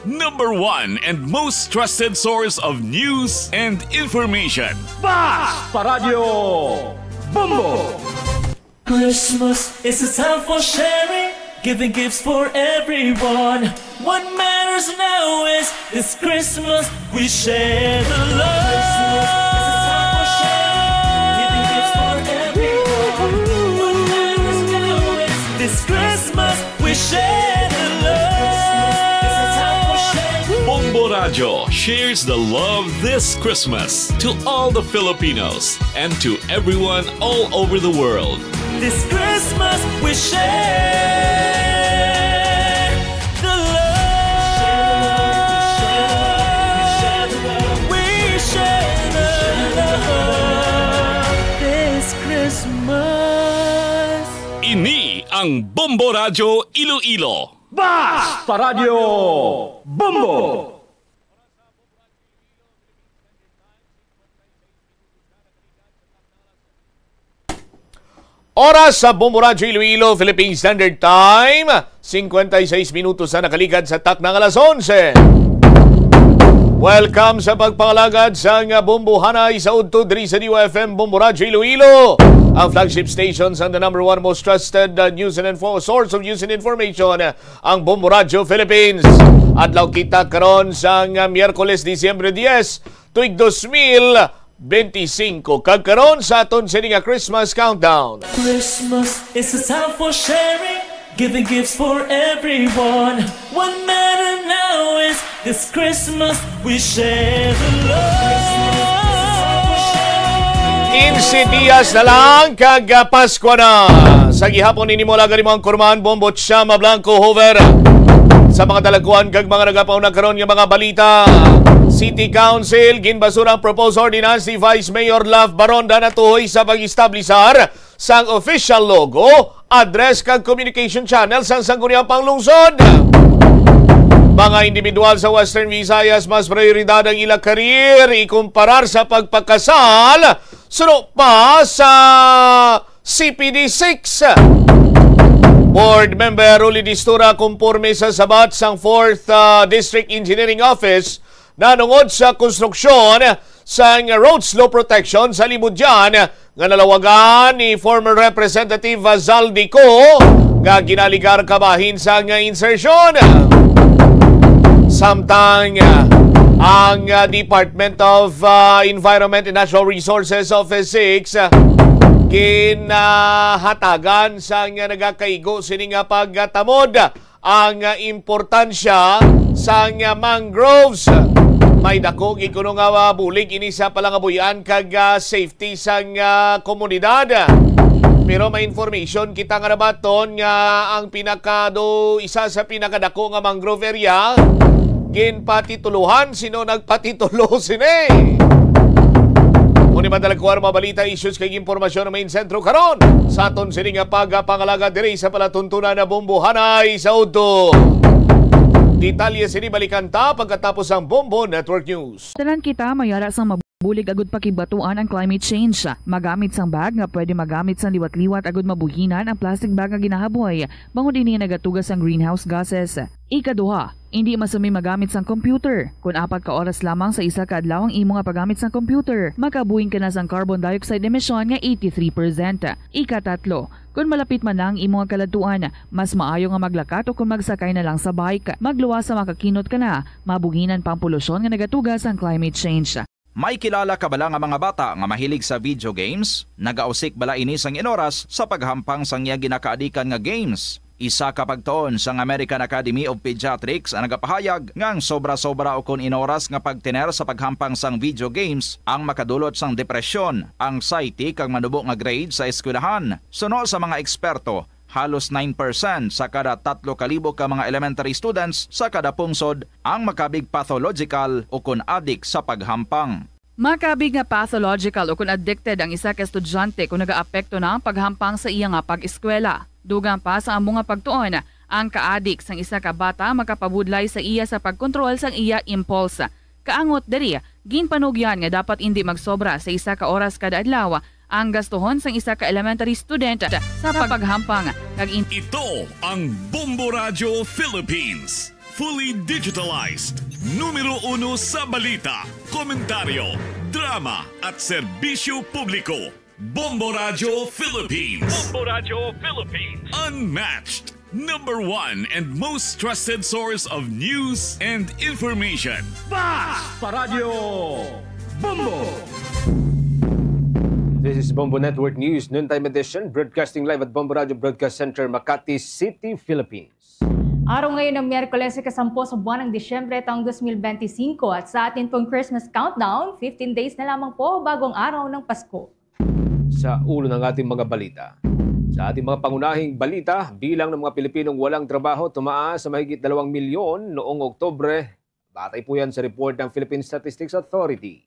#1 and most trusted source of news and information. Basta Radio Bombo! Christmas is a time for sharing, giving gifts for everyone. What matters now is this Christmas we share the love. Christmas is a time for sharing, giving gifts for everyone. What matters now is this Christmas we share the love. Christmas is a time for sharing. Bombo Radio shares the love this Christmas to all the Filipinos and to everyone all over the world. This Christmas we share the love. We share the love this Christmas. Ini ang Bombo Radio Iloilo. Basta Radio Bombo! Oras sa Bombo Radio Iloilo, Philippine Standard Time, 56 minutos na nakaligad sa tak ng alas 11. Welcome sa pagpangalagad sa Bombo Hanay sa Udto diri sa DYFM Bombo Radio Iloilo, ang flagship stations and the #1 most trusted news and source of news and information, ang Bombo Radio Philippines. Adlaw kita karon sa Miyerkules, Disyembre 10, tuig 2025, kagkaroon sa aton sininga Christmas countdown. Christmas is a time for sharing, giving gifts for everyone. What matter now is this Christmas we share the love. 15 dias na lang kag Pasko na. Sa gihapon ini mo lagari mo ang kurmahan Bombo Chama Blanco Hover. Sa mga dalaguan kag mga nagapaw na karon nga mga balita. City Council ginbasura ang proposed ordinance ni Vice Mayor Love Baronda na tuhoy sa pag-establisar sang official logo, address kag communication channel sang sangguniang panglungsod. Mga individual sa Western Visayas mas prioridad ang ilang karir ikumparar sa pagpakasal suno pa sa CPD-6. Board member Rolly Distura kumporme sa sabat sang 4th District Engineering Office nanungod sa konstruksyon sa road slope protection sa Libudyan nga nalawagan ni former Representative Zaldico nga ginaligar kabahin sa insertion. Samtang ang Department of Environment and Natural Resources Office 6 kinahatagan sa nagakaigo sining pagtamod ang importansya sa mangroves. May dako gikuno nga bulig ini sa palangabuyan kag safety sa komunidad. Pero may information kita nga nabaton nga ang isa sa pinakadako nga mangrove area ginpatituluhan sino nagpatitulo sini. Muni madalagkuar mabalita issues kay impormasyon na main sentro karon sa aton sini nga pagpangalaga diri sa palatuntunan na Bombo Hanay sa Udto. Detalye sini balikan ta pagkatapos ang Bombo Network News. Tanan kita mayara sang mabulig agud pakibatuan ang climate change. Magamit sang bag nga pwede magamit sang liwat-liwat agud mabuhinan ang plastic bag nga ginahaboy. Bangod dinhi nagatugas ang greenhouse gases. Ikaduha, hindi masumi magamit sang computer. Kung 4 ka oras lamang sa isa ka adlaw ang imo nga paggamit sang computer, makabuhing ka na sang carbon dioxide emission nga 83%. Ikatatlo, kung malapit man lang imo nga kaladuan, mas maayo nga maglakat o kung magsakay na lang sa bike. Magluwas sa makakinot ka na, mabuhinan pang polusyon nga nagatugas ang climate change. May kilala ka bala nga mga bata nga mahilig sa video games? Nagausik bala ini sang inoras sa paghampang sang iya ginakaadikan nga games. Isa ka pagtuon sang American Academy of Pediatrics ang nagapahayag ngang sobra-sobra o kun inoras nga pagtiner sa paghampang sang video games ang makadulot sang depresyon, anxiety kag manubo nga grade sa eskwelahan. Suno sa mga eksperto, halos 9% sa kada 3,000 ka mga elementary students sa kada pungsod ang makabig pathological o kun addict sa paghampang. Makabig nga pathological o kung addicted ang isa ka estudyante kung nagaapekto na ang paghampang sa iya nga pag-eskwela. Dugang pa sa among nga pagtuon, ang ka-addict sang isa ka bata makapabudlay sa iya sa pagkontrol sang iya impulse. Kaangot diri, ginpanugyan nga dapat hindi magsobra sa isa ka oras kada adlaw ang gastuhon sang isa ka elementary student sa paghampang. Ito ang Bombo Radio Philippines. fully digitalized. Numero 1 sa balita, komentaryo, drama at serbisyo publiko. Bombo Radio Philippines. Bombo Radio Philippines. Unmatched. Number 1 and most trusted source of news and information. Sa Radyo Bombo. This is Bombo Network News, noontime edition, broadcasting live at Bombo Radio Broadcast Center, Makati City, Philippines. Araw ngayon ng Miyerkules, ikasampo sa buwan ng Disyembre taong 2025 at sa atin pong Christmas countdown, 15 days na lamang po bagong araw ng Pasko. Sa ulo ng ating mga balita. Sa ating mga pangunahing balita, bilang ng mga Pilipinong walang trabaho tumaas sa mahigit 2 milyon noong Oktubre. Batay po yan sa report ng Philippine Statistics Authority.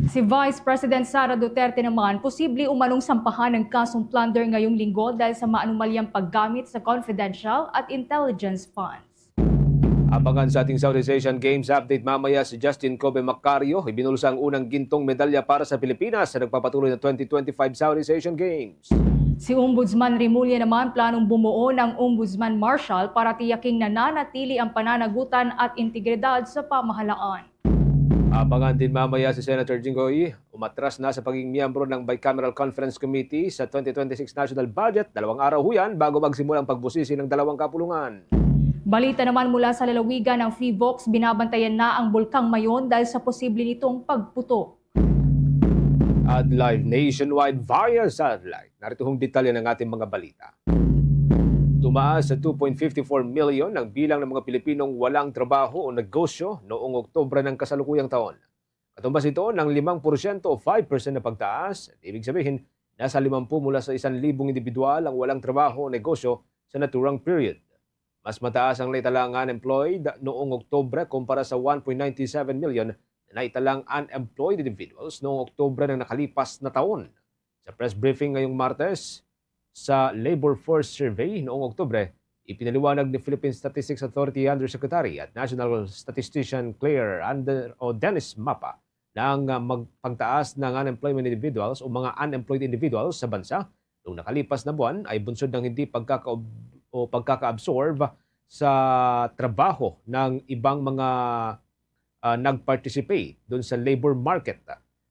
Si Vice President Sara Duterte naman, posible umanong sampahan ng kasong plunder ngayong linggo dahil sa maanumalyang paggamit sa confidential at intelligence funds. Abangan sa ating Southeast Asian Games update mamaya si Justin Kobe Macario. Ibinulsa ang unang gintong medalya para sa Pilipinas sa nagpapatuloy na 2025 Southeast Asian Games. Si Ombudsman Remulla naman planong bumuo ng Ombudsman Marshal para tiyaking nananatili ang pananagutan at integridad sa pamahalaan. Abangan din mamaya si Senator Jinggoy, umatras na sa pagiging miyembro ng Bicameral Conference Committee sa 2026 National Budget. 2 araw yan bago magsimula ang pagbusisi ng 2 kapulungan. Balita naman mula sa lalawigan ng Phivolcs, binabantayan na ang Bulkang Mayon dahil sa posible nitong pagputok. At live nationwide via satellite. Narito hong detalye ng ating mga balita. Tumaas sa 2.54 million ang bilang ng mga Pilipinong walang trabaho o negosyo noong Oktubre ng kasalukuyang taon. Katumbas ito ng 5% o 5% na pagtaas. At ibig sabihin, nasa 50 mula sa 1,000 individual ang walang trabaho o negosyo sa naturang period. Mas mataas ang naitalang unemployed noong Oktubre kumpara sa 1.97 million na naitalang unemployed individuals noong Oktubre ng nakalipas na taon. Sa press briefing ngayong Martes, sa Labor Force Survey noong Oktubre, ipinaliwanag ni Philippine Statistics Authority Undersecretary at National Statistician Dennis Mapa na ang pagtaas ng unemployment individuals o mga unemployed individuals sa bansa noong nakalipas na buwan ay bunsod ng hindi pagkaka-absorb sa trabaho ng ibang mga nag-participate doon sa labor market.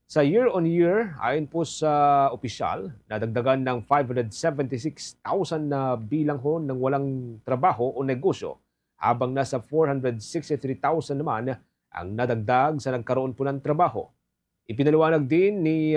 Sa year-on-year, ayon po sa opisyal, nadagdagan ng 576,000 na bilang ho ng walang trabaho o negosyo, habang nasa 463,000 naman ang nadagdag sa nagkaroon po ng trabaho. Ipinaliwanag din ni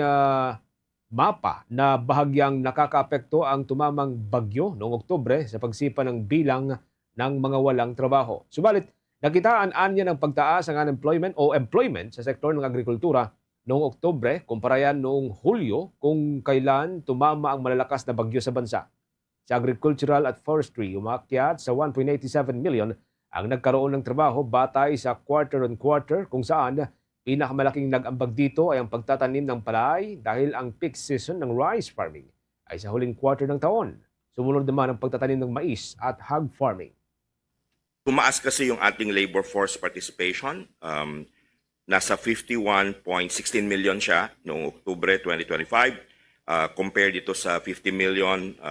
Mapa na bahagyang nakakaapekto ang tumamang bagyo noong Oktubre sa pagsipa ng bilang ng mga walang trabaho. Subalit, nakitaan niya ng pagtaas ng unemployment o employment sa sektor ng agrikultura noong Oktubre, kumpara yan noong Hulyo kung kailan tumama ang malalakas na bagyo sa bansa. Sa agricultural at forestry, umakyat sa 1.87 million ang nagkaroon ng trabaho batay sa quarter-on-quarter kung saan pinakamalaking nag-ambag dito ay ang pagtatanim ng palay dahil ang peak season ng rice farming ay sa huling quarter ng taon. Sumunod naman ang pagtatanim ng mais at hog farming. Tumaas kasi yung ating labor force participation. Nasa 51.16 million siya noong Oktubre 2025 compared dito sa 50.12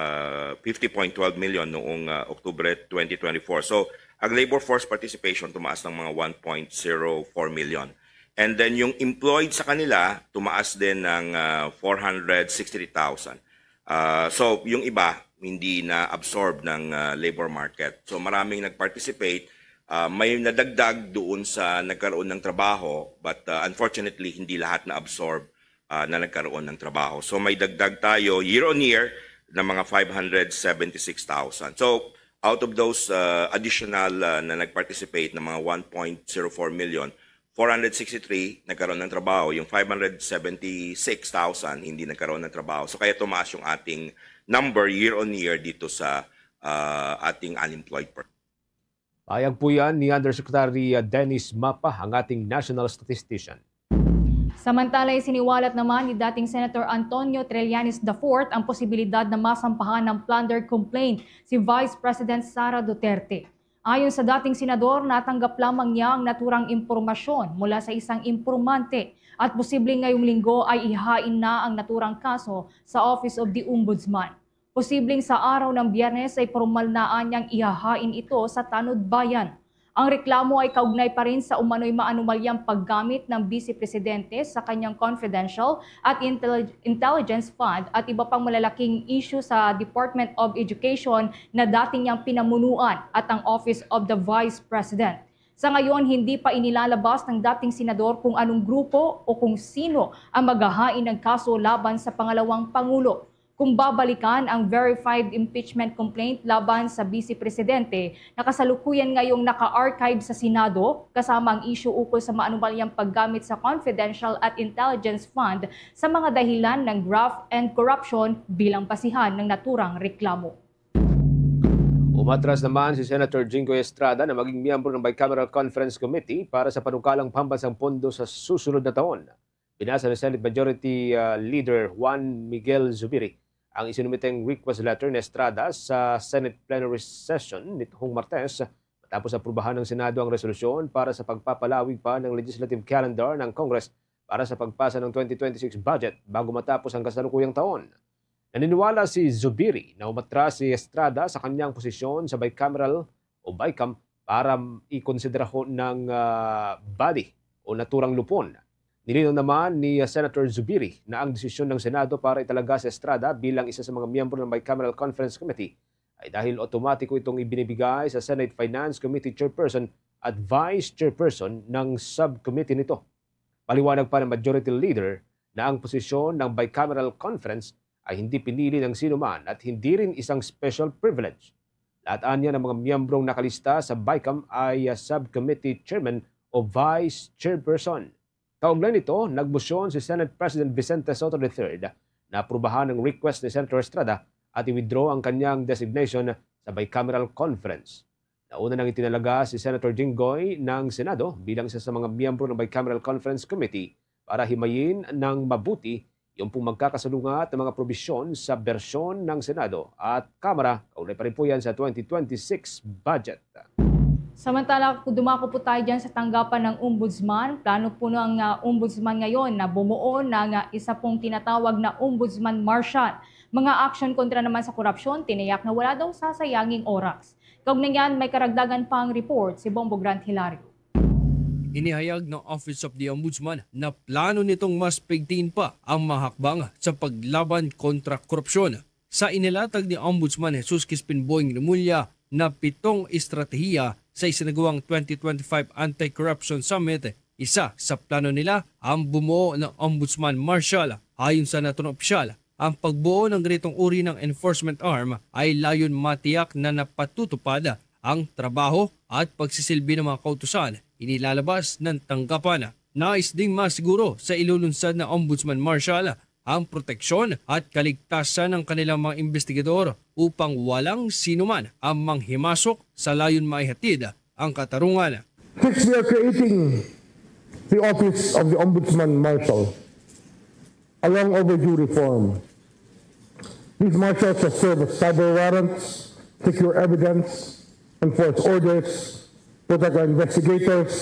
million noong Oktubre 2024. So, ang labor force participation tumaas ng mga 1.04 million. And then yung employed sa kanila tumaas din ng 463,000. So, yung iba hindi na absorb ng labor market. So, maraming nag-participate. May nadagdag doon sa nagkaroon ng trabaho but unfortunately hindi lahat na absorb na nagkaroon ng trabaho. So may dagdag tayo year-on-year na mga 576,000. So out of those additional na nag-participate na mga 1.04 million, 463 nagkaroon ng trabaho. Yung 576,000 hindi nagkaroon ng trabaho. So kaya tumaas yung ating number year-on-year dito sa ating unemployed person. Payag po yan ni Undersecretary Dennis Mapa, ang ating national statistician. Samantala, siniwalat naman ni dating Senator Antonio Trillanes IV ang posibilidad na masampahan ng plunder complaint si Vice President Sara Duterte. Ayon sa dating senador, natanggap lamang niya ang naturang impormasyon mula sa isang impormante at posibleng ngayong linggo ay ihain na ang naturang kaso sa Office of the Ombudsman. Posibleng sa araw ng Biyernes ay formal na niyang ihahain ito sa Tanod Bayan. Ang reklamo ay kaugnay pa rin sa umano'y maanumalyang paggamit ng Vice Presidente sa kanyang confidential at intelligence fund at iba pang malalaking issue sa Department of Education na dating niyang pinamunuan at ang Office of the Vice President. Sa ngayon, hindi pa inilalabas ng dating senador kung anong grupo o kung sino ang maghahain ng kaso laban sa pangalawang Pangulo. Kung babalikan ang verified impeachment complaint laban sa Vice Presidente na kasalukuyan ngayong naka-archive sa Senado kasama ang issue ukol sa maanumalyang paggamit sa confidential at intelligence fund sa mga dahilan ng graft and corruption bilang basihan ng naturang reklamo. Umatras naman si Senator Jinggoy Estrada na maging miyembro ng Bicameral Conference Committee para sa panukalang pambansang pondo sa susunod na taon. Binasa ni Senate Majority Leader Juan Miguel Zubiri ang isinumiteng request letter ni Estrada sa Senate Plenary Session nitong Martes matapos aprubahan ng Senado ang resolusyon para sa pagpapalawig pa ng legislative calendar ng Congress para sa pagpasa ng 2026 budget bago matapos ang kasalukuyang taon. Naniniwala si Zubiri na umatras si Estrada sa kanyang posisyon sa bicameral o BICAM para ikonsidera ng body o naturang lupon. Nilinaw naman ni Senator Zubiri na ang desisyon ng Senado para italaga si Estrada bilang isa sa mga miyembro ng Bicameral Conference Committee ay dahil otomatiko itong ibinibigay sa Senate Finance Committee Chairperson at Vice Chairperson ng subcommittee nito. Paliwanag pa ng Majority Leader na ang posisyon ng Bicameral Conference ay hindi pinili ng sino man at hindi rin isang special privilege. Lahat anya ng mga miyembrong nakalista sa BICAM ay subcommittee chairman o vice chairperson. Kaugnay nito, nagmosyon si Senate President Vicente Soto III na aprubahan ang request ni Senator Estrada at i-withdraw ang kanyang designation sa Bicameral Conference. Nauna nang itinalaga si Senator Jinggoy ng Senado bilang isa sa mga miyembro ng Bicameral Conference Committee para himayin ng mabuti yung pong magkakasalungat ng mga probisyon sa bersyon ng Senado at Kamara, kaulay pa rin po yan sa 2026 budget. Samantala, dumako po tayo dyan sa tanggapan ng Ombudsman. Plano po ng Ombudsman ngayon na bumuo ng isa pong tinatawag na Ombudsman Marshal. Mga aksyon kontra naman sa korupsyon, tiniyak na wala daw sasayanging oras. Kaugnay yan, may karagdagan pang report si Bombo Grant Hilario. Inihayag ng Office of the Ombudsman na plano nitong mas pigtiin pa ang mahakbang sa paglaban kontra korupsyon. Sa inilatag ni Ombudsman Jesus Crispin Boying Remulla na 7 estratehiya sa isinagawang 2025 Anti-Corruption Summit, isa sa plano nila ang bumuo ng Ombudsman Marshal. Ayon sa naturang opisyal, ang pagbuo ng ganitong uri ng enforcement arm ay layon matiyak na napatutupad ang trabaho at pagsisilbi ng mga kautusan inilalabas ng tanggapan. Nais ding masiguro sa ilulunsad na Ombudsman Marshal ang proteksyon at kaligtasan ng kanilang mga investigador upang walang sinuman ang manghimasok sa layon maihatid ang katarungan. Six, we are creating the Office of the Ombudsman Marshal, a long overdue reform. These marshals shall serve as cyber warrants, secure evidence, enforce orders, protect our investigators,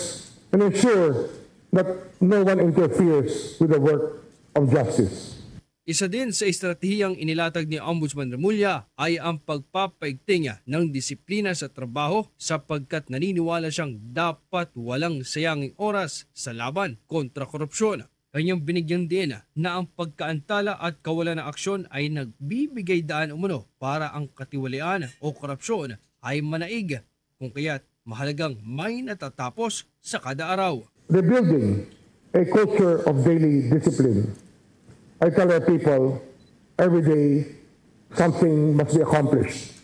and ensure that no one interferes with the work of justice. Isa din sa estratehiyang inilatag ni Ombudsman Remulla ay ang pagpapaigting ng disiplina sa trabaho sapagkat naniniwala siyang dapat walang sayanging oras sa laban kontra korupsyon. Kanyang binigyan din na ang pagkaantala at kawalan ng aksyon ay nagbibigay daan umano para ang katiwalian o korupsyon ay manaig, kung kaya't mahalagang may natatapos sa kada araw. Rebuilding a culture of daily discipline. I tell our people, every day something must be accomplished.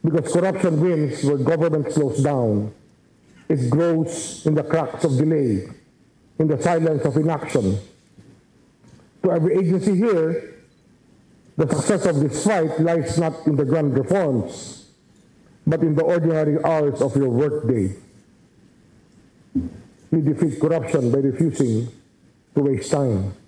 Because corruption wins where government slows down. It grows in the cracks of delay, in the silence of inaction. To every agency here, the success of this fight lies not in the grand reforms, but in the ordinary hours of your workday. We defeat corruption by refusing to waste time.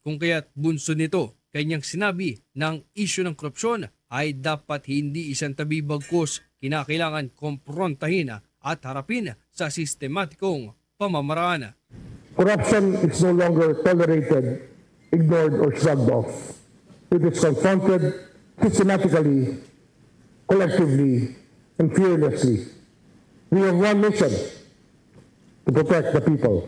Kung kaya't bunso nito, kanyang sinabi ng isyu ng korupsyon ay dapat hindi isang tabi bagkus kinakailangan komprontahin at harapin sa sistematikong pamamaraan. Corruption is no longer tolerated, ignored, or shrugged off. It is confronted systematically, collectively, and fearlessly. We have one mission: to protect the people.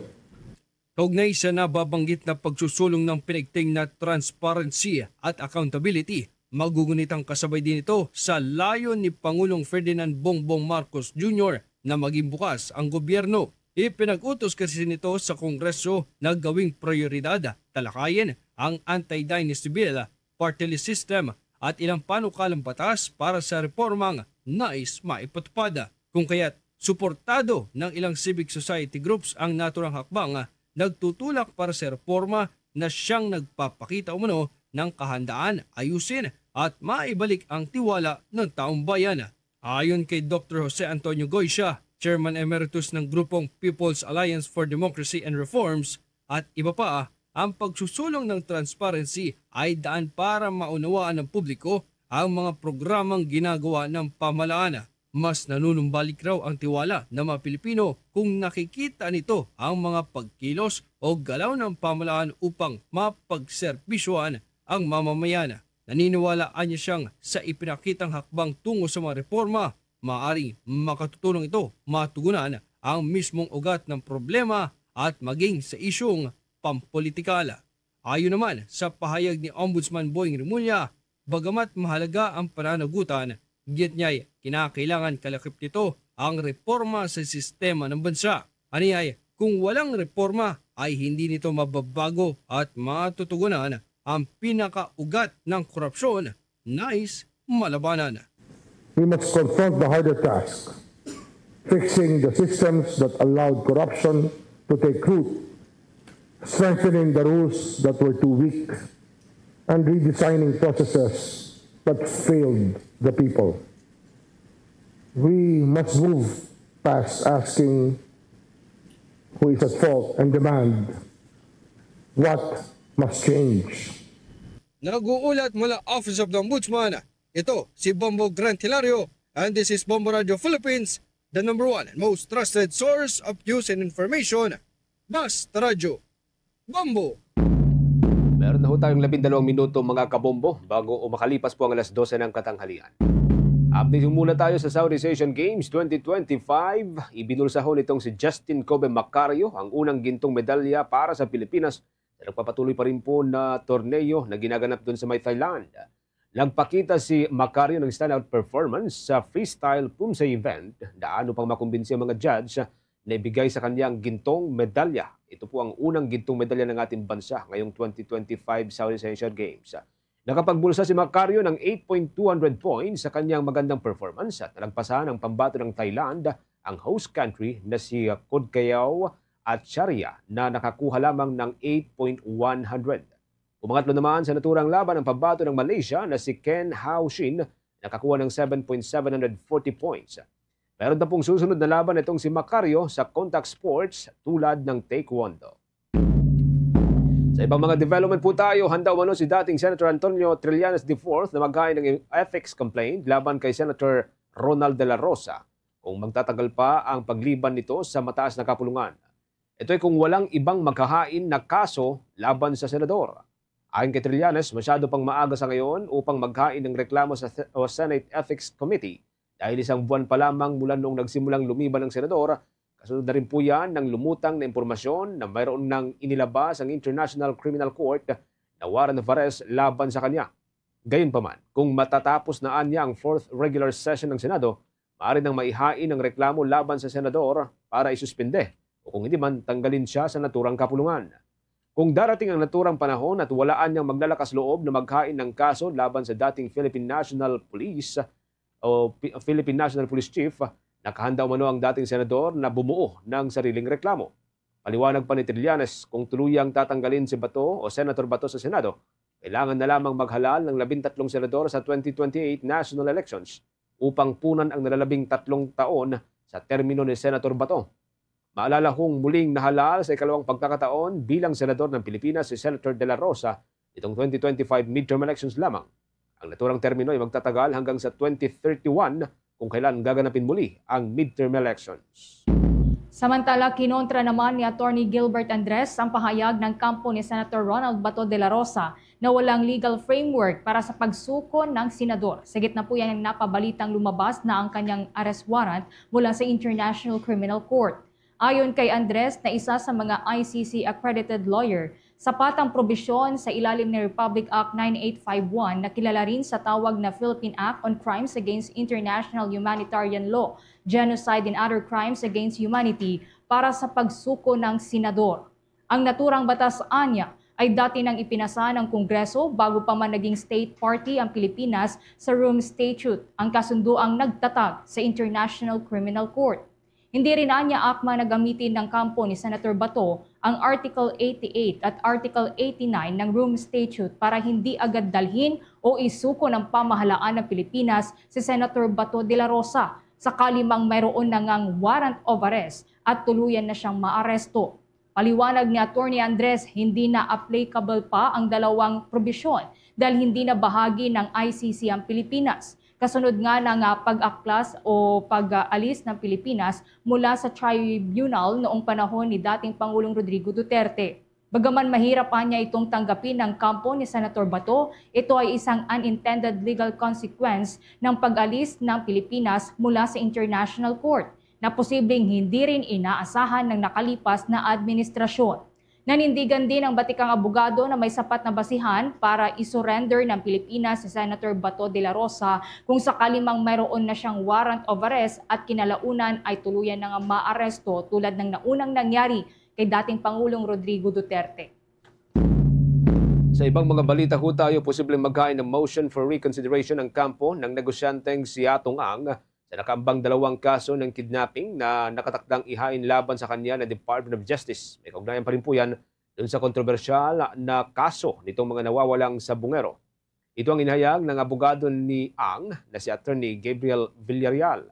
Kaugnay sa nababanggit na pagsusulong ng pinigting na transparency at accountability, magugunit ang kasabay din ito sa layon ni Pangulong Ferdinand Bongbong Marcos Jr. na maging bukas ang gobyerno. Ipinag-utos kasi nito sa Kongreso na gawing prioridad talakayin ang anti-dynasty bill, party list system at ilang panukalang batas para sa reformang nais maipatupad. Kung kaya't suportado ng ilang civic society groups ang naturang hakbang, nagtutulak para sa reforma na siyang nagpapakita umano ng kahandaan ayusin at maibalik ang tiwala ng taong bayan. Ayon kay Dr. Jose Antonio Goycia, Chairman Emeritus ng grupong People's Alliance for Democracy and Reforms, at iba pa, ang pagsusulong ng transparency ay daan para maunawaan ng publiko ang mga programang ginagawa ng pamahalaan. Mas nanunumbalik raw ang tiwala ng mga Pilipino kung nakikita nito ang mga pagkilos o galaw ng pamahalaan upang mapagserbisyuhan ang mamamayan. Naniniwalaan niya siyang sa ipinakitang hakbang tungo sa mga reforma, maaaring makatutulong ito matugunan ang mismong ugat ng problema at maging sa isyong pampolitikala. Ayon naman sa pahayag ni Ombudsman Boying Remulla, bagamat mahalaga ang pananagutan, git niya'y kinakailangan kalakip nito ang reforma sa sistema ng bansa. Aniyay, kung walang reforma ay hindi nito mababago at matutugunan ang pinakaugat ng korupsyon, nais malabanan. We must confront the harder task, fixing the systems that allowed corruption to take root, strengthening the rules that were too weak, and redesigning processes that failed the people. We must move past asking who is at fault and demand what must change. Nag-uulat mula Office of the Ombudsman, ito si Bombo Grant Hilario, and this is Bombo Radio Philippines, the #1 and most trusted source of news and information. Basta Radio Bombo. Meron na ho tayong 12 minuto mga kabombo bago makalipas po ang alas 12 ng katanghalian. Update muna tayo sa Southeast Asian Games 2025. Ibinulsa ho nitong si Justin Kobe Macario ang unang gintong medalya para sa Pilipinas na nagpapatuloy pa rin po na torneo na ginaganap doon sa may Thailand. Nagpakita si Macario ng standout performance sa freestyle Pumse event na ano pang makumbinsi ang mga judge na ibigay sa kanyang gintong medalya. Ito po ang unang gintong medalya ng ating bansa ngayong 2025 Southeast Asian Games. Nakapagbulsa si Macario ng 8.200 points sa kanyang magandang performance at nalagpasan ang pambato ng Thailand, ang host country na si Kodkayao at Sharia na nakakuha lamang ng 8.100. Umangatlo naman sa naturang laban ang pambato ng Malaysia na si Ken Hao Shin, nakakuha ng 7.740 points. Meron na pong susunod na laban itong si Macario sa contact sports tulad ng taekwondo. Sa ibang mga development po tayo, handa umano si dating Senator Antonio Trillanes IV na maghain ng ethics complaint laban kay Senator Ronald de la Rosa kung magtatagal pa ang pagliban nito sa mataas na kapulungan. Ito ay kung walang ibang maghahain na kaso laban sa senador. Ayon kay Trillanes, masyado pang maaga sa ngayon upang maghain ng reklamo sa Senate Ethics Committee dahil isang buwan pa lamang mula noong nagsimulang lumiban ng senador. Kasunod na rin po yan ng lumutang na impormasyon na mayroon nang inilabas ang International Criminal Court na warrant of arrest laban sa kanya. Gayunpaman, kung matatapos na anya ang 4th regular session ng Senado, maaari nang maihain ang reklamo laban sa senador para isuspinde o kung hindi man tanggalin siya sa naturang kapulungan. Kung darating ang naturang panahon at walaan niyang maglalakas loob na maghain ng kaso laban sa dating Philippine National Police o Philippine National Police Chief, nakahanda umano ang dating senador na bumuo ng sariling reklamo. Paliwanag pa ni Trillanes, kung tuluyang tatanggalin si Bato o Senator Bato sa Senado, kailangan na lamang maghalal ng 13 senador sa 2028 national elections upang punan ang nalalabing 3 taon sa termino ni Senator Bato. Maalala kong muling nahalal sa ikalawang pagkakataon bilang senador ng Pilipinas si Senator De La Rosa itong 2025 midterm elections lamang. Ang naturang termino ay magtatagal hanggang sa 2031 kung kailan gaganapin muli ang midterm elections. Samantala, kinontra naman ni Attorney Gilbert Andres ang pahayag ng kampo ni Senator Ronald Bato de la Rosa na walang legal framework para sa pagsuko ng senador. Sa gitna po yan ang napabalitang lumabas na ang kanyang arrest warrant mula sa International Criminal Court. Ayon kay Andres na isa sa mga ICC accredited lawyer, sapat ang probisyon sa ilalim ng Republic Act 9851 na kilala rin sa tawag na Philippine Act on Crimes Against International Humanitarian Law, Genocide and Other Crimes Against Humanity para sa pagsuko ng senador. Ang naturang batas anya ay dati nang ipinasa ng Kongreso bago pa man naging state party ang Pilipinas sa Rome Statute, ang kasunduang nagtatag sa International Criminal Court. Hindi rin anya akma na gamitin ng kampo ni Senator Bato ang Article 88 at Article 89 ng Rome Statute para hindi agad dalhin o isuko ng pamahalaan ng Pilipinas si Senator Bato de la Rosa sakali mang mayroon na ngang warrant of arrest at tuluyan na siyang maaresto. Paliwanag ni Attorney Andres, hindi na applicable pa ang dalawang probisyon dahil hindi na bahagi ng ICC ang Pilipinas. Kasunod nga ng pag-aklas o pag-alis ng Pilipinas mula sa tribunal noong panahon ni dating Pangulong Rodrigo Duterte. Bagaman mahirap pa niya itong tanggapin ng kampo ni Senator Bato, ito ay isang unintended legal consequence ng pag-alis ng Pilipinas mula sa International Court na posibleng hindi rin inaasahan ng nakalipas na administrasyon. Nanindigan din ang batikang abogado na may sapat na basihan para isurrender ng Pilipinas si Senator Bato de la Rosa kung sakali mang mayroon na siyang warrant of arrest at kinalaunan ay tuluyan na nga maaresto tulad ng naunang nangyari kay dating Pangulong Rodrigo Duterte. Sa ibang mga balita ho tayo, posibleng maghain ng motion for reconsideration ng kampo ng negosyanteng si Atong Ang sa nakaambang dalawang kaso ng kidnapping na nakatakdang ihain laban sa kanya ng Department of Justice. May kaugnayan pa rin po yan dun sa kontrobersyal na kaso nitong mga nawawalang sabungero. Ito ang inihayag ng abogado ni Ang na si Attorney Gabriel Villarreal.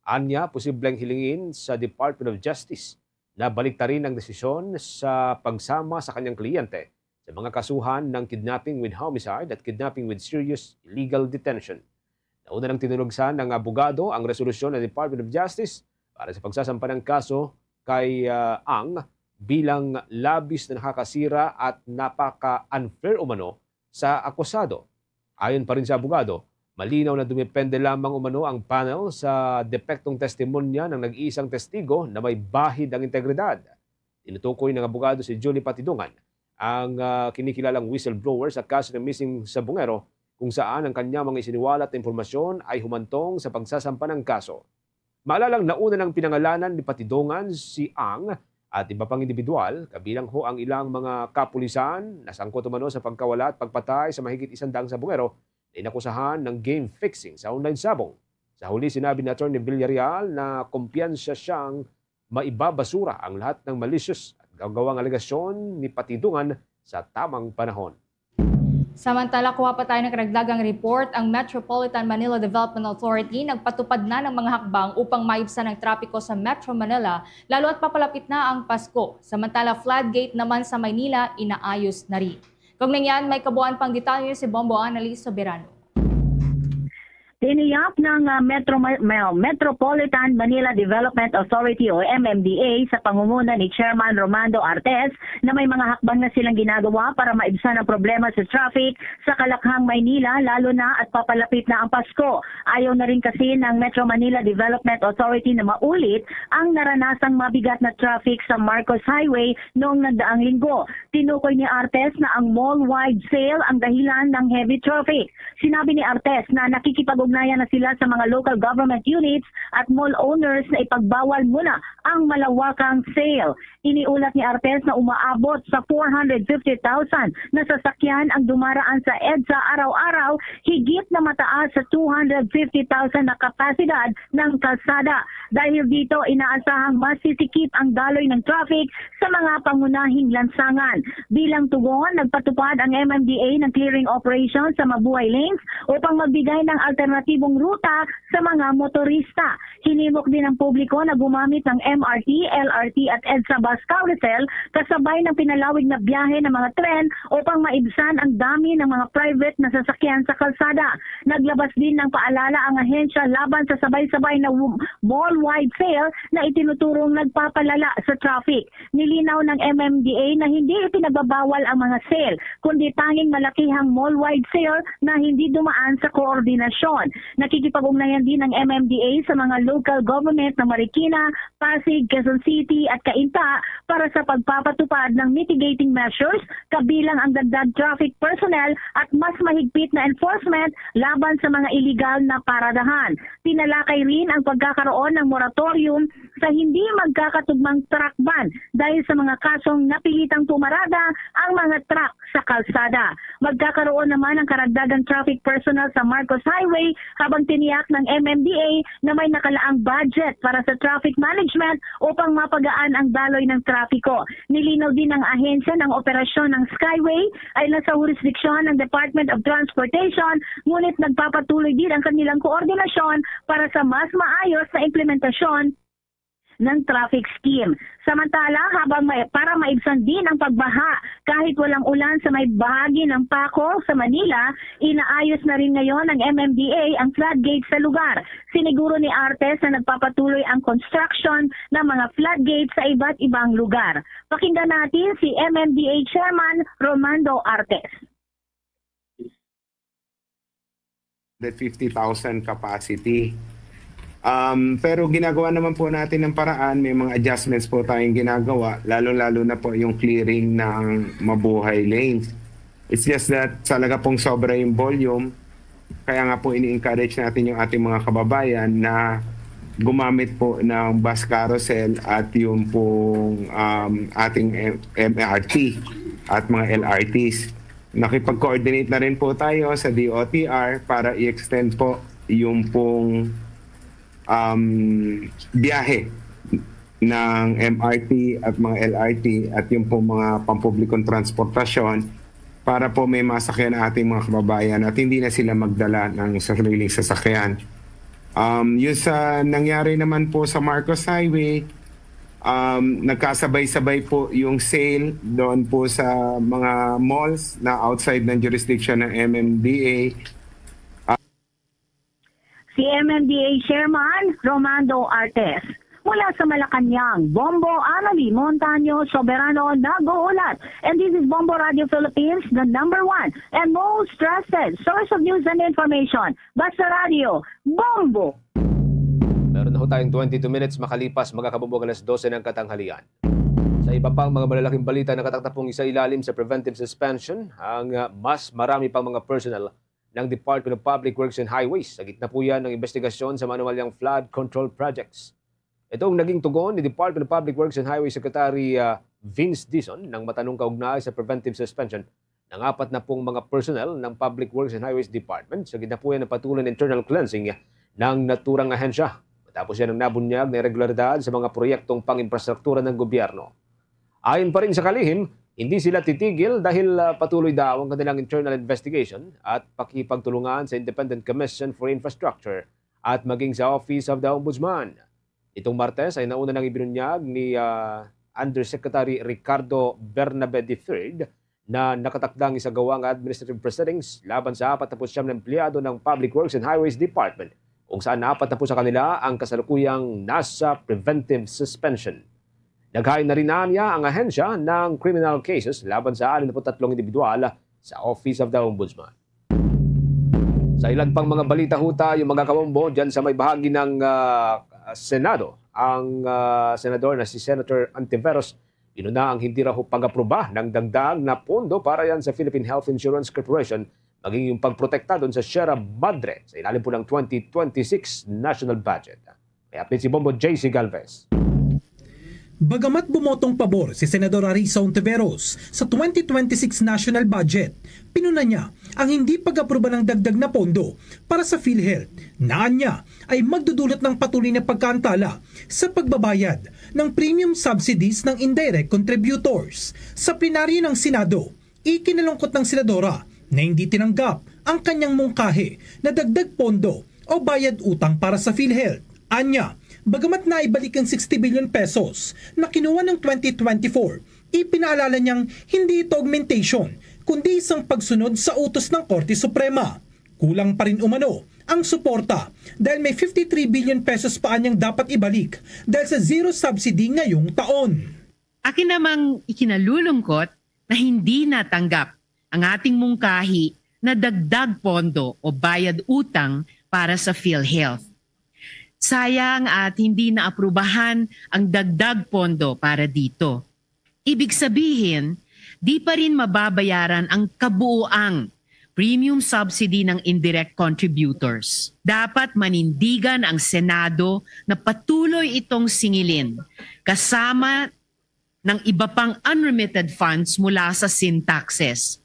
Anya, posibleng hilingin sa Department of Justice na baliktarin ang desisyon sa pagsama sa kanyang kliyente sa mga kasuhan ng kidnapping with homicide at kidnapping with serious illegal detention. Nauna nang tinulugsan ng abogado ang resolusyon ng Department of Justice para sa pagsasampa ng kaso kay Ang bilang labis na nakakasira at napaka-unfair umano sa akusado. Ayon pa rin sa abogado, malinaw na dumepende lamang umano ang panel sa depektong testimonya ng nag-iisang testigo na may bahid ang integridad. Tinutukoy ng abogado si Julie Patidungan ang kinikilalang whistleblower sa kaso ng missing sabungero kung saan ang kanyang mga isiniwalat na impormasyon ay humantong sa pagsasampa ng kaso. Maalalang nauna ng pinangalanan ni Patidungan si Ang at iba pang individual, kabilang ho ang ilang mga kapulisan na sangkot umano sa pagkawala at pagpatay sa mahigit 100 sabungero na inakusahan ng game fixing sa online sabong. Sa huli sinabi ni Atty. Villarreal na kumpiyansa siyang maibabasura ang lahat ng malicious at gagawang alegasyon ni Patidungan sa tamang panahon. Samantala, kuha pa tayo ng karagdagang report, ang Metropolitan Manila Development Authority nagpatupad na ng mga hakbang upang maibsan ang trapiko sa Metro Manila, lalo at papalapit na ang Pasko. Samantala, floodgate naman sa Maynila, inaayos na rin. Kung nangyaan, may kabuuan pang detalye si Bombo Annalise Soberano. Tiniyap ng Metropolitan Manila Development Authority o MMDA sa pangunguna ni Chairman Romando Artes na may mga hakbang na silang ginagawa para maibsan ang problema sa traffic sa Kalakhang, Maynila, lalo na at papalapit na ang Pasko. Ayaw na rin kasi ng Metro Manila Development Authority na maulit ang naranasang mabigat na traffic sa Marcos Highway noong nagdaang linggo. Tinukoy ni Artes na ang mall-wide sale ang dahilan ng heavy traffic. Sinabi ni Artes na nakikipag-ugnayan na sila sa mga local government units at mall owners na ipagbawal muna ang malawakang sale. Iniulat ni Artes na umaabot sa 450,000 na sasakyan ang dumaraan sa EDSA araw-araw, higit na mataas sa 250,000 na kapasidad ng kalsada. Dahil dito, inaasahang masisikip ang daloy ng traffic sa mga pangunahing lansangan. Bilang tugon, nagpatupad ang MMDA ng clearing operation sa Mabuhay Lanes upang magbigay ng alternative alternatibong ruta sa mga motorista. Hinimok din ng publiko na gumamit ng MRT, LRT at EDSA bus carousel kasabay ng pinalawig na biyahe ng mga tren upang maibsan ang dami ng mga private na sasakyan sa kalsada. Naglabas din ng paalala ang ahensya laban sa sabay-sabay na mall-wide sale na itinuturong nagpapalala sa traffic. Nilinaw ng MMDA na hindi ipinagbabawal ang mga sale, kundi tanging malakihang mall-wide sale na hindi dumaan sa koordinasyon. Nakikipag-ugnayan din ng MMDA sa mga local government ng Marikina, Pasig, Quezon City at Cainta para sa pagpapatupad ng mitigating measures kabilang ang dagdag traffic personnel at mas mahigpit na enforcement laban sa mga illegal na paradahan. Tinalakay rin ang pagkakaroon ng moratorium sa hindi magkakatugmang truck ban dahil sa mga kasong napilitang pumarada ang mga truck sa kalsada. Magkakaroon naman ng karagdagang traffic personnel sa Marcos Highway habang tiniyak ng MMDA na may nakalaang budget para sa traffic management upang mapagaan ang daloy ng trapiko. Nilinaw din ng ahensya ng operasyon ng Skyway ay nasa jurisdiksyon ng Department of Transportation, ngunit nagpapatuloy din ang kanilang koordinasyon para sa mas maayos na implementasyon ng traffic scheme. Samantala, para maibsan din ang pagbaha kahit walang ulan sa may bahagi ng Paco sa Manila, inaayos na rin ngayon ng MMDA ang floodgates sa lugar. Siniguro ni Artes na nagpapatuloy ang construction ng mga floodgates sa iba't ibang lugar. Pakinggan natin si MMDA Chairman Romando Artes. 50,000 capacity. Pero ginagawa naman po natin ng paraan, may mga adjustments po tayong ginagawa, lalo-lalo na po yung clearing ng mabuhay lanes. It's just that talaga pong sobra yung volume, kaya nga po ini-encourage natin yung ating mga kababayan na gumamit po ng bus carousel at yung pong ating MRT at mga LRTs. Nakipag-coordinate na rin po tayo sa DOTR para i-extend po yung pong biyahe ng MRT at mga LRT at yung po mga pampublikong transportasyon para po may masakyan na ating mga kababayan at hindi na sila magdala ng sariling sasakyan. Yung sa nangyari naman po sa Marcos Highway, nagkasabay-sabay po yung sale doon po sa mga malls na outside ng jurisdiction ng MMDA. Si MMDA Chairman Romando Artes. Mula sa Malacanang, Bombo Anali Montaño Soberano nag-uulat. And this is Bombo Radio Philippines, the #1 and most trusted source of news and information. Basta Radio, Bombo! Meron na ho tayong 22 minutes makalipas magkakabumbog alas 12 ng katanghalian. Sa iba pang mga malalaking balita na katakatapong isa ilalim sa preventive suspension, ang mas marami pang mga personnel ng Department of Public Works and Highways. Sa gitna po yan ng investigasyon sa manuwalyang flood control projects. Ito ang naging tugon ni Department of Public Works and Highways Secretary Vince Dizon nang matanong kaugnay sa preventive suspension ng 40 mga personnel ng Public Works and Highways Department. Sa gitna po yan ng patuloy na internal cleansing ng naturang ahensya. Matapos yan ang nabunyag na irregularidad sa mga proyektong pang-infrastruktura ng gobyerno. Ayon pa rin sa kalihim, hindi sila titigil dahil patuloy daw ang kanilang internal investigation at pakipagtulungan sa Independent Commission for Infrastructure at maging sa Office of the Ombudsman. Itong Martes ay nauna nang ibinunyag ni Undersecretary Ricardo Bernabe III na nakatakdang isagawang administrative proceedings laban sa 49 na empleyado ng Public Works and Highways Department kung saan 40 sa kanila ang kasalukuyang nasa preventive suspension. Naghain na rin niya ang ahensya ng criminal cases laban sa 63 individual sa Office of the Ombudsman. Sa ilan pang mga balita ho tayo mga kabombo dyan sa may bahagi ng Senado, ang senador na si Senator Antiveros inuna ang hindi raw pag-aproba ng dagdag na pondo para yan sa Philippine Health Insurance Corporation maging yung pagprotekta doon sa Sierra Madre sa ilalim po ng 2026 National Budget. May update si Bombo JC Galvez. Bagamat bumotong pabor si Senador Arisa Ontiveros sa 2026 National Budget, pinuna niya ang hindi pag-aproba ng dagdag na pondo para sa PhilHealth na niya ay magdudulot ng patuloy na pagkaantala sa pagbabayad ng premium subsidies ng indirect contributors. Sa plenaryo ng Senado, ikinalungkot ng senadora na hindi tinanggap ang kanyang mungkahi na dagdag pondo o bayad utang para sa PhilHealth. Anya, bagamat naibalik ang 60 billion pesos na kinuha ng 2024, ipinaalala niyang hindi ito augmentation, kundi isang pagsunod sa utos ng Korte Suprema. Kulang pa rin umano ang suporta dahil may 53 billion pesos pa anyang dapat ibalik dahil sa zero subsidy ngayong taon. Akin namang ikinalulungkot na hindi natanggap ang ating mungkahi na dagdag pondo o bayad utang para sa PhilHealth. Sayang at hindi naaprubahan ang dagdag pondo para dito. Ibig sabihin, di pa rin mababayaran ang kabuuang premium subsidy ng indirect contributors. Dapat manindigan ang Senado na patuloy itong singilin kasama ng iba pang unremitted funds mula sa sin taxes.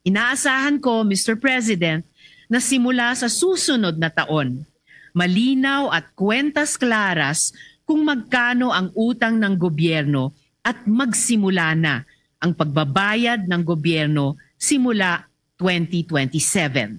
Inaasahan ko, Mr. President, na simula sa susunod na taon, malinaw at kwentas klaras kung magkano ang utang ng gobyerno at magsimula na ang pagbabayad ng gobyerno simula 2027.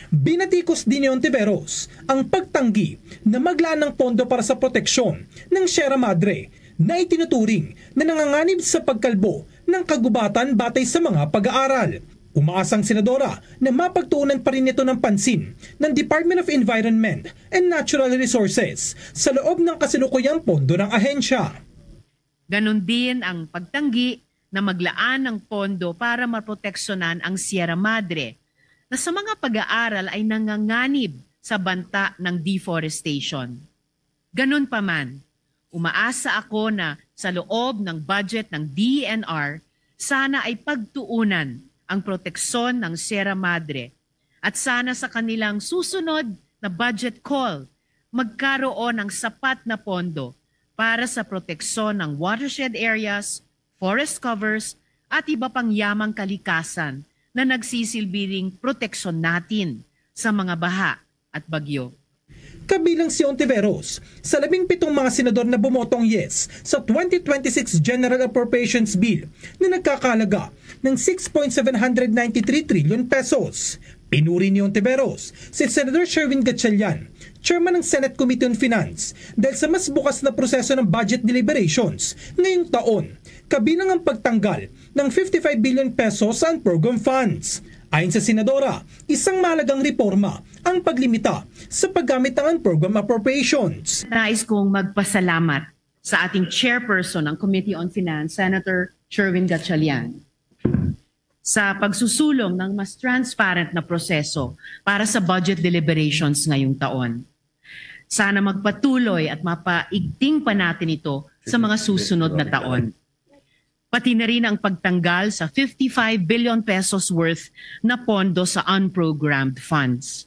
Binatikos din ni Ontiveros ang pagtanggi na maglaan ng pondo para sa proteksyon ng Sierra Madre na itinuturing na nanganganib sa pagkalbo ng kagubatan batay sa mga pag-aaral. Umaasang senadora na mapagtuunan pa rin ito ng pansin ng Department of Environment and Natural Resources sa loob ng kasalukuyang pondo ng ahensya. Ganon din ang pagtanggi na maglaan ng pondo para maproteksyonan ang Sierra Madre na sa mga pag-aaral ay nanganganib sa banta ng deforestation. Ganon pa man, umaasa ako na sa loob ng budget ng DENR, sana ay pagtuunan ang proteksyon ng Sierra Madre at sana sa kanilang susunod na budget call, magkaroon ng sapat na pondo para sa proteksyon ng watershed areas, forest covers at iba pang yamang kalikasan na nagsisilbing proteksyon natin sa mga baha at bagyo. Kabilang si Ontiveros sa 17 mga senador na bumotong yes sa 2026 General Appropriations Bill na nagkakalaga ng 6.793 trillion pesos. Pinuri ni Ontiveros si Senator Sherwin Gatchalian, Chairman ng Senate Committee on Finance, dahil sa mas bukas na proseso ng budget deliberations ngayong taon, kabilang ang pagtanggal ng 55 billion pesos sa unprogram funds. Ayon sa Senadora, isang mahalagang reforma ang paglimita sa paggamit ng unprogram appropriations. Nais kong magpasalamat sa ating chairperson ng Committee on Finance, Senator Sherwin Gatchalian, sa pagsusulong ng mas transparent na proseso para sa budget deliberations ngayong taon. Sana magpatuloy at mapaigting pa natin ito sa mga susunod na taon. Pati na rin ang pagtanggal sa 55 billion pesos worth na pondo sa unprogrammed funds.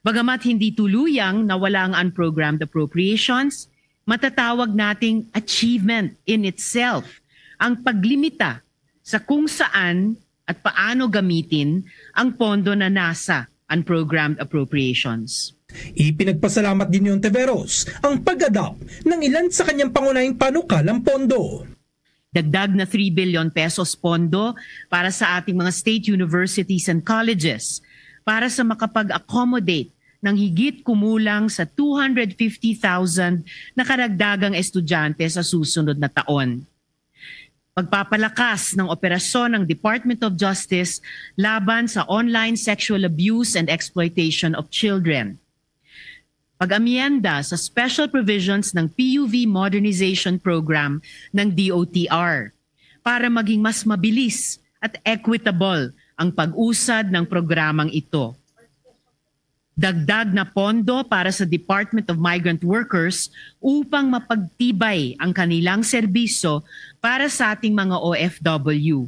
Bagamat hindi tuluyang nawala ang unprogrammed appropriations, matatawag nating achievement in itself ang paglimita sa kung saan at paano gamitin ang pondo na nasa unprogrammed appropriations. Ipinagpasalamat din ni Ontiveros ang pag-adapt ng ilan sa kanyang pangunahing panukalang pondo. Dagdag na 3 billion pesos pondo para sa ating mga state universities and colleges para sa makapag-accommodate ng higit kumulang sa 250,000 na karagdagang estudyante sa susunod na taon. Pagpapalakas ng operasyon ng Department of Justice laban sa online sexual abuse and exploitation of children. Pag-amyenda sa special provisions ng PUV Modernization Program ng DOTR para maging mas mabilis at equitable ang pag-usad ng programang ito. Dagdag na pondo para sa Department of Migrant Workers upang mapagtibay ang kanilang serbisyo para sa ating mga OFW.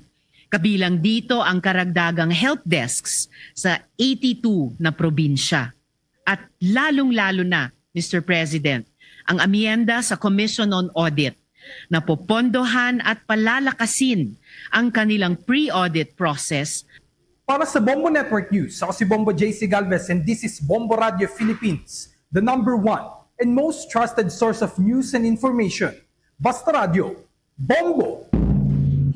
Kabilang dito ang karagdagang help desks sa 82 na probinsya. At lalong-lalo na, Mr. President, ang amyenda sa Commission on Audit na popondohan at palalakasin ang kanilang pre-audit process. Para sa Bombo Network News, ako si Bombo JC Galvez and this is Bombo Radio Philippines, the #1 and most trusted source of news and information. Basta Radio, Bombo!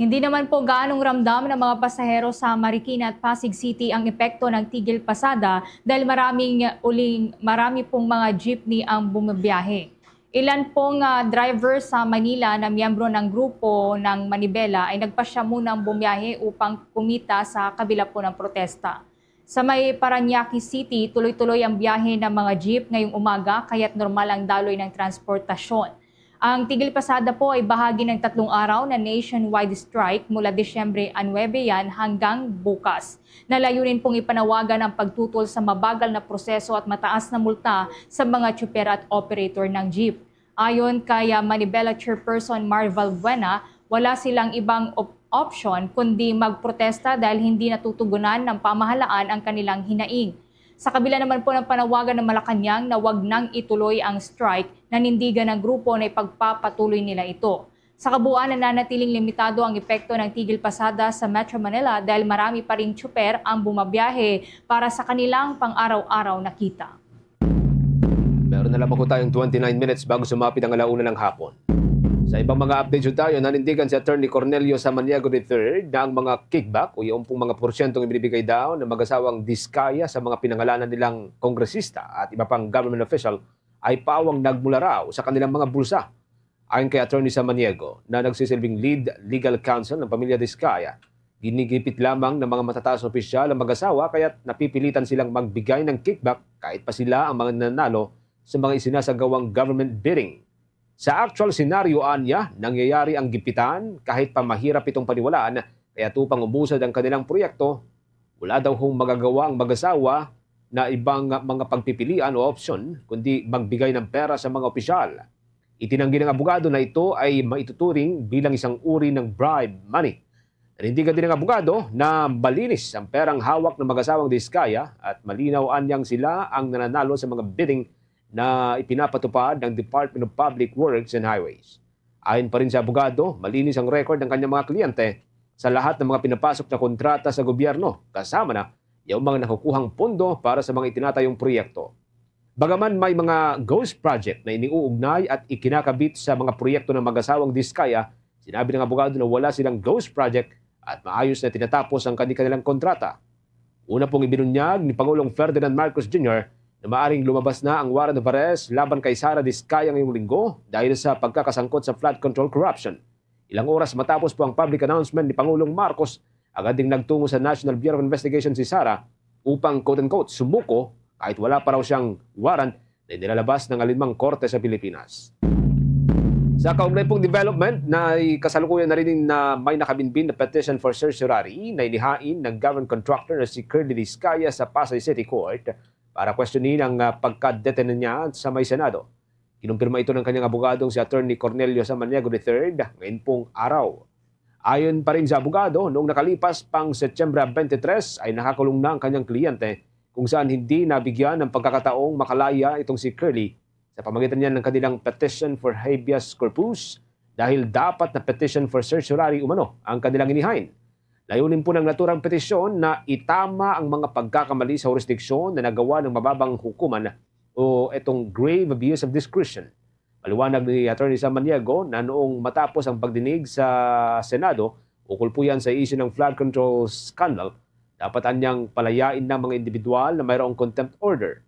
Hindi naman po gaanong ramdam ng mga pasahero sa Marikina at Pasig City ang epekto ng tigil pasada dahil marami pong mga jeepney ang bumabiyahe. Ilan pong driver sa Manila na miyembro ng grupo ng Manibela ay nagpasya munang bumiyahe upang kumita sa kabila po ng protesta. Sa may Parañaque City, tuloy-tuloy ang biyahe ng mga jeep ngayong umaga kaya't normal ang daloy ng transportasyon. Ang tigil pasada po ay bahagi ng 3 araw na nationwide strike mula Disyembre 9 yan hanggang bukas. Nalayunin pong ipanawagan ang pagtutol sa mabagal na proseso at mataas na multa sa mga tsuper at operator ng jeep. Ayon kay Manibela Chairperson Marval Buena, wala silang ibang option kundi magprotesta dahil hindi natutugunan ng pamahalaan ang kanilang hinaing. Sa kabila naman po ng panawagan ng Malacanang na wag nang ituloy ang strike, nanindigan ng grupo na ipagpapatuloy nila ito. Sa kabuuan, nananatiling limitado ang epekto ng tigil pasada sa Metro Manila dahil marami pa ring tsuper ang bumabiyahe para sa kanilang pang-araw-araw na kita. Meron na lamang po tayong 29 minutes bago sumapit ang alauna ng hapon. Sa ibang mga updates tayo, nanindigan si Attorney Cornelio Samaniego III na ang mga kickback o yung pong mga porsyentong ibinibigay daw ng mag-asawang Diskaya sa mga pinangalanan nilang kongresista at iba pang government official ay pawang nagmula raw sa kanilang mga bulsa. Ayon kay Attorney Samaniego na nagsisilbing lead legal counsel ng pamilya Diskaya, ginigipit lamang ng mga matataas na opisyal ang mag-asawa kaya't napipilitan silang magbigay ng kickback kahit pa sila ang mga nanalo sa mga isinasagawang government bidding. Sa actual senaryo niya, nangyayari ang gipitan kahit pa mahirap itong paniwalaan kaya upang ubusad ang kanilang proyekto, wala daw hong magagawa ang mag-asawa na ibang mga pagpipilian o opsyon kundi magbigay ng pera sa mga opisyal. Itinanggi ng abogado na ito ay maituturing bilang isang uri ng bribe money. Nanindigan din ng abogado na malinis ang perang hawak ng mag-asawang Diskaya at malinaw anyang sila ang nananalo sa mga bidding na ipinapatupad ng Department of Public Works and Highways. Ayon pa rin sa abogado, malinis ang record ng kanyang mga kliyente sa lahat ng mga pinapasok na kontrata sa gobyerno, kasama na yung mga nakukuhang pondo para sa mga itinatayong proyekto. Bagaman may mga ghost project na iniuugnay at ikinakabit sa mga proyekto ng mag-asawang Diskaya, sinabi ng abogado na wala silang ghost project at maayos na tinatapos ang kanilang kontrata. Una pong ibinunyag ni Pangulong Ferdinand Marcos Jr. na maaring lumabas na ang warrant of arrest laban kay Sara Diskaya ngayong linggo dahil sa pagkakasangkot sa flood control corruption. Ilang oras matapos po ang public announcement ni Pangulong Marcos, agad ding nagtungo sa National Bureau of Investigation si Sara upang quote-unquote sumuko kahit wala pa raw siyang warrant na nilalabas ng alinmang korte sa Pilipinas. Sa kaugnay pong development na kasalukuyan na rin na may nakabinbin na petition for certiorari na inihain ng government contractor na si Curly Diskaya sa Pasay City Court para questionin ang pagka-deten niya sa may Senado. Kinumpirma ito ng kanyang abogadong si Attorney Cornelio Samaniego III ngayon pong araw. Ayon pa rin sa abogado, noong nakalipas pang Setyembre 23 ay nakakulong na ang kanyang kliyente kung saan hindi nabigyan ng pagkakataong makalaya itong si Curly sa pamagitan niya ng kanilang petition for habeas corpus dahil dapat na petition for certiorari umano ang kanilang inihain. Layunin po ng naturang petisyon na itama ang mga pagkakamali sa jurisdiksyon na nagawa ng mababang hukuman o itong grave abuse of discretion. Maliwanag ni Attorney Samaniego na noong matapos ang pagdinig sa Senado, ukol po yan sa issue ng flood control scandal, dapat anyang palayain ng mga individual na mayroong contempt order.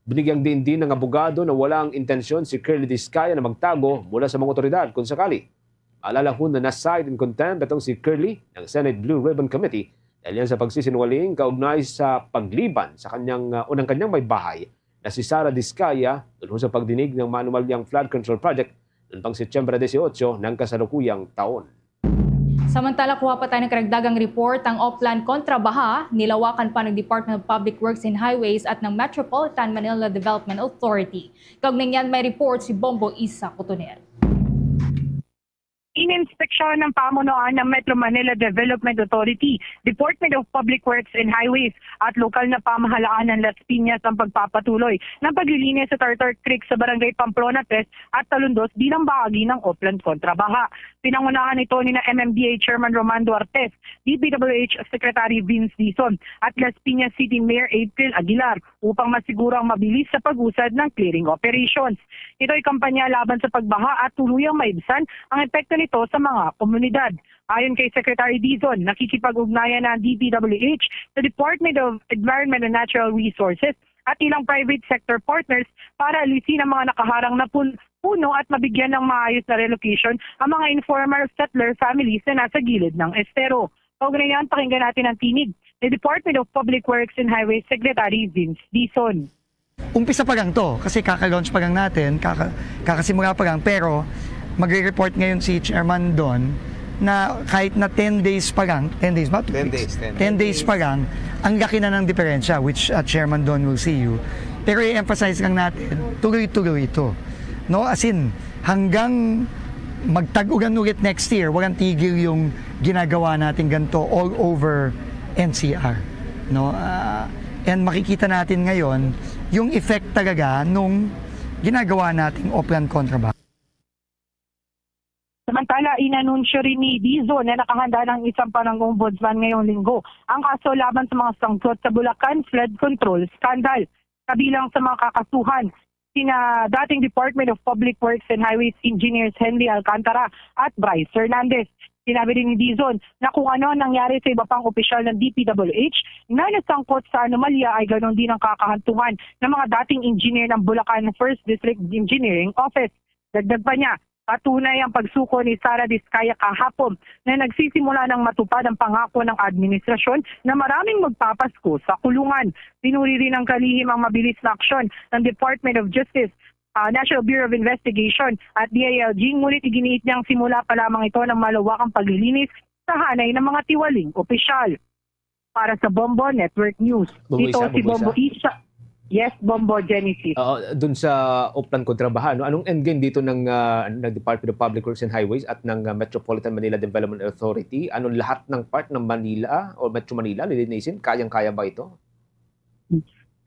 Binigyang din ng abogado na walang intensyon si Curly Diskaya na magtago mula sa mga otoridad kung sakali. Alala ho na na-cite in contempt itong si Curly ng Senate Blue Ribbon Committee dahil yan sa pagsisinungaling kaugnay sa pagliban sa unang kanyang may bahay na si Sara Diskaya doon sa pagdinig ng manual niyang flood control project noong pang Setyembre 18 ng kasalukuyang taon. Samantala, kuha pa tayo ng karagdagang report ang Oplan kontra baha, nilawakan pa ng Department of Public Works and Highways at ng Metropolitan Manila Development Authority. Kaugnay niyan may report si Bombo Isa Cotonel. Ininspeksyon ng pamunuan ng Metro Manila Development Authority, Department of Public Works and Highways at lokal na pamahalaan ng Las Piñas ang pagpapatuloy ng paglilinis sa Tartar Creek sa Barangay Pamplona Tres at Talundos bilang bahagi ng Oplan kontra baha. Pinangunahan ito ni na MMDA Chairman Romando Artes, DPWH Secretary Vince Dizon at Las Piñas City Mayor April Aguilar upang masiguro ang mabilis sa pag-usad ng clearing operations. Ito ay kampanya laban sa pagbaha at tuluyang maibsan ang epekto nito sa mga komunidad. Ayon kay Secretary Dizon, nakikipag-ugnayan ng DPWH sa Department of Environment and Natural Resources at ilang private sector partners para alisin ang mga nakaharang na puno at mabigyan ng maayos na relocation ang mga informal settler families na nasa gilid ng estero. Kaugnay niyan, pakinggan natin ang tinig ni Department of Public Works and Highways Secretary Vince Dizon. Umpisa pa lang to kasi kaka-launch pa lang natin, kakasimula pa lang, pero magre-report ngayon si Chairman Don na kahit na 10 days pa lang, 10 days ba? 10 days pa lang, ang laki na ng diferensya, which Chairman Don will see you. Pero i-emphasize lang natin, tuloy-tuloy ito. No? As in, hanggang magtag-ulan ulit next year, walang tigil yung ginagawa natin ganito all over NCR. No? And makikita natin ngayon yung effect talaga nung ginagawa nating Oplan Contraband. Samantala, inanunsyo rin ni Dizon na nakahanda ng isang ombudsman ngayong linggo ang kaso laban sa mga sangkot sa Bulacan flood control scandal. Kabilang sa mga kakasuhan, sina dating Department of Public Works and Highways Engineers Henry Alcantara at Bryce Hernandez. Sinabi rin ni Dizon na kung ano nangyari sa iba pang opisyal ng DPWH na nasangkot sa anomalya ay ganoon din ang kakahantungan ng mga dating engineer ng Bulacan 1st District Engineering Office. Dagdag pa niya, patunay ang pagsuko ni Sara Diskaya kahapon na nagsisimula ng matupad ang pangako ng administrasyon na maraming magpapasko sa kulungan. Pinuri rin ng kalihim ang mabilis na aksyon ng Department of Justice, National Bureau of Investigation at DILG, ngunit iginiit niyang simula pa lamang ito ng malawakang paglilinis sa hanay ng mga tiwaling opisyal. Para sa Bombo Network News, si Bombo Isa. Yes, Bombo Genesis. Doon sa Oplan Contraband, anong endgame dito ng Department of Public Works and Highways at ng Metropolitan Manila Development Authority? Anong lahat ng part ng Manila o Metro Manila lilinisin? Kayang-kaya ba ito?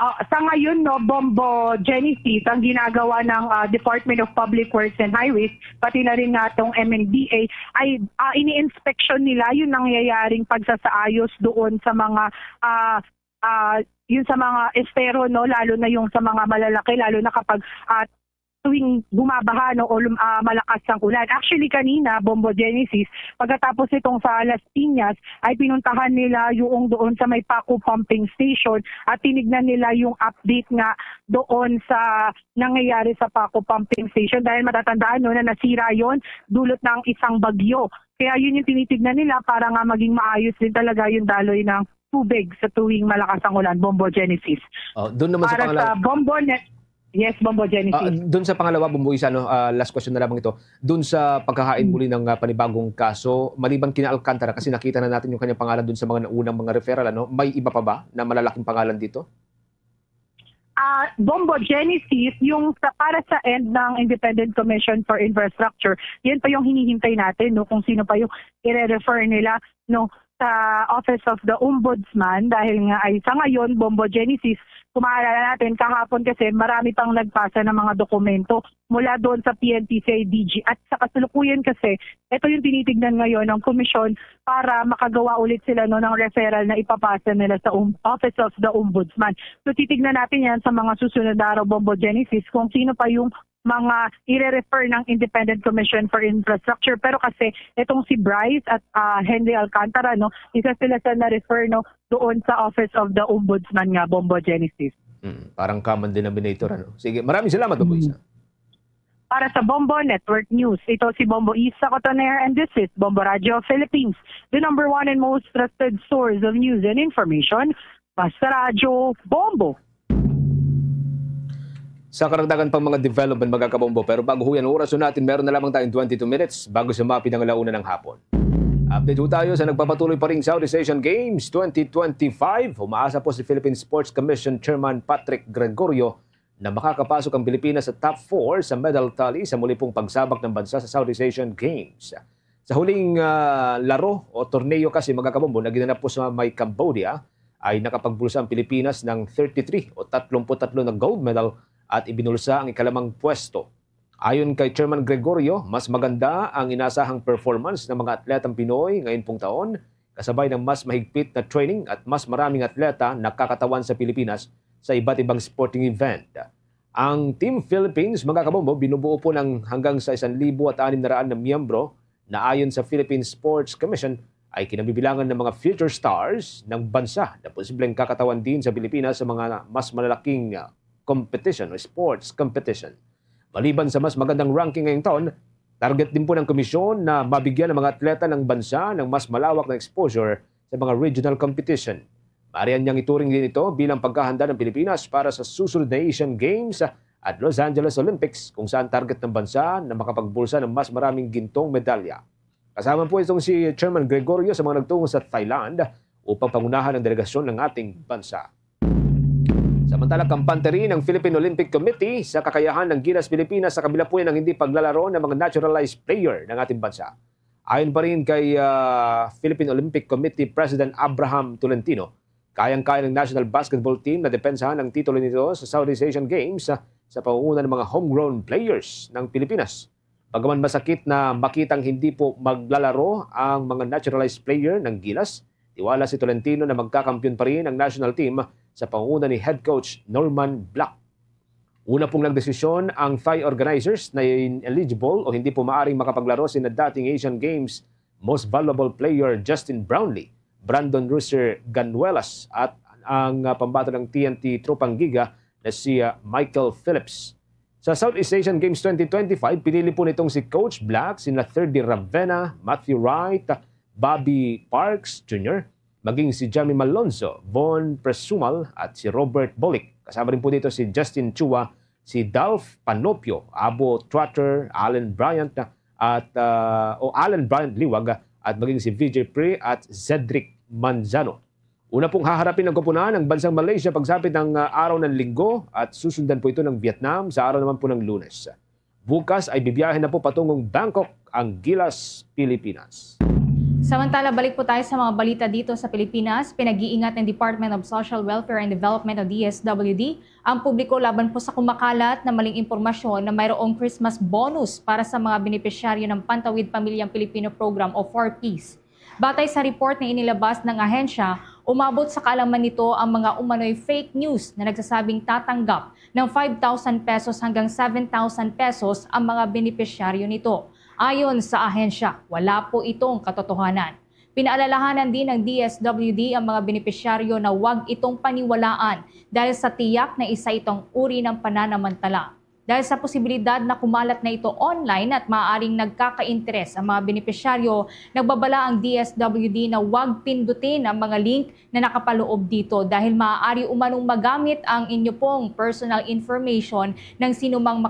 Sa ngayon, Bombo Genesis, ang ginagawa ng Department of Public Works and Highways, pati na rin natong MNDA, ay ini-inspection nila yung nangyayaring pagsasaayos doon sa mga yun sa mga estero, no, lalo na yung sa mga malalaki, lalo na kapag tuwing bumabaha, no, o malakas ang ulan. Actually kanina, Bombo Genesis, pagkatapos itong sa Las Piñas, ay pinuntahan nila yung doon sa may Paco Pumping Station at tinignan nila yung update nga doon sa nangyayari sa Paco Pumping Station dahil matatandaan no, na nasira yon dulot ng isang bagyo. Kaya yun yung tinitignan nila para nga maging maayos din talaga yung daloy ng tubig sa tuwing malakas ang ulan, Bombo Genesis. Doon naman para sa Bombo Yes, Bombo Genesis. Doon sa pangalawa, Bombo Isa, last question na lamang ito. Doon sa pagkakain muli ng panibagong kaso, maliban kina Alcantara, kasi nakita na natin yung kanyang pangalan doon sa mga unang mga referral, may iba pa ba na malalaking pangalan dito? Bombo Genesis, yung para sa end ng Independent Commission for Infrastructure, yan pa yung hinihintay natin, no, kung sino pa yung i-refer nila, no, sa Office of the Ombudsman dahil nga ay sa ngayon, Bombo Genesis, kung maalala natin kahapon kasi marami pang nagpasa ng mga dokumento mula doon sa PNP-CIDG at sa kasalukuyan kasi ito yung tinitignan ngayon ng komisyon para makagawa ulit sila ng referral na ipapasa nila sa Office of the Ombudsman. So titignan natin yan sa mga susunod na araw, Bombo Genesis, kung sino pa yung mga i-refer ng Independent Commission for Infrastructure. Pero kasi itong si Bryce at Henry Alcantara, no, isa sila sa na-refer, no, doon sa Office of the Ombudsman nga, Bombo Genesis. Parang common denominator. Sige, maraming salamat, Bombo Isa. Para sa Bombo Network News, ito si Bombo Isa Cotoner and this is Bombo Radio Philippines, the #1 and most trusted source of news and information. Basta Radio Bombo. Sa karagdagan pang mga development, mga kabombo. Pero bago yan, oras natin, meron na lamang tayong 22 minutes bago sumapi ng alauna ng hapon. Update po tayo sa nagpapatuloy pa rin Southeast Asian Games 2025. Umaasa po si Philippine Sports Commission Chairman Patrick Gregorio na makakapasok ang Pilipinas sa top 4 sa medal tally sa muli pong pagsabak ng bansa sa Southeast Asian Games. Sa huling laro o torneo kasi, mga kabombo, na ginanap po sa may Cambodia, ay nakapagbulsa ang Pilipinas ng 33 o 33 na gold medal at ibinulsa ang ikalamang pwesto. Ayon kay Chairman Gregorio, mas maganda ang inasahang performance ng mga atletang Pinoy ngayon pong taon, kasabay ng mas mahigpit na training at mas maraming atleta nakakatawan sa Pilipinas sa iba't ibang sporting event. Ang Team Philippines, mga kabombo, binubuo po ng hanggang sa 1,600 na miyembro na ayon sa Philippine Sports Commission ay kinabibilangan ng mga future stars ng bansa na posibleng kakatawan din sa Pilipinas sa mga mas malalaking competition o sports competition. Maliban sa mas magandang ranking ngayong taon, target din po ng komisyon na mabigyan ng mga atleta ng bansa ng mas malawak na exposure sa mga regional competition. Marian niyang ituring din ito bilang paghahanda ng Pilipinas para sa susunod na Asian Games at Los Angeles Olympics kung saan target ng bansa na makapagbulsa ng mas maraming gintong medalya. Kasama po itong si Chairman Gregorio sa mga nagtungo sa Thailand upang pangunahan ang delegasyon ng ating bansa. Samantala, kampante rin ng Philippine Olympic Committee sa kakayahan ng Gilas Pilipinas sa kabila po ng hindi paglalaro ng mga naturalized player ng ating bansa. Ayon pa rin kay Philippine Olympic Committee President Abraham Tolentino, kayang-kaya ng national basketball team na depensahan ang titulo nito sa Southeast Asian Games sa pangunguna ng mga homegrown players ng Pilipinas. Bagaman masakit na makitang hindi po maglalaro ang mga naturalized player ng Gilas, tiwala si Tolentino na magkakampiyon pa rin ang national team sa pangunguna ni head coach Norman Black. Una pong nagdesisyon ang Thai organizers na ineligible o hindi po maaaring makapaglaro sina dating Asian Games most valuable player Justin Brownlee, Brandon Rooster Ganuelas at ang pambato ng TNT Tropang Giga na si Michael Phillips. Sa Southeast Asian Games 2025, pinili po nitong si Coach Black, sina Thirdy Ravena, Matthew Wright, Bobby Parks Jr., maging si Jamie Malonzo, Von Presumal at si Robert Bolick. Kasama rin po dito si Justin Chua, si Dolph Panopio, Abo Trotter, Allen Bryant at Allen Bryant Liwag at maging si VJ Pre at Cedric Manzano. Una pong haharapin ng koponan ng bansang Malaysia pagsapit ng araw ng Linggo at susundan po ito ng Vietnam sa araw naman po ng Lunes. Bukas ay bibiyahe na po patungong Bangkok ang Gilas Pilipinas. Samantala, balik po tayo sa mga balita dito sa Pilipinas. Pinag-iingat ng Department of Social Welfare and Development o DSWD ang publiko laban po sa kumakalat na maling impormasyon na mayroong Christmas bonus para sa mga benepisyaryo ng Pantawid Pamilyang Pilipino Program o 4Ps. Batay sa report na inilabas ng ahensya, umabot sa kaalaman nito ang mga umano'y fake news na nagsasabing tatanggap ng 5,000 pesos hanggang 7,000 pesos ang mga benepisyaryo nito. Ayon sa ahensya, wala po itong katotohanan. Pinaalalahanan din ng DSWD ang mga benepisyaryo na huwag itong paniwalaan dahil sa tiyak na isa itong uri ng pananamantala. Dahil sa posibilidad na kumalat na ito online at maaaring nagkaka-interes ang mga benepisyaryo, nagbabala ang DSWD na huwag pindutin ang mga link na nakapaloob dito dahil maaari umanong magamit ang inyo pong personal information ng sinumang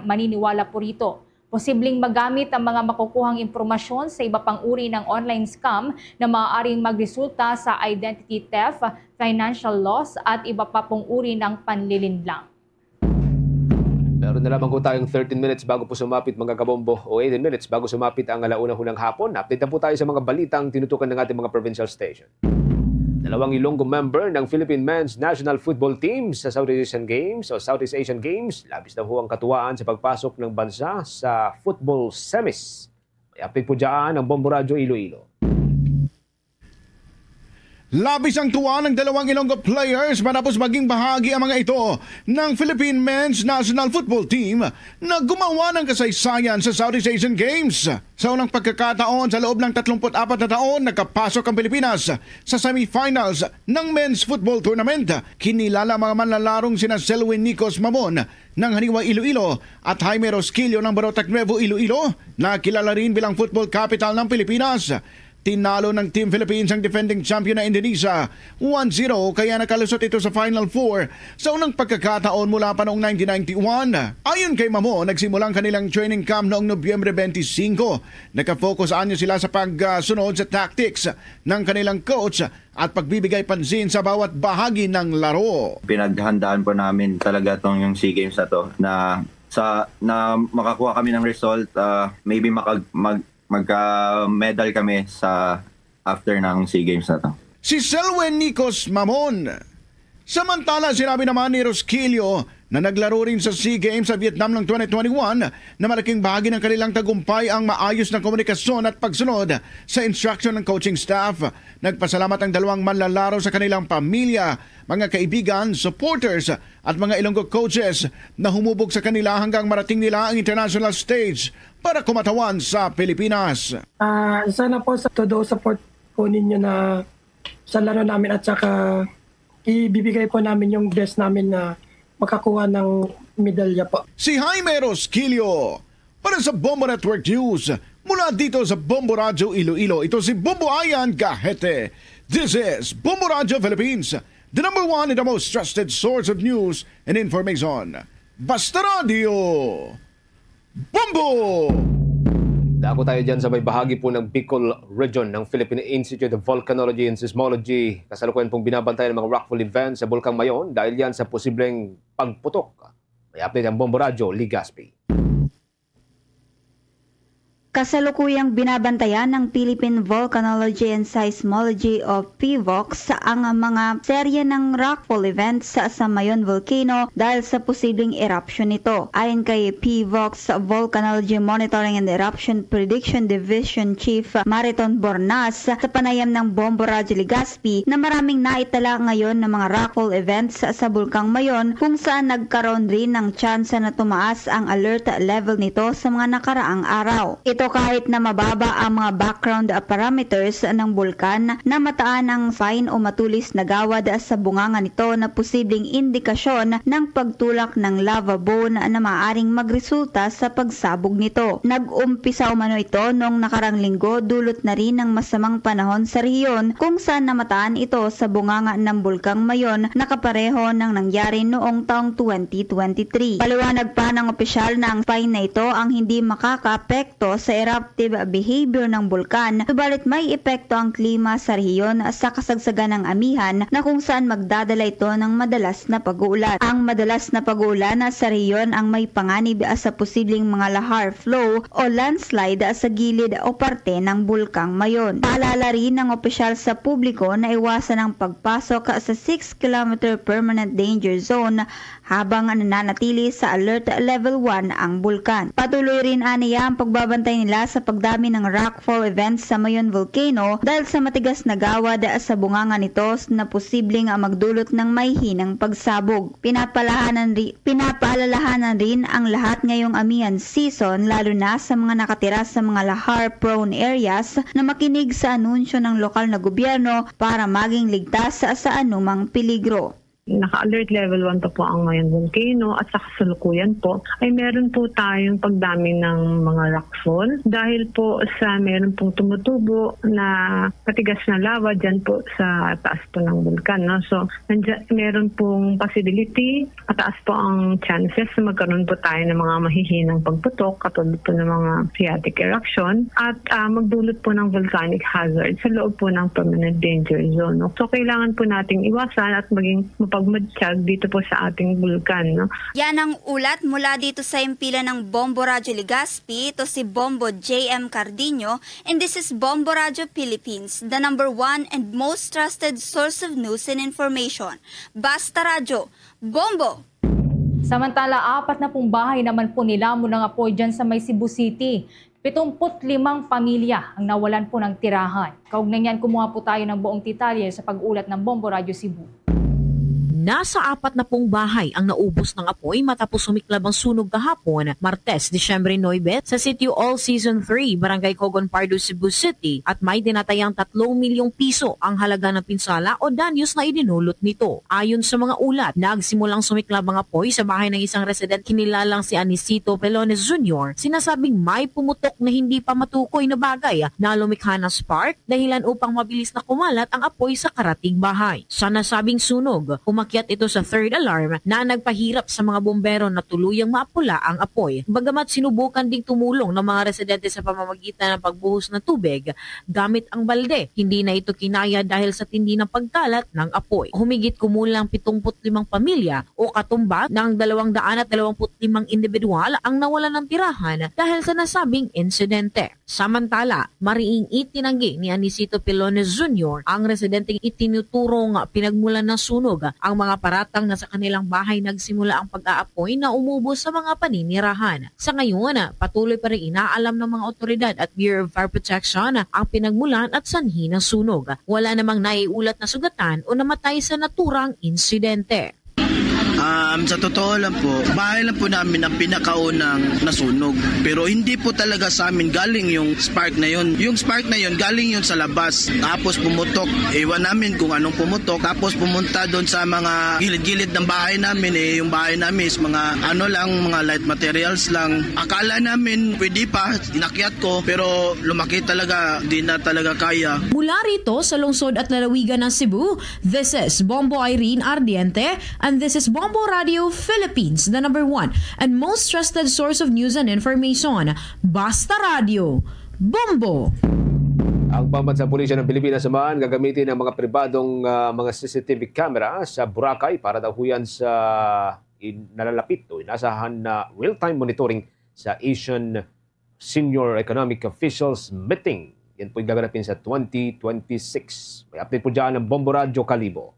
maniniwala po rito. Posibleng magamit ang mga makukuhang impormasyon sa iba pang uri ng online scam na maaaring magresulta sa identity theft, financial loss at iba pa pong uri ng panlilinlang. Meron na lamang po tayong 13 minutes bago po sumapit mga kabombo o 18 minutes bago sumapit ang alauna ng hapon. Update na po tayo sa mga balitang tinutukan ng ating mga provincial station. 2 Ilonggo member ng Philippine Men's National Football Team sa Southeast Asian Games o Southeast Asian Games, labis na ho ang katuwaan sa pagpasok ng bansa sa football semis. May update po dyan ang Bombo Radio Iloilo. Labis ang tuwa ng 2 Ilonggo players matapos maging bahagi ang mga ito ng Philippine Men's National Football Team na gumawa ng kasaysayan sa Southeast Asian Games. Sa unang pagkakataon sa loob ng 34 na taon, nakapasok ang Pilipinas sa semifinals ng Men's Football Tournament. Kinilala mga manlalarong sina Selwyn Nicos Mamon ng Haniwa Iloilo at Jaime Rosquillo ng Barotac Nuevo Iloilo na kilala rin bilang football capital ng Pilipinas. Tinalo ng Team Philippines ang defending champion na Indonesia 1-0 kaya nakalusot ito sa Final Four sa unang pagkakataon mula pa noong 1991. Ayon kay Mamo, nagsimulang kanilang training camp noong Nobyembre 25. Nakafocus anyo sila sa pagsunod sa tactics ng kanilang coach at pagbibigay pansin sa bawat bahagi ng laro. Pinaghandaan po namin talaga yung SEA Games na to na makakuha kami ng result, maybe magka-medal kami sa after ng SEA Games na to. Si Selwyn Nicos Mamon. Samantala, sinabi naman ni Rosquillo na naglaro rin sa SEA Games sa Vietnam ng 2021 na malaking bahagi ng kanilang tagumpay ang maayos na komunikasyon at pagsunod sa instruction ng coaching staff. Nagpasalamat ang dalawang manlalaro sa kanilang pamilya, mga kaibigan, supporters at mga Ilonggo coaches na humubog sa kanila hanggang marating nila ang international stage para kumatawan sa Pilipinas. Sana po sa todo support po ninyo na sa laro namin at saka ibibigay po namin yung best namin na makakuha ng medalya po. Si Jaime Rosquillo para sa Bombo Network News. Mula dito sa Bombo Radio Iloilo, ito si Bombo Ayan Gahete. This is Bombo Radio Philippines, the number one and the most trusted source of news and information. Basta Radio Bombo! Dako tayo dyan sa may bahagi po ng Bicol Region ng Philippine Institute of Volcanology and Seismology. Kasalukuyan pong binabantayan ng mga rockfall events sa Bulkang Mayon dahil yan sa posibleng pagputok. May update ang Bombo Radio, Lee Gaspi. Kasalukuyang binabantayan ng Philippine Volcanology and Seismology o PVOX ang mga serye ng rockfall events sa Mayon Volcano dahil sa posibleng eruption nito. Ayon kay PVOX Volcanology Monitoring and Eruption Prediction Division Chief Mariton Bornas sa panayam ng Bombo Radio Legazpi na maraming naitala ngayon ng mga rockfall events sa Bulkang Mayon kung saan nagkaroon rin ng tsansa na tumaas ang alert level nito sa mga nakaraang araw. Ito kahit na mababa ang mga background parameters ng bulkan na mataan ang fine o matulis na gawad sa bunganga nito na posibleng indikasyon ng pagtulak ng lava bone na maaaring magresulta sa pagsabog nito. Nag-umpisa umano ito noong nakarang linggo dulot na rin ng masamang panahon sa rehiyon kung saan namataan ito sa bunganga ng Bulkang Mayon na kapareho ng nangyari noong taong 2023. Paliwanag pa ng opisyal na ang fine na ito ang hindi makakaapekto sa eruptive behavior ng bulkan, subalit may epekto ang klima sa rehiyon sa kasagsagan ng amihan na kung saan magdadala ito ng madalas na pag-uulan. Ang madalas na pag-uulan sa rehiyon ang may panganib sa posibleng mga lahar flow o landslide sa gilid o parte ng Bulkang Mayon. Paalala rin ng opisyal sa publiko na iwasan ang pagpasok sa 6 km permanent danger zone habang nananatili sa alert level 1 ang bulkan. Patuloy rin aniya ang pagbabantay nila sa pagdami ng rockfall events sa Mayon Volcano dahil sa matigas na gawad sa bunganga nito na posibleng magdulot ng may hinang pagsabog. Pinapaalalahanan rin ang lahat ngayong amihan season lalo na sa mga nakatira sa mga lahar-prone areas na makinig sa anunsyo ng lokal na gobyerno para maging ligtas sa anumang peligro. Naka-alert level 1 pa po ang Mayon Volcano at sa kasalukuyan po ay meron po tayong pagdami ng mga rockfall dahil po sa meron pong tumutubo na matigas na lava dyan po sa taas po ng bulkan. No? So meron pong possibility, mataas po ang chances na magkaroon po tayo ng mga mahihinang pagputok katulad po ng mga phreatic eruption at magdulot po ng volcanic hazard sa loob po ng permanent danger zone. No? So kailangan po nating iwasan at maging pagmatsyag dito po sa ating bulkan. No? Yan ang ulat mula dito sa impila ng Bombo Radio Legazpi. Ito si Bombo J.M. Cardino and this is Bombo Radio Philippines, the number one and most trusted source of news and information. Basta Radio, Bombo! Samantala, 4 na pong bahay naman po nilamon ng apoy dyan sa may Cebu City. 75 pamilya ang nawalan po ng tirahan. Kaugnay niyan, kumuha po tayo ng buong detalye sa pag-ulat ng Bombo Radio Cebu. Nasa 4 na pong bahay ang naubos ng apoy matapos sumiklab ang sunog kahapon, Martes, Disyembre 9, sa Sitio All Season 3, Barangay Cogon Pardo, Cebu City at may dinatayang 3 milyong piso ang halaga ng pinsala o danyos na idinulot nito. Ayon sa mga ulat, nagsimulang sumiklab ang apoy sa bahay ng isang resident kinilalang si Anisito Pelones Jr. Sinasabing may pumutok na hindi pa matukoy na bagay na lumikha ng spark dahilan upang mabilis na kumalat ang apoy sa karating bahay. Sa nasabing sunog, umakyat ito sa third alarm na nagpahirap sa mga bombero na tuluyang maapula ang apoy. Bagamat sinubukan ding tumulong ng mga residente sa pamamagitan ng pagbuhos ng tubig gamit ang balde, hindi na ito kinaya dahil sa tindi ng pagkalat ng apoy. Humigit kumulang 75 pamilya o katumba ng 225 individual ang nawalan ng tirahan dahil sa nasabing insidente. Samantala, mariing itinanggi ni Anisito Pelones Jr. ang residenteng itinuturong pinagmulan ng sunog ang mga paratang na sa kanilang bahay nagsimula ang pag-aapoy na umubos sa mga paninirahan. Sa ngayon, patuloy pa rin inaalam ng mga otoridad at Bureau of Fire Protection ang pinagmulan at sanhi ng sunog. Wala namang naiulat na sugatan o namatay sa naturang insidente. Sa totoo lang po, bahay lang po namin ang pinakaunang nasunog. Pero hindi po talaga sa amin galing yung spark na yun. Yung spark na yun, galing yun sa labas. Tapos pumutok. Ewan namin kung anong pumutok. Tapos pumunta doon sa mga gilid-gilid ng bahay namin. Yung bahay namin is mga mga light materials lang. Akala namin pwede pa, inakyat ko. Pero lumaki talaga, di na talaga kaya. Mula rito sa lungsod at lalawigan ng Cebu, this is Bombo Irene Ardiente and this is Bombo Radio Philippines, the #1 and most trusted source of news and information. Basta Radio, Bombo! Ang Pambansang Pulisya ng Pilipinas naman gagamitin ng mga pribadong mga CCTV camera sa Boracay para daw huyan sa nalalapit o inasahan na real-time monitoring sa Asian Senior Economic Officials Meeting. Yan po'y gaganapin sa 2026. May update po dyan ng Bombo Radio Kalibo.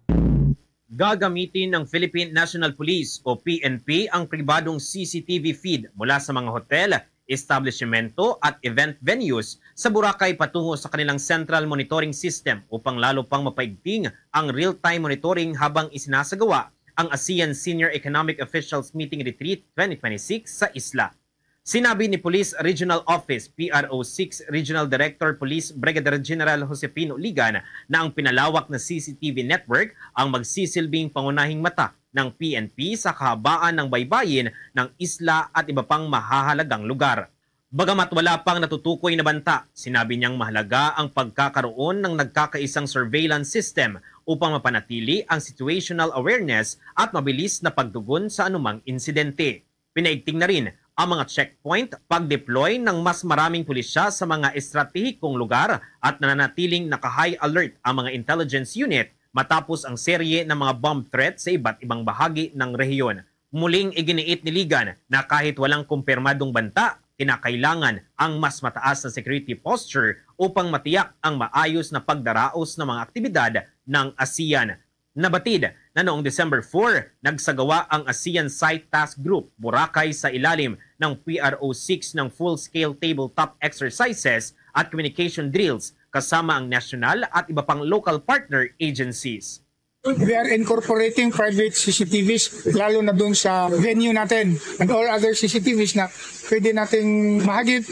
Gagamitin ng Philippine National Police o PNP ang pribadong CCTV feed mula sa mga hotel, establishmento at event venues sa Boracay patungo sa kanilang Central Monitoring System upang lalo pang mapaigting ang real-time monitoring habang isinasagawa ang ASEAN Senior Economic Officials Meeting Retreat 2026 sa isla. Sinabi ni Police Regional Office PRO6 Regional Director Police Brigadier General Josepino Ligan na ang pinalawak na CCTV network ang magsisilbing pangunahing mata ng PNP sa kahabaan ng baybayin ng isla at iba pang mahahalagang lugar. Bagamat wala pang natutukoy na banta, sinabi niyang mahalaga ang pagkakaroon ng nagkakaisang surveillance system upang mapanatili ang situational awareness at mabilis na pagtugon sa anumang insidente. Pinaigting na rin ang mga checkpoint, pag-deploy ng mas maraming pulisya sa mga estratehikong lugar at nananatiling naka-high alert ang mga intelligence unit matapos ang serye ng mga bomb threat sa iba't ibang bahagi ng rehiyon. Muling iginiit ni Ligan na kahit walang kumpirmadong banta, kinakailangan ang mas mataas na security posture upang matiyak ang maayos na pagdaraos ng mga aktibidad ng ASEAN. Nabatid na noong December 4, nagsagawa ang ASEAN Site Task Group Boracay sa ilalim ng PRO6 ng full-scale tabletop exercises at communication drills kasama ang national at iba pang local partner agencies. We are incorporating private CCTVs lalo na doon sa venue natin and all other CCTVs na pwede nating mahagip,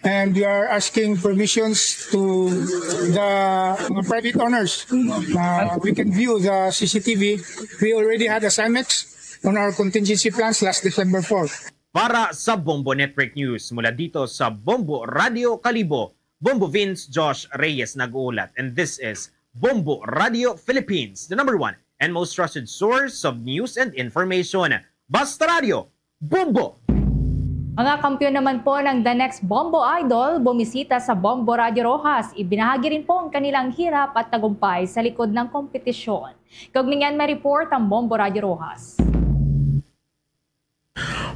and we are asking permissions to the private owners na we can view the CCTV. We already had assignments on our contingency plans last December 4. Para sa Bombo Network News mula dito sa Bombo Radio Kalibo, Bombo Vince Josh Reyes nag-uulat, and this is Bombo Radio Philippines, the #1 and most trusted source of news and information. Basta Radio, Bombo! Mga kampiyon naman po ng The Next Bombo Idol bumisita sa Bombo Radio Rojas. Ibinahagi rin po ang kanilang hirap at tagumpay sa likod ng kompetisyon. Kaugnyan may report ang Bombo Radio Rojas.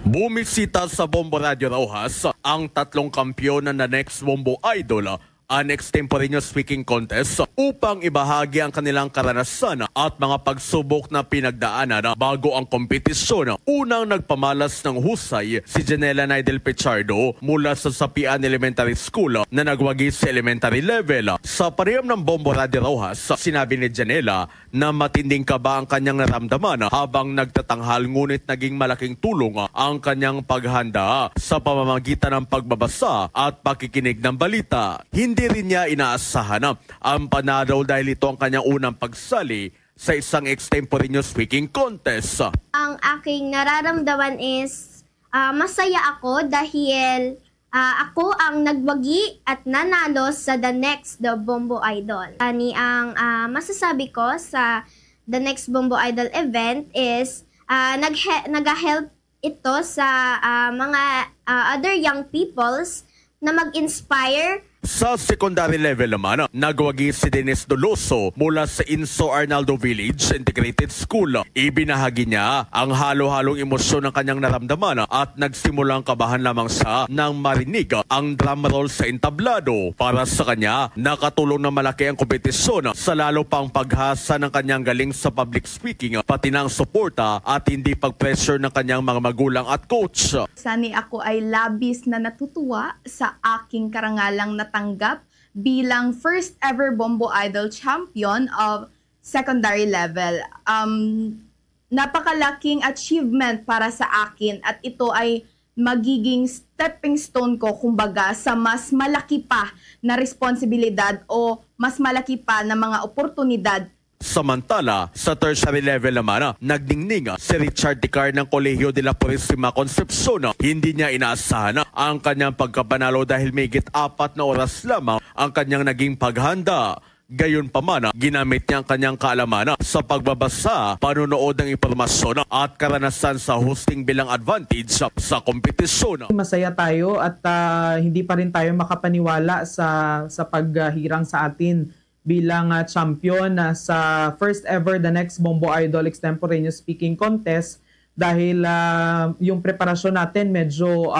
Bumisita sa Bombo Radio Rojas ang tatlong kampiyon ng The Next Bombo Idol an extemporaneous speaking contest upang ibahagi ang kanilang karanasan at mga pagsubok na pinagdaanan bago ang kompetisyon. Unang nagpamalas ng husay si Janela Naidel Pichardo mula sa Sapian Elementary School na nagwagi sa elementary level. Sa panayam ng Bombo Radio Rojas, sinabi ni Janela na matinding kaba ang kanyang naramdaman habang nagtatanghal, ngunit naging malaking tulong ang kanyang paghanda sa pamamagitan ng pagbabasa at pakikinig ng balita. Hindi rin niya inaasahan ang panalo dahil ito ang kanyang unang pagsali sa isang extemporaneous speaking contest. Ang aking nararamdaman is masaya ako dahil ako ang nagwagi at nanalo sa The Next Bombo Idol. Ang masasabi ko sa The Next Bombo Idol event is nag-help ito sa mga other young peoples na mag-inspire Sa secondary level naman, nagwagi si Dennis Doloso mula sa Inso Arnaldo Village Integrated School. Ibinahagi niya ang halo-halong emosyon ng kanyang naramdaman at nagsimulang kabahan lamang siya nang marinig ang drum roll sa entablado. Para sa kanya, nakatulong na malaki ang kompetisyon sa lalo pang paghasa ng kanyang galing sa public speaking, pati ng suporta at hindi pag-pressure ng kanyang mga magulang at coach. Sani ako ay labis na natutuwa sa aking karangalang natanggap bilang first ever Bombo Idol champion of secondary level. Napakalaking achievement para sa akin at ito ay magiging stepping stone ko kumbaga sa mas malaki pa na responsibilidad o mas malaki pa na mga oportunidad. Samantala, sa tertiary level naman, nagdingning si Richard Ticar ng Kolehiyo de la Purísima Concepcion. Hindi niya inaasahan ang kanyang pagkapanalo dahil may 4 na oras lamang ang kanyang naging paghanda. Gayunpaman, ginamit niya ang kanyang kaalaman sa pagbabasa, panunood ng impormasyon at karanasan sa hosting bilang advantage sa kompetisyon. Masaya tayo at hindi pa rin tayo makapaniwala sa paghirang sa atin bilang champion sa first ever The Next Bombo Idol Extemporaneous Speaking Contest dahil yung preparasyon natin medyo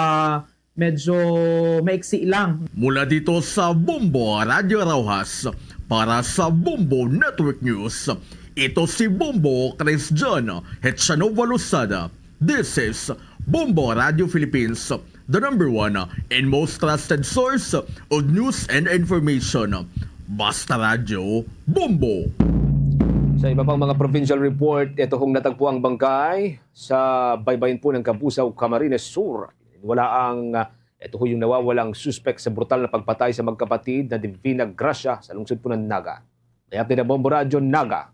maiksi lang. Mula dito sa Bombo Radio Rojas para sa Bombo Network News, ito si Bombo Cristiano Hetchanova Losada. This is Bombo Radio Philippines, the #1 and most trusted source of news and information. Basta Radio, Bombo! Sa iba pang mga provincial report, ito hong natagpo ang bangkay sa baybayin po ng Kabusaw, Camarines Sur. Ito ho yung nawawalang suspect sa brutal na pagpatay sa magkapatid na Divina Gracia sa lungsod po ng Naga. Kaya Bombo Radio Naga.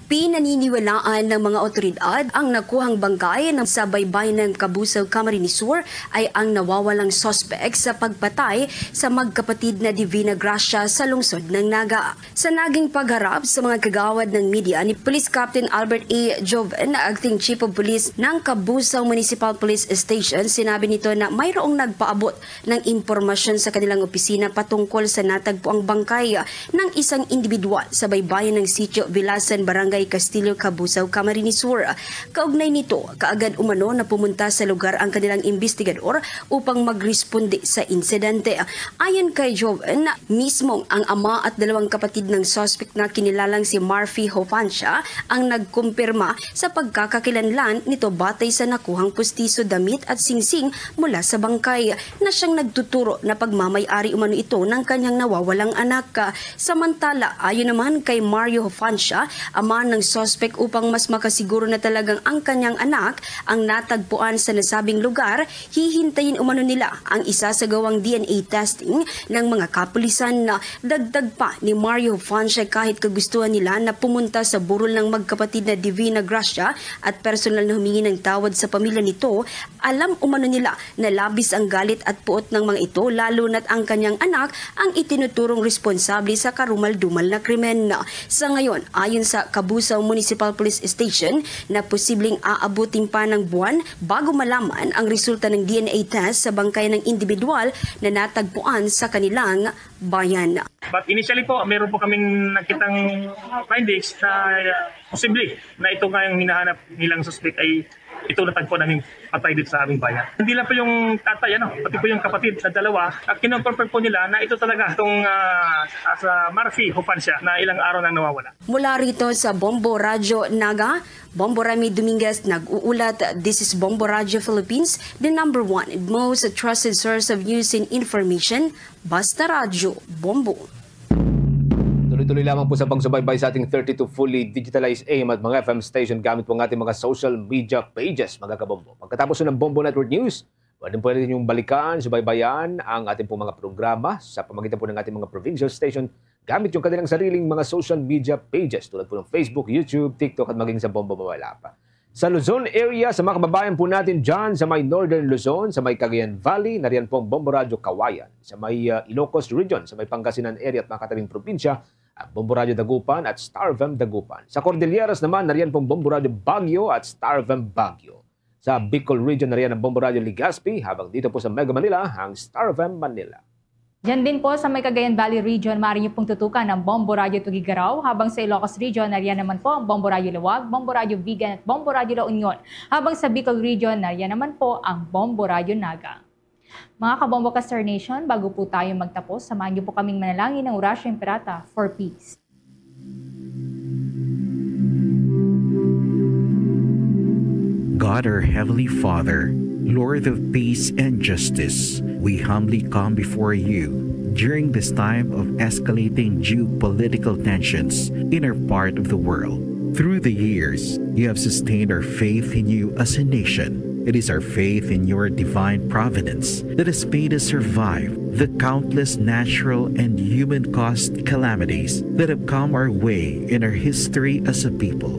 Pinaniniwalaan ng mga otoridad ang nakuhang bangkay ng sa baybayin ng Kabusaw, Camarines Sur ay ang nawawalang suspect sa pagpatay sa magkapatid na Divina Gracia sa lungsod ng Naga. Sa naging pagharap sa mga kagawad ng media ni Police Captain Albert A. Joven, Acting Chief of Police ng Kabusaw Municipal Police Station, sinabi nito na mayroong nagpaabot ng impormasyon sa kanilang opisina patungkol sa natagpuang bangkay ng isang individual sa baybayin ng Sitio Vilasan, Barangay Castillo, Kabusaw, Camarines Sur. Kaugnay nito, kaagad umano na pumunta sa lugar ang kanilang investigador upang magresponde sa insidente. Ayon kay Joven, mismong ang ama at 2 kapatid ng suspect na kinilalang si Marfy Hofancia ang nagkumpirma sa pagkakakilanlan nito batay sa nakuhang pustiso, damit at singsing mula sa bangkay na siyang nagtuturo na pagmamay-ari umano ito ng kanyang nawawalang anak. Samantala, ayon naman kay Mario Hofancia, ama ng suspect, upang mas makasiguro na talagang ang kanyang anak ang natagpuan sa nasabing lugar, hihintayin umano nila ang isasagawang DNA testing ng mga kapulisan. Na dagdag pa ni Mario Hofancia, kahit kagustuhan nila na pumunta sa burol ng magkapatid na Divina Gracia at personal na humingi ng tawad sa pamilya nito, alam umano nila na labis ang galit at puot ng mga ito, lalo na't ang kanyang anak ang itinuturong responsable sa karumal-dumal na krimen. Sa ngayon, ayon sa Kabusaw Municipal Police Station, na posibleng aabutin pa ng buwan bago malaman ang resulta ng DNA test sa bangkay ng individual na natagpuan sa kanilang bayan. But initially po, meron po kaming nakitang findings na posible na ito nga yung hinahanap nilang suspect ay ito natagpo namin patay dito sa aming bayan. Hindi lang po yung tatay, pati po yung kapatid na 2, at kinonfirm po nila na ito talaga itong sa Marfy Hofancia na ilang araw nang nawawala. Mula rito sa Bombo Radio Naga, Bombo Rami Dominguez nag-uulat. This is Bombo Radio Philippines, the #1 and most trusted source of news and information. Basta Radio, Bombo. Tuloy-tuloy lamang po sa pagsubaybay sa ating 32 fully digitalized AM at mga FM station gamit po ang ating mga social media pages, mga kabombo. Pagkatapos ng Bombo Network News, pwede po rin yung balikan, subaybayan ang ating po mga programa sa pamagitan po ng ating mga provincial station gamit yung kanilang sariling mga social media pages tulad po ng Facebook, YouTube, TikTok at maging sa Bombo Mawalapa. Sa Luzon area, sa mga kababayan po natin dyan sa may Northern Luzon, sa may Cagayan Valley, nariyan po ang Bombo Radio Kawayan. Sa may Ilocos Region, sa may Pangasinan area at mga katabing probinsya, ang Bombo Radio Dagupan at Star FM Dagupan. Sa Cordilleras naman, nariyan pong Bombo Radio Baguio at Star FM Baguio. Sa Bicol Region, nariyan ang Bombo Radio Legazpi, habang dito po sa Mega Manila, ang Star FM Manila. Diyan din po sa may Cagayan Valley Region, maaari niyo pong tutukan ang Bombo Radio Tugigaraw, habang sa Ilocos Region, nariyan naman po ang Bombo Radio Luwag, Bombo Radio Vigan at Bombo Radio La Union. Habang sa Bicol Region, nariyan naman po ang Bombo Radio Naga. Mga kabombo ka Star Nation, bago po tayo magtapos, samahan niyo po kaming manalangin ng Orasyo Imperata for Peace. God, our Heavenly Father, Lord of peace and justice, we humbly come before you during this time of escalating geopolitical tensions in our part of the world. Through the years, you have sustained our faith in you as a nation. It is our faith in your divine providence that has made us survive the countless natural and human-caused calamities that have come our way in our history as a people.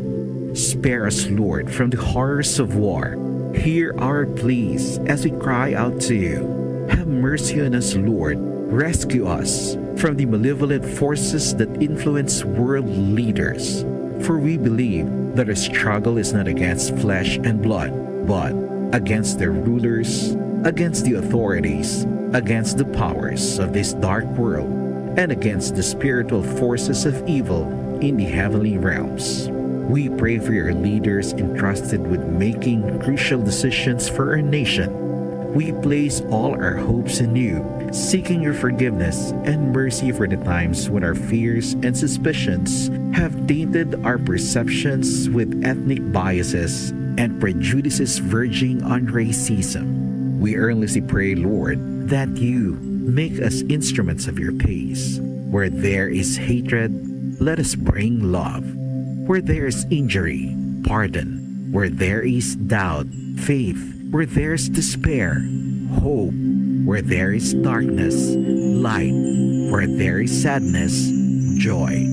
Spare us, Lord, from the horrors of war. Hear our pleas as we cry out to you. Have mercy on us, Lord. Rescue us from the malevolent forces that influence world leaders. For we believe that our struggle is not against flesh and blood, but against the rulers, against the authorities, against the powers of this dark world, and against the spiritual forces of evil in the heavenly realms. We pray for your leaders entrusted with making crucial decisions for our nation. We place all our hopes in you, seeking your forgiveness and mercy for the times when our fears and suspicions have tainted our perceptions with ethnic biases and prejudices verging on racism. We earnestly pray, Lord, that you make us instruments of your peace. Where there is hatred, let us bring love. Where there is injury, pardon. Where there is doubt, faith. Where there is despair, hope. Where there is darkness, light. Where there is sadness, joy.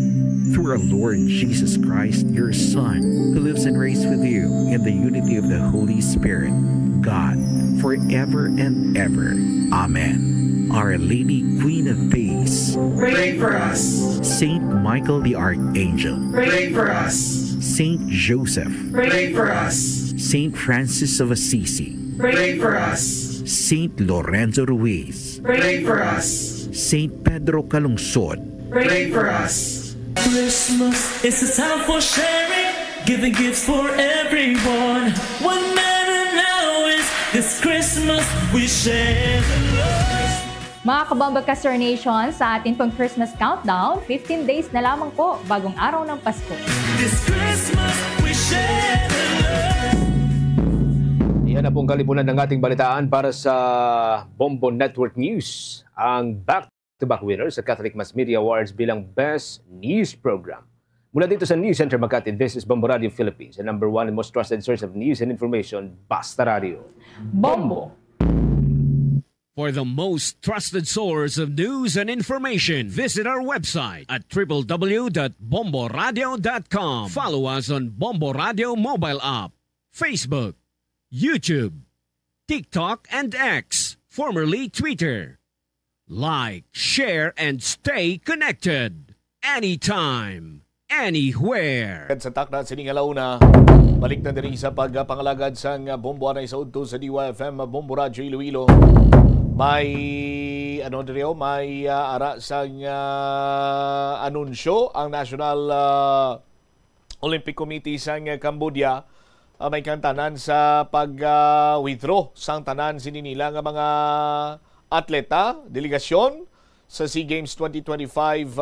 Through our Lord Jesus Christ, your Son, who lives and reigns with you in the unity of the Holy Spirit, God, forever and ever. Amen. Our Lady, Queen of Peace, pray for us. Saint Michael the Archangel, pray for us. Saint Joseph, pray for us. Saint Francis of Assisi, pray for us. Saint Lorenzo Ruiz, pray for us. Saint Pedro Calungsod, pray for us. Christmas is a time for sharing, giving gifts for everyone. What matters now is this Christmas we share the love. Mga kabombo ka Star Nation, sa ating pong Christmas countdown, 15 days na lamang po, bagong araw ng Pasko. This Christmas we share the love. Yan na pong kalipunan ng ating balitaan para sa Bombo Network News. Ang back-to-back winners sa Catholic Mass Media Awards bilang Best News Program. Mula dito sa News Center Makati, this is Bombo Radio Philippines, the #1 and most trusted source of news and information, Basta Radio. Bombo! For the most trusted source of news and information, visit our website at www.bomboradio.com. Follow us on Bombo Radio mobile app, Facebook, YouTube, TikTok, and X, formerly Twitter. Like, share, and stay connected. Anytime, anywhere. Sa takna sining alauna, balik na diri sa pagpangalagad sang Bombo Anay sa udto sa DYFM Bombo Radio Iloilo. May may ara sang anunsyo ang National Olympic Committee sang Cambodia. May kantanan sa pag-withdraw sang tanan sininila nga mga atleta, delegasyon sa SEA Games 2025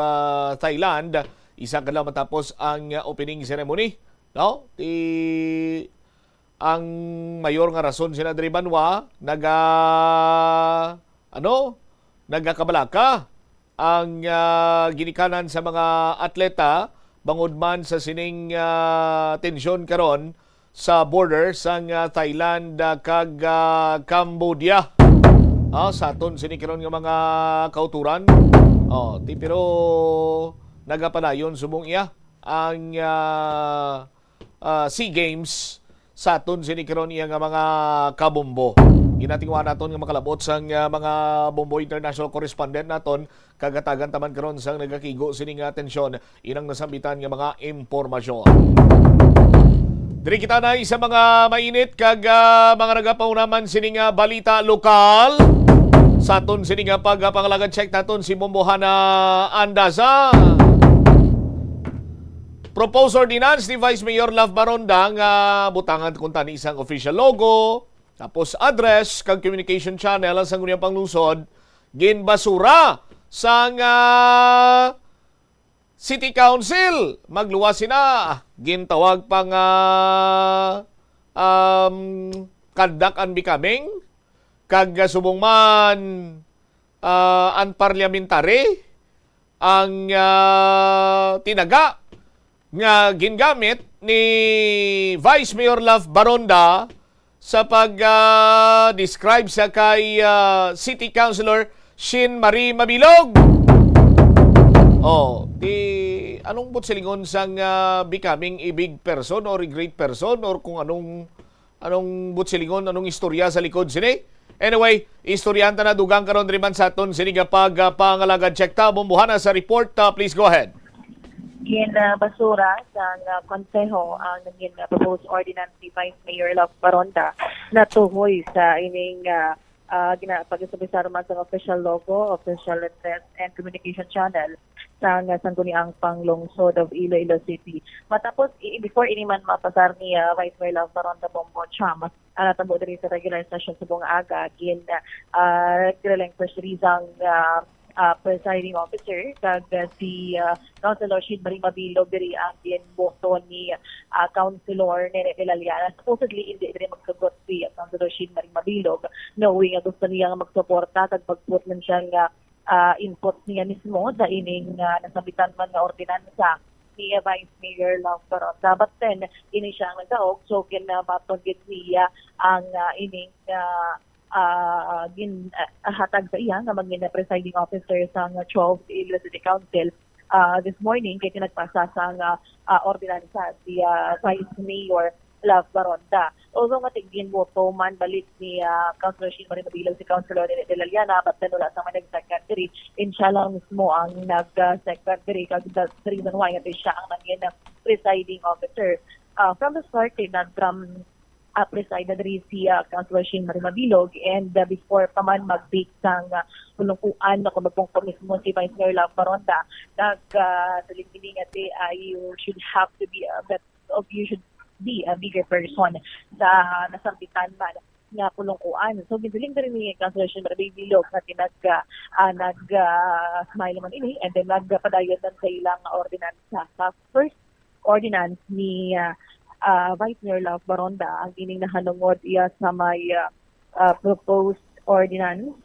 Thailand. Isa ka lang matapos ang opening ceremony, no? Ang mayor nga rason sina Dre Banwa nagakabalaka ang ginikanan sa mga atleta bangod man sa sining tensyon karon sa border sang Thailand kag Cambodia. Sa aton sini karon nga mga kauturan. Pero nagapadayon subong iya ang SEA Games sa aton sinikaron iya nga mga kabombo. Ginatingwa naton nga makalabot sang mga bombo international correspondent naton kagatagan taman karon sang nagakigo sining atensyon inang nasambitan nga mga impormasyon. Diri kita na sa mga mainit kag mga nagapaunaman sining balita lokal. Sa aton sini nga pangalagan check naton si Mombohana Andaza. Proposed ordinance ni Vice Mayor Love Baronda nga butangan kung tani isang official logo, tapos address kag communication channel ang sangguniang panglungsod ginbasura sang City Council. Magluwas sina gintawag pang conduct unbecoming kag subong man unparliamentary ang tinaga nga gingamit ni Vice Mayor Love Baronda sa pag-describe sa kay City Councilor Shin Marie Mabilog. Anong butsilingon sang becoming a big person or a great person or kung anong butsilingon, anong istorya sa likod sini? Anyway, istoryanta na dugang karon riman sa aton sini nga pangalagan check ta Mombohana sa report. Please go ahead. Basura sa konseho ang naging proposed ordinance ni Vice Mayor Love Baronda na tuhoy sa ining pag-isabisar man sa official logo, official address, and communication channel sa sangguniang panglungsod of Iloilo City. Matapos, before ini man mapasar ni Vice Mayor Love Baronda Bongbong Cham, natabo din sa regular session sa buong aga, relinquish rizang presiding officer kag si Councilor Shin Marie Mabilog diri ang boto ni Councilor Nene de la Liana. Supposedly hindi rin magsagot si Councilor Shin Marie Mabilog, knowing nga gusto niya magsuporta kag pagput man siyang input niya mismo sa ining nasabitan man nga ordinansa ni Vice Mayor Love Baronda. But then ini siya ang nagdaog, so kinabaton gid niya ang ining hatag sa iya nga maging presiding officer sa 12 Iloilo City Council this morning kay nagpasa sa ordinansa si Vice Mayor Love Baronda. Although nga tigin boto man balik ni Councilor Shin Marie Mabilog si Councilor de la Liana, but then wala sa nag-secretary. Inshallah mismo ang nag-secretary kag the reason why nga siya ang maging presiding officer. From the start, presided rin si Councilor Shin Marie Mabilog, and before pa man mag-bake sang pulungkuan na kumagpong mismo si Vice Mayor Love Baronda, nag-saling at you should be a bigger person sa nasambitan man nga pulungkuan. So giduling rin ni Councilor Shin Marie Mabilog na smile man ini, and then nagpadayon sa ilang ordinansa. Sa first ordinance ni Vice Mayor Love Baronda ang ining nahanungod iya sa may proposed ordinance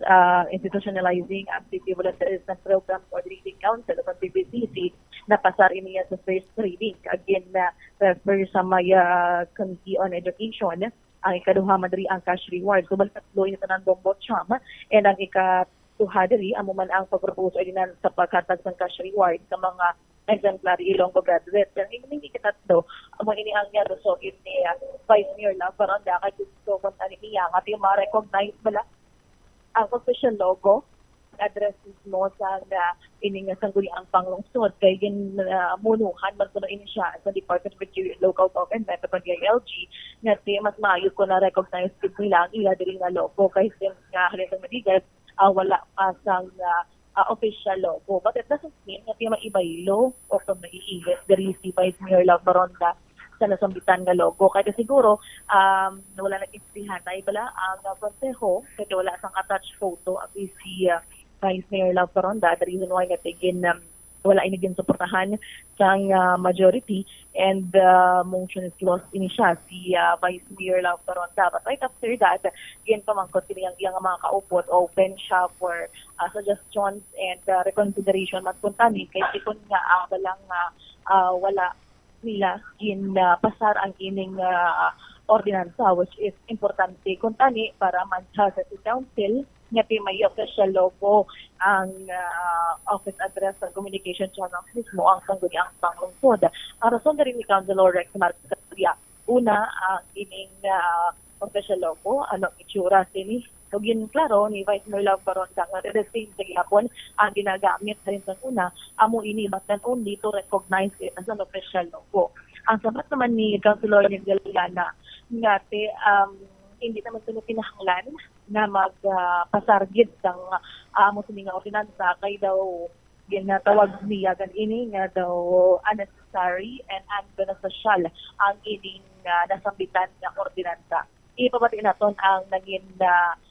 institutionalizing active volunteerism program coordinating council of PBCC na pasar niya sa first reading. Again, refer sa may Committee on Education ang ikaduha madri ang cash reward. So baltatlo ito ng Bongbong Cham, and ang ikatuha diri amo man ang pag-propose ordinance sa paghatag ng cash reward sa mga exemplary Ilonggo graduate. Yung hindi kitatlo, amo ini ang so ni Vice Mayor Love Baronda kay gusto kung tani niya nga yung ma-recognize bala ang official logo, address mo sa ini nga sangguni ang panglungsod kay munuhan man kuno ini siya sa Department of Local Government o DILG nga mas maayo ko na recognize nila ang ila diri nga logo kay nga halitang madigas wala sang official logo. But it doesn't mean na tiya maibaylo o kung maiilit diri si Vice Mayor Love Baronda sa nasambitan nga logo. Kaya siguro, wala nag-istihan na ibala ang konseho kasi wala sang attached photo at si Vice Mayor Love Baronda. The reason why nga tigin wala inigin suportahan sang majority, and motion is lost ini siya si Vice Mayor Love Baronda. But right after that, again pamangkot yung mga kaupot, open siya for suggestions and reconsideration magpuntani kay sikon nga balang wala nila pasar ang ining ordinansa, which is importante kuntani para mansa sa council nga may official logo ang office address ng communication channel mismo ang sangguniang panglungsod. Ang rason na rin ni Councilor Rex Marcaria, una ang ining official logo, anong itsura sini. So yun klaro ni Vice Mayor Love Baronda nga the same sa gihapon ang ginagamit sa rin sa una, amo ini but not only to recognize it as an official logo. Ang sabat naman ni Councilor Nene de la Liana nga hindi naman ito pinahanglan na magpasargid ng amo sa mga ordinansa kay daw ginatawag niya ganini nga daw unnecessary and unbeneficial ang ining nasambitan ng ordinansa. Ipabati naton ang naging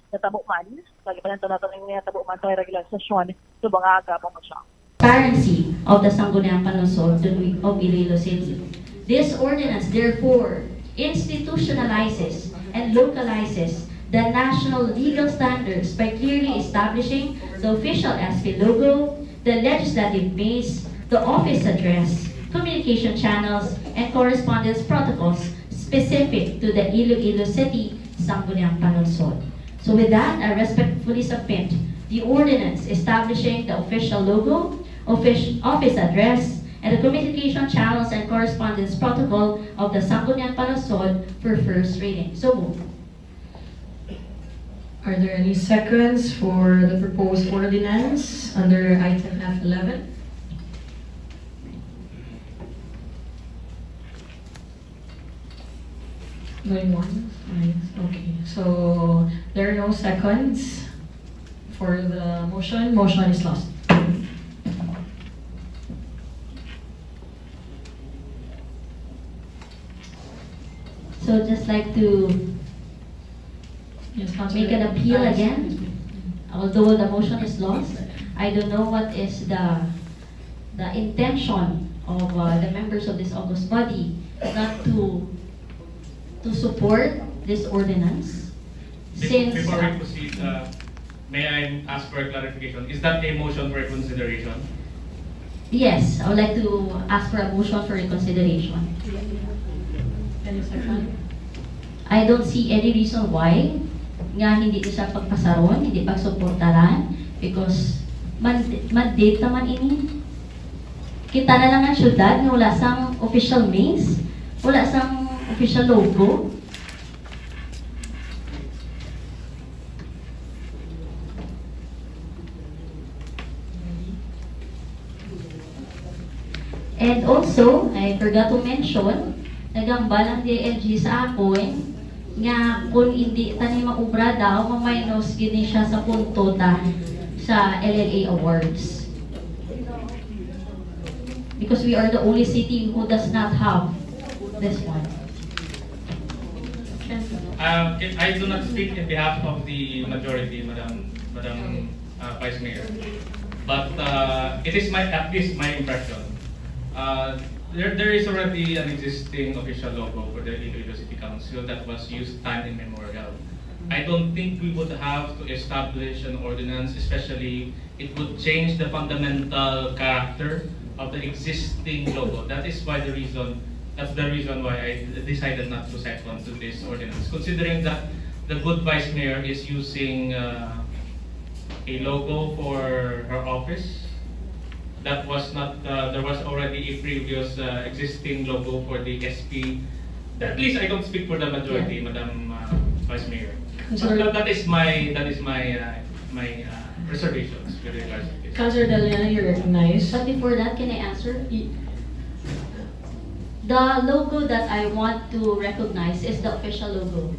natabo man, pagipanan naton ang natabo man sa regular session sa mga kapamosya. Transparency of the Sangguniang Palusot of Iloilo City. This ordinance therefore institutionalizes and localizes the national legal standards by clearly establishing the official SP logo, the legislative base, the office address, communication channels, and correspondence protocols specific to the Iloilo City Sangguniang Palusot. So with that, I respectfully submit the ordinance establishing the official logo, office address, and the communication channels and correspondence protocol of the Sangguniang Palusot for first reading. So moved. Are there any seconds for the proposed ordinance under item F11? Going once? Okay, so there are no seconds for the motion. Motion is lost. So just like to make an appeal again, although the motion is lost, I don't know what is the intention of the members of this august body not to support this ordinance. Since before we proceed, may I ask for a clarification? Is that a motion for reconsideration? Yes, I would like to ask for a motion for reconsideration. Any second? I don't see any reason why nga hindi ko siya pagpasaron, hindi pagsuportaran, because mandate naman ini. Kita na lang ang syudad nga wala sang official maze, wala sang official logo. And also, I forgot to mention, nagambalang DLG sa akon, nga kung hindi tani maubra daw, mamaynos gini siya sa punto sa LLA Awards. Because we are the only city who does not have this one. I do not speak in behalf of the majority, Madam Vice Mayor. But it is at least my impression. There is already an existing official logo for the Iloilo City Council that was used time immemorial. I don't think we would have to establish an ordinance, especially it would change the fundamental character of the existing logo. That's the reason why I decided not to second to this ordinance. Considering that the good Vice Mayor is using a logo for her office, that was not, there was already a previous existing logo for the SP. At least I don't speak for the majority, yeah. Madam Vice Mayor. That is my reservations with regards to this. Councilor Daliana, you're recognized. But before that, can I answer? The logo that I want to recognize is the official logo.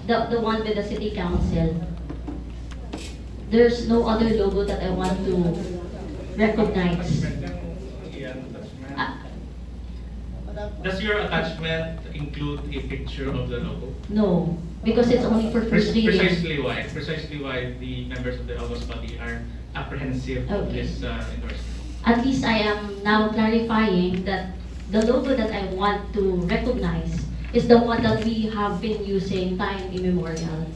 The one with the City Council. There's no other logo that I want to recognize. Does your attachment include a picture of the logo? No, because it's only for first reading. Precisely why the members of the August body are apprehensive of this endorsement. At least I am now clarifying that the logo that I want to recognize is the one that we have been using time immemorial.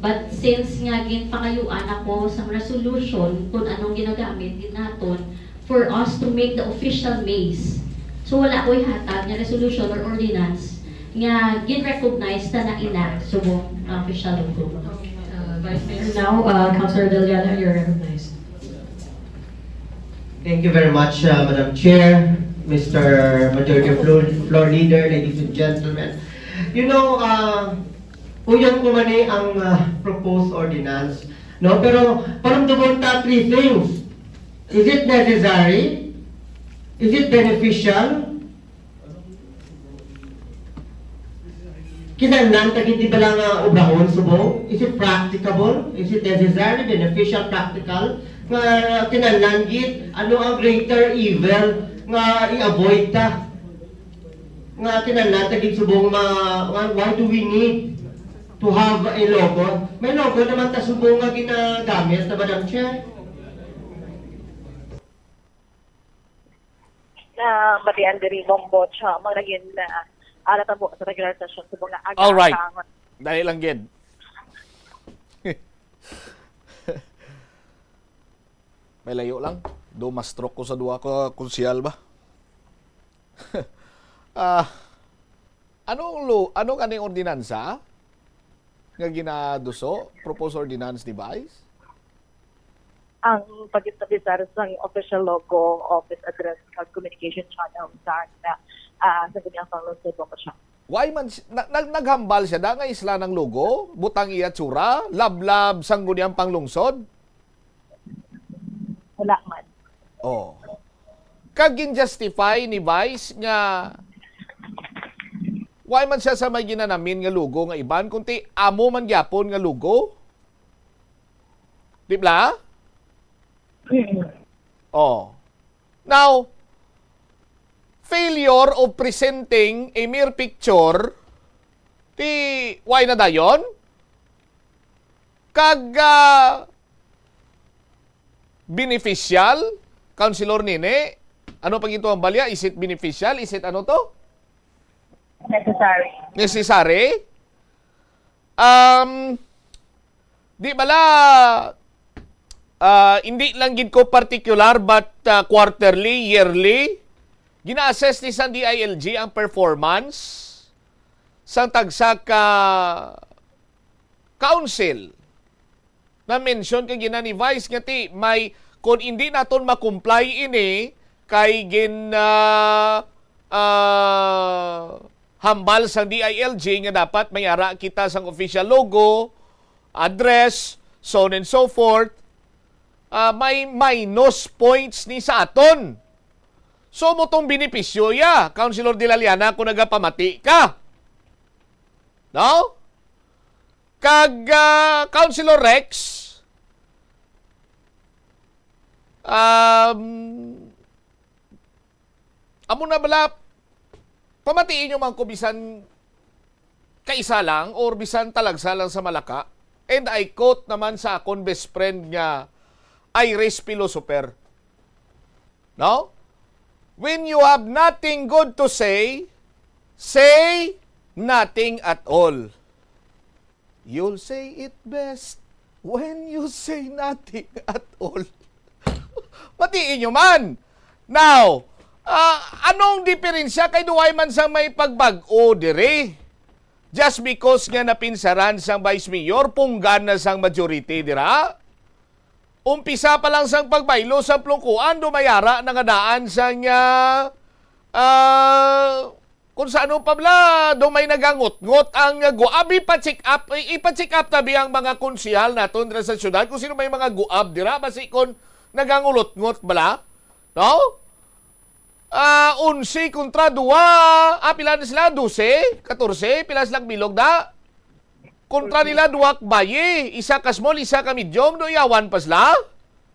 But since nga ginpakayuan ako sa resolution kung anong ginagamit din naton for us to make the official maze. So wala ko'y hatag nga resolution or ordinance nga gin-recognize na na-enact so official logo. Vice Mayor now, Councilor Daliana, you're recognized. Thank you very much, Madam Chair, Mr. Majority Floor Leader, ladies and gentlemen. You know, uyang kumani ang proposed ordinance, no? Pero parang dumunta three things. Is it necessary? Is it beneficial? Kinahanglan tagid di ba lang obrahon subong? Is it practicable? Is it necessary, beneficial, practical? Nga kinahanglan gid ano ang greater evil nga i-avoid ta? Nga kinahanglan tagid subong why do we need to have a logo? May logo naman ta subong nga ginagamit na Madam Chair. Batian diri Bombo cha magagin alata po sa regular session sa mga aga. All right. Dahil lang gid. May layo lang. Do ma-stroke ko sa duwa ko konsyal ba? Anong kaning ordinansa nga ginaduso? Proposed ordinance device? Ang pag-establish sa official logo, office address, communication channel sa ganyang panglungsod po siya. Why man naghambal siya da nga isla ng logo, butang iya tsura, lablab sangguniang panglungsod? Wala man. Oh. Kag justify ni Vice nga why man siya sa may ginanamin nga logo nga iban kunti amo man gyapon nga logo? Di ba? Oh. Now, failure of presenting a mere picture, why na dayon? Kag beneficial, Councilor Nene, ano pag ito ang balya? Is it beneficial? Is it ano to? Necessary. Necessary? Di bala hindi lang gid ko particular but quarterly, yearly, gina-assess ni sa DILG ang performance sa tagsa ka council na mention kay gina ni Vice nga ti may kung hindi naton makomply ini kay hambal sa DILG nga dapat mayara kita sang official logo, address, so on and so forth. May minus points ni sa aton. So mo tong benepisyo ya, Councilor De La Liana, kung nagapamati ka. No? Kag Councilor Rex, amo na bala, pamatiin nyo man ko bisan kaisa lang or bisan talagsa lang sa Malaka. And I quote naman sa akong best friend nga Iris Philosopher. No? When you have nothing good to say nothing at all. You'll say it best when you say nothing at all. Matiin nyo man. Now, anong diferensya kay duway man sa may pagbag-o dire? Just because nga napinsaran sang Vice Mayor, punggan na sang majority dira? Umpisa pa lang sang pagbaylo sa plungkuan, dumayara na nga daan sang kung sa ano pa bla, dumay nagangot-ngot ang guab, ipa-check up tabi ang mga konsihal naton sa syudad, kung sino may mga guab dira, basi kung nagangulot-ngot bala, no? 11 kontra 2, pila na sila, 12, 14, pila silang bilog da. Kontra nila duwak baye, isa ka small, isa ka medium, do iyawan pa sila.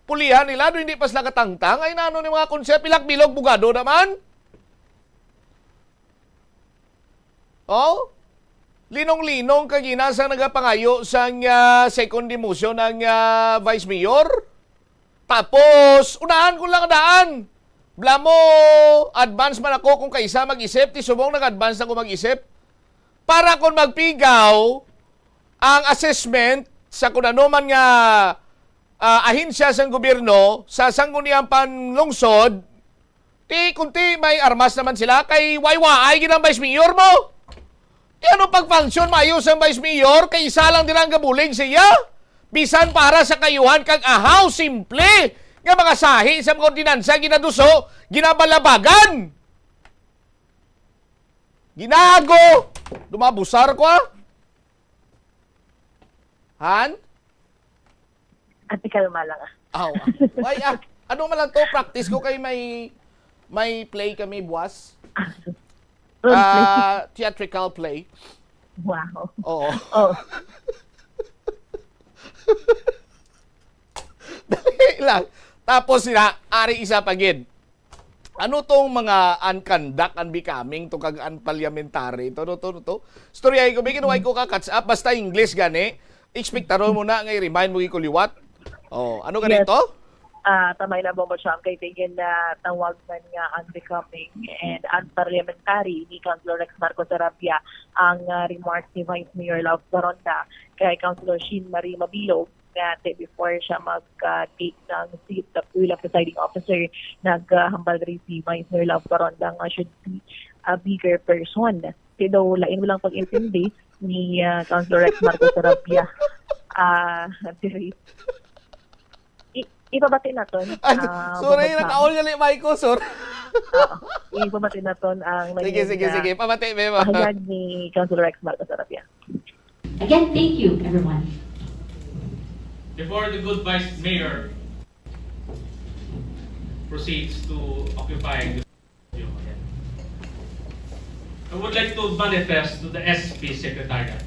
Pulihan nila, do hindi pa sila katangtang. Ay nano ni mga konsep, pilak bilog bugado naman. Oh? Linong-linong kagina sa nagapangayo sa second demotion ng Vice Mayor. Tapos, unahan ko lang daan. Blamo, advance man ako kung kaisa mag-isip, ti subong nag-advance ako mag-isip. Para kung magpigaw, ang assessment sa kung ano man nga ahinsya sa gobyerno sa sangguniang panlungsod, kunti may armas naman sila kay waywaay ginang Vice Mayor mo. Ano pag-function maayos ang Vice Mayor kay isa lang din ang gabuling siya? Bisan para sa kayuhan kag ahaw, simple nga mga sahi sa mga ordinansa ginaduso, ginabalabagan. Ginago! Dumabusar ko Han? Ate kalma lang Ay, ano man lang to, practice ko kay may play kami buwas. Theatrical play. Wow. Oo. Oh. Dali lang. Tapos sila, ari isa pagid. Ano tong mga unconduct, unbecoming, to kag unparliamentary, to. Storya ko, bigyan ko ka catch up, basta English gani, expectaron mo na, ngay remind mo ikuliwat. Oh, ano ganito? Tamay na Bombo Cham kay tingin na tawag man nga unbecoming and unparliamentary ni Councilor Rex Marcos Sarabia ang remarks ni Vice Mayor Love Baronda kay Councilor Shin Marie Mabilog nga before siya mag-take ng seat of presiding officer, naghambal rin si Vice Mayor Love Baronda nga should be a bigger person. Kaya lain mo lang pag-intindi ni Councilor Rex Marcos Sarabia. Ibabati na ton. Sorry, naka-all nga ni Maiko, sir. Ibabati na ton ang sige. Pamati, Beba. Hayag ni Councilor Rex Marcos Sarabia. Again, thank you, everyone. Before the good Vice Mayor proceeds to occupy the podium again, I would like to manifest to the SP Secretariat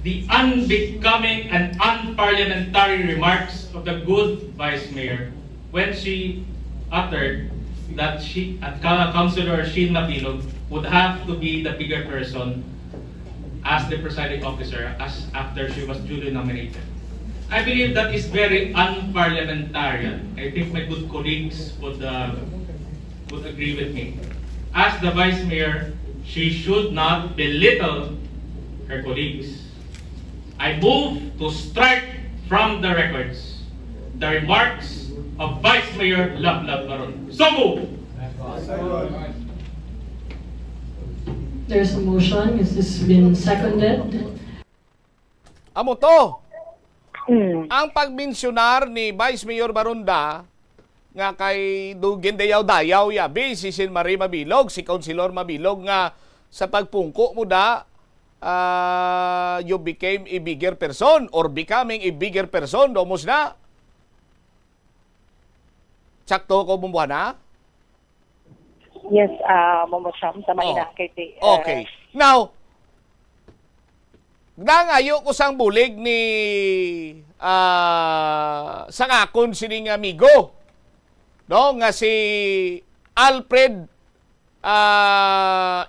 the unbecoming and unparliamentary remarks of the good Vice Mayor when she uttered that Councilor Shin Mabilog would have to be the bigger person as the presiding officer as after she was duly nominated. I believe that is very unparliamentarian. I think my good colleagues would agree with me. As the Vice Mayor, she should not belittle her colleagues. I move to strike from the records the remarks of Vice Mayor Love Baron. So move! There's a motion. Is this been seconded? Amo to! Ang pagmensyonar ni Vice Mayor Baronda nga kay Dugin Dayaw ya si Shin Marie Mabilog, si Councilor Mabilog nga sa pagpungko mo da you became a bigger person or becoming a bigger person, domos na. Sakto ko bumbuhan na? Yes, Momo Cham, tamay na kay Okay. Now, nangayo ko sang bulig ni sangakon sining amigo. No, nga si Alfred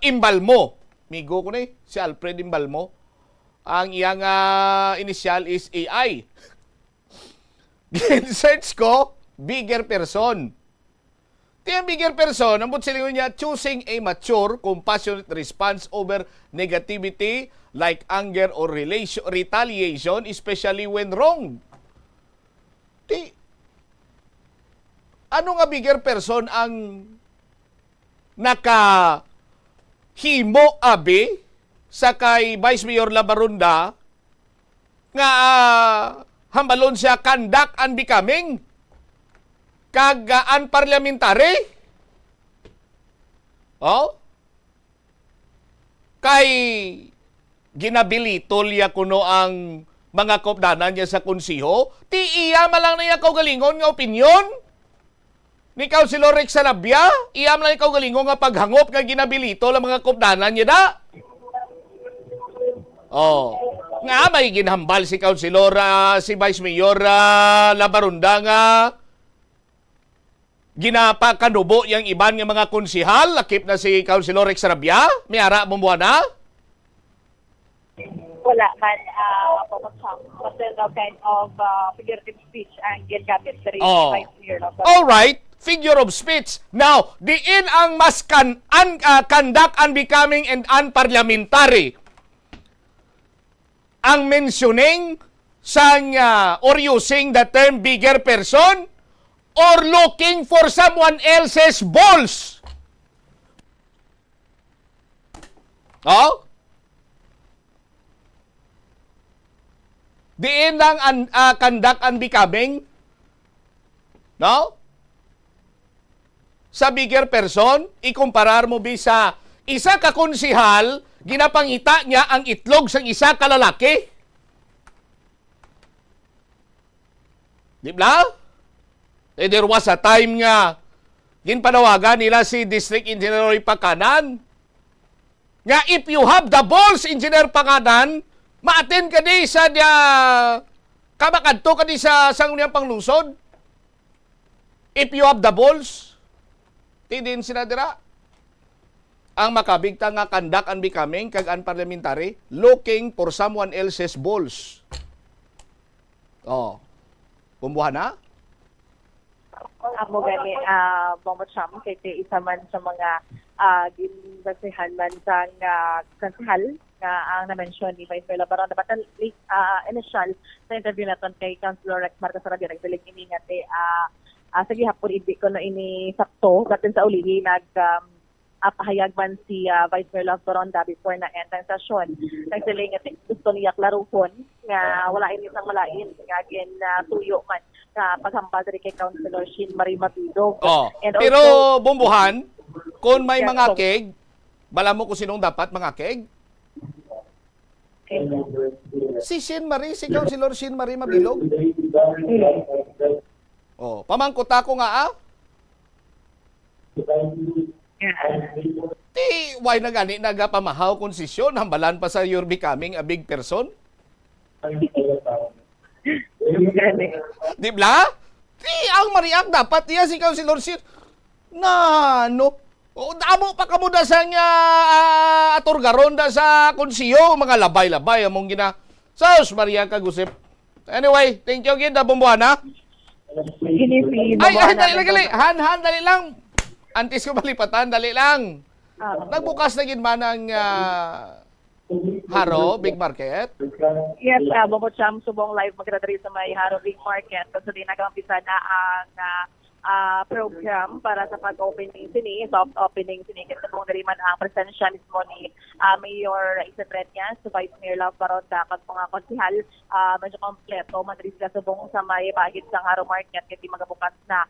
Imbalmo. Migo ko na si Alfred Imbalmo. Ang iyang initial is AI. Search ko, bigger person. Tiyang bigger person, ang silingon niya, choosing a mature, compassionate response over negativity like anger or retaliation, especially when wrong. Ano nga bigger person ang himo abi sa kay Vice Mayor Labarunda nga hambalon siya conduct unbecoming kag unparliamentary? Kay ginabilitol ya kuno ang mga kopdanan niya sa konsiho, ti iya malang na iya kaugalingon nga opinyon ni Councilor Rex Sarabia, iyam lang ikaw galingo nga paghangop nga ginabilito lang mga kopdanan niya da. Nga may ginhambal si Councilor, si Vice Mayor Labarunda nga ginapakanubo yung iban nga mga konsihal, lakip na si Councilor Rex Sarabia, may ara bumbuhan na? Wala man, but there's no kind of figurative speech ang gingamit sa Vice Mayor Labarunda. Alright. Figure of speech. Now, diin ang mas conduct unbecoming and unparliamentary. Ang mentioning sang or using the term bigger person or looking for someone else's balls. Diin lang conduct unbecoming. No? Sa bigger person, ikumparar mo bisa isa ka konsihal, ginapangita niya ang itlog sa isa ka lalaki. Di ba? There was a time nga ginpanawagan nila si District Engineer Roy Pakanan nga if you have the balls, Engineer Panganan, maaten ka di sa kamakadto ka di sa sangguniang panglungsod. If you have the balls, tidin sila dira. Ang makabigta nga conduct and becoming kag unparliamentary, looking for someone else's balls. Oh. Bumbuhan na? Amo gani Bombo Cham kay isa man sa mga ginbasihan man sa kansahal nga ang na-mention ni Vice Mayor Labaron dapat initial sa interview naton kay Councilor Rex Marcos Rabia nagbilig ini nga sige hapon hindi ko na ini sakto datin sa uli pahayag man si Vice Mayor Labaron before na end ang session nagsiling nga gusto niya klaruhon nga wala ini sang malain nga tuyo man sa paghambal diri kay Councilor Shin Marie Mapidog. Pero Bumbuhan, kung may mga keg, bala mo kung sinong dapat mga keg? Si Shin Marie, si Councilor Shin Marie Mabilog. Pamangkot ako nga why na gani nagapamahaw konsesyon, hambalan pa sa you're becoming a big person? Di ba? Ang mariak dapat niya si Councilor Shin damo pa kamo da sa nga atorgaron da sa konsiyo mga labay-labay among gina. Sus Maria kagusip. Anyway, thank you again da Bumbuhan ha. Ay, dali lang. Antes ko malipatan, dali lang. Nagbukas na gid man ang Haro Big Market? Yes, Bombo Cham, subong live magdadari sa may Haro Big Market. So, di nagampisa na ang program para sa pag-opening sini, soft opening sini. Kasi kung nariman ang presensya mismo ni Mayor Isan Renyas, Vice Mayor Love Baronda, at mga konsihal, medyo kompleto. Madali sila subong sa may bahid sa Haro Market. Kasi magabukas na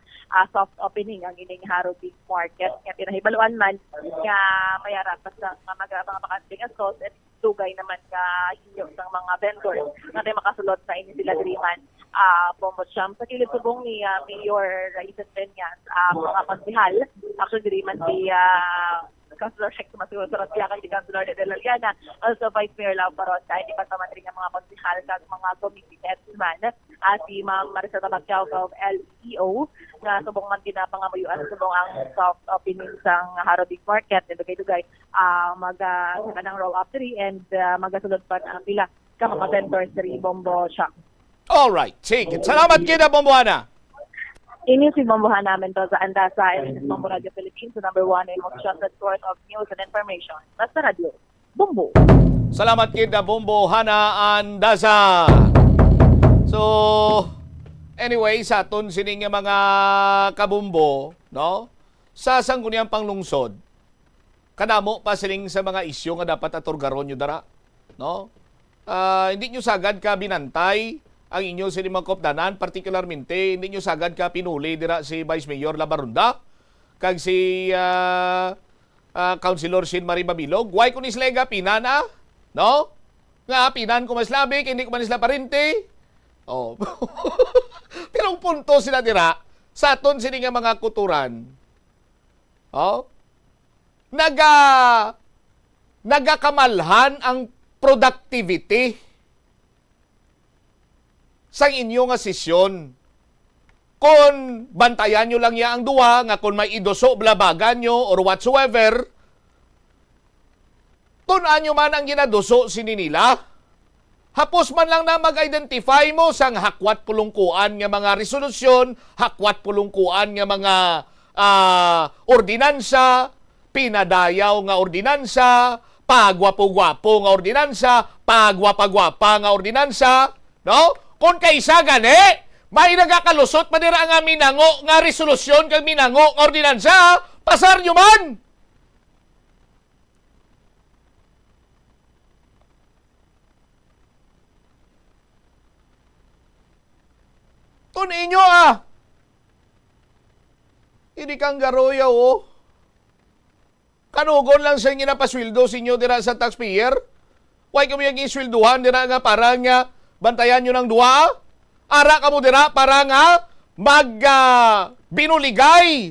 soft opening ang ining Haro Big Market. Kaya tinahibaluan man nga mayara pa sa mga pakanting assos at dugay naman ka inyo ng mga vendors na tayo makasulot sa inyo sila diriman Bombo Cham. Sa kilid subong ni Mayor Isan Renyas, mga konsihal, actually diriman si Councilor Sheikh Sumasurot kaya kay Councilor de la Liana, also Vice Mayor Lau Baronda, hindi pa tamatring ang mga konsihal kag mga committee heads man, si Ma'am Marisa Tabacquiao of LEO, na subong man pinapangamayuan subong ang soft opening sa Haro Big Market, dugay-dugay magkaka ng roll up 3 and magasulod pa ang pila ka mga vendors sa Bombo Cham. Alright, sige. Salamat kita Bombohana. Ini si Bombohan namin to sa Andasa and Bombo Radio Philippines, the number 1 and most trusted source of news and information. Basta Radio, Bombo. Salamat kita Bombohana Andasa. So, anyway, sa aton sining mga kabumbo, no? Sa sangguniang panglungsod, kanamo pa sining sa mga isyu nga dapat aturgaron nyo dara, no? Hindi nyo sagad ka binantay ang inyo sinimangkopdanan, particularmente hindi nyo sagad ka pinuli dira si Vice Mayor Labarunda kag si Councilor Shin Marie Mabilog. Why kun islega pinana? No? Nga pinan ko mas labik, hindi ko man isla parente. Pero ang punto sila dira sa aton sini nga mga kuturan. Nagakamalhan ang productivity sang inyo nga sesyon. Kung bantayan nyo lang ya ang duwa, nga kung may idoso, blabagan nyo, or whatsoever, tunan nyo man ang ginadoso sininila. Hapos man lang na mag-identify mo sang hakwat pulungkuan nga mga resolusyon, hakwat pulungkuan nga mga ordinansa, pinadayaw nga ordinansa, pagwapo-gwapo nga ordinansa, pagwapa-gwapa nga ordinansa, no? Kung kaisa gani, may nagakalusot manira nga minango nga resolusyon kag minango nga ordinansa, pasar nyo man! Tunin nyo Hindi kang garoya Kanugon lang sa inyo na paswildo sa inyo dira sa taxpayer. Huwag kami yung iswilduhan dira nga para nga bantayan nyo ng duwa. Ara ka mo dira para nga binuligay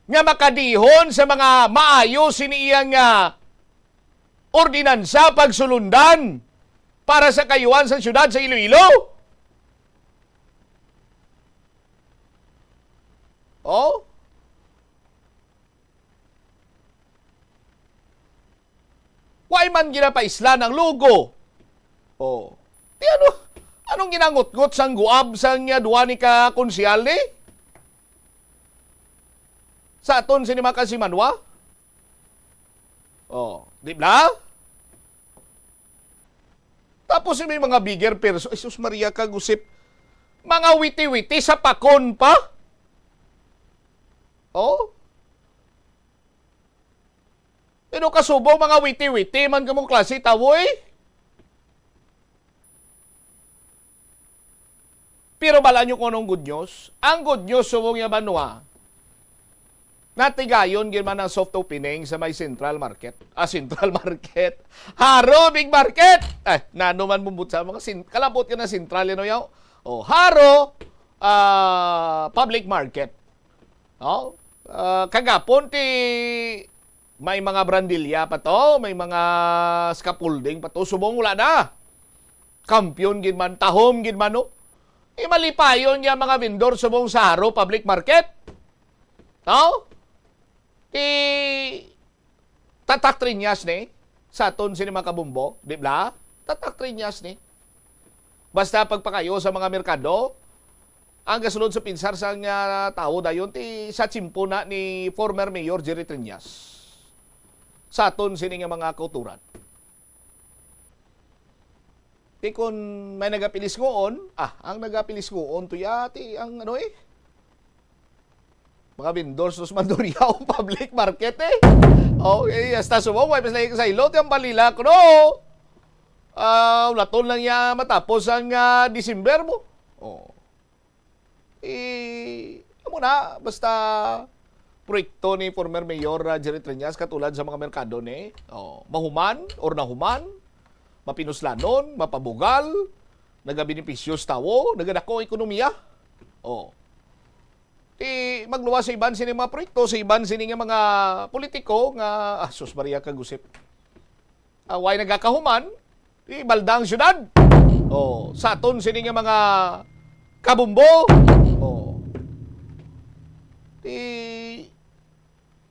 nga makadihon sa mga maayo siniyang ordinansa pagsulundan para sa kayuan sa syudad sa Iloilo. Oh? Why man ginapaisla ng logo? Oh. Di anong ginangot-ngot sang guab sang duwani ka konsyal ni? Sa aton sinima ka si Manwa? Oh, di ba? Tapos may mga bigger person. Jesus Maria ka gusip. Mga witi-witi sa pakon pa? Oh? Pero kasubo mga witi-witi man kamong klase tawoy. Pero bala nyo kung anong good news? Ang good news subong yung Banwa, natigayon girman ang soft opening sa may Central Market. Central Market. Haro, Big Market! Nano man bumbut sa mga kalabot ka na Central yun yaw. Haro, Public Market. Kagapon may mga brandilya pa to, may mga scaffolding pa to. Subong wala na. Kampiyon ginman, tahom ginman no. Malipayon niya mga vendor subong sa Haro Public Market. Tatak trinyas ni sa aton sinima kabumbo, di ba? Tatak trinyas ni. Basta pagpakayo sa mga merkado, ang gasulod sa pinsar sang tao dayon sa tsimpo na ni former Mayor Jerry Triñas. Sa aton sini nga mga kauturan. Ti kung may nagapilis ngoon, ang nagapilis ngoon tuya ti ang mga vendors sa Mandurriao Public Market Okay, hasta sumo may paslay sa ilot yung balila ko laton lang ya matapos ang December mo. Amo na basta proyekto ni former Mayor Jerry Triñas katulad sa mga merkado ni mahuman or nahuman, mapinuslanon, mapabugal, nagabinipisyos tawo, nagadako ekonomiya. Magluwas sa iban sini mga proyekto, sa iban sini nga mga politiko nga sus Maria kagusip. Way nagakahuman, baldang syudad. Sa aton sini nga mga kabumbo.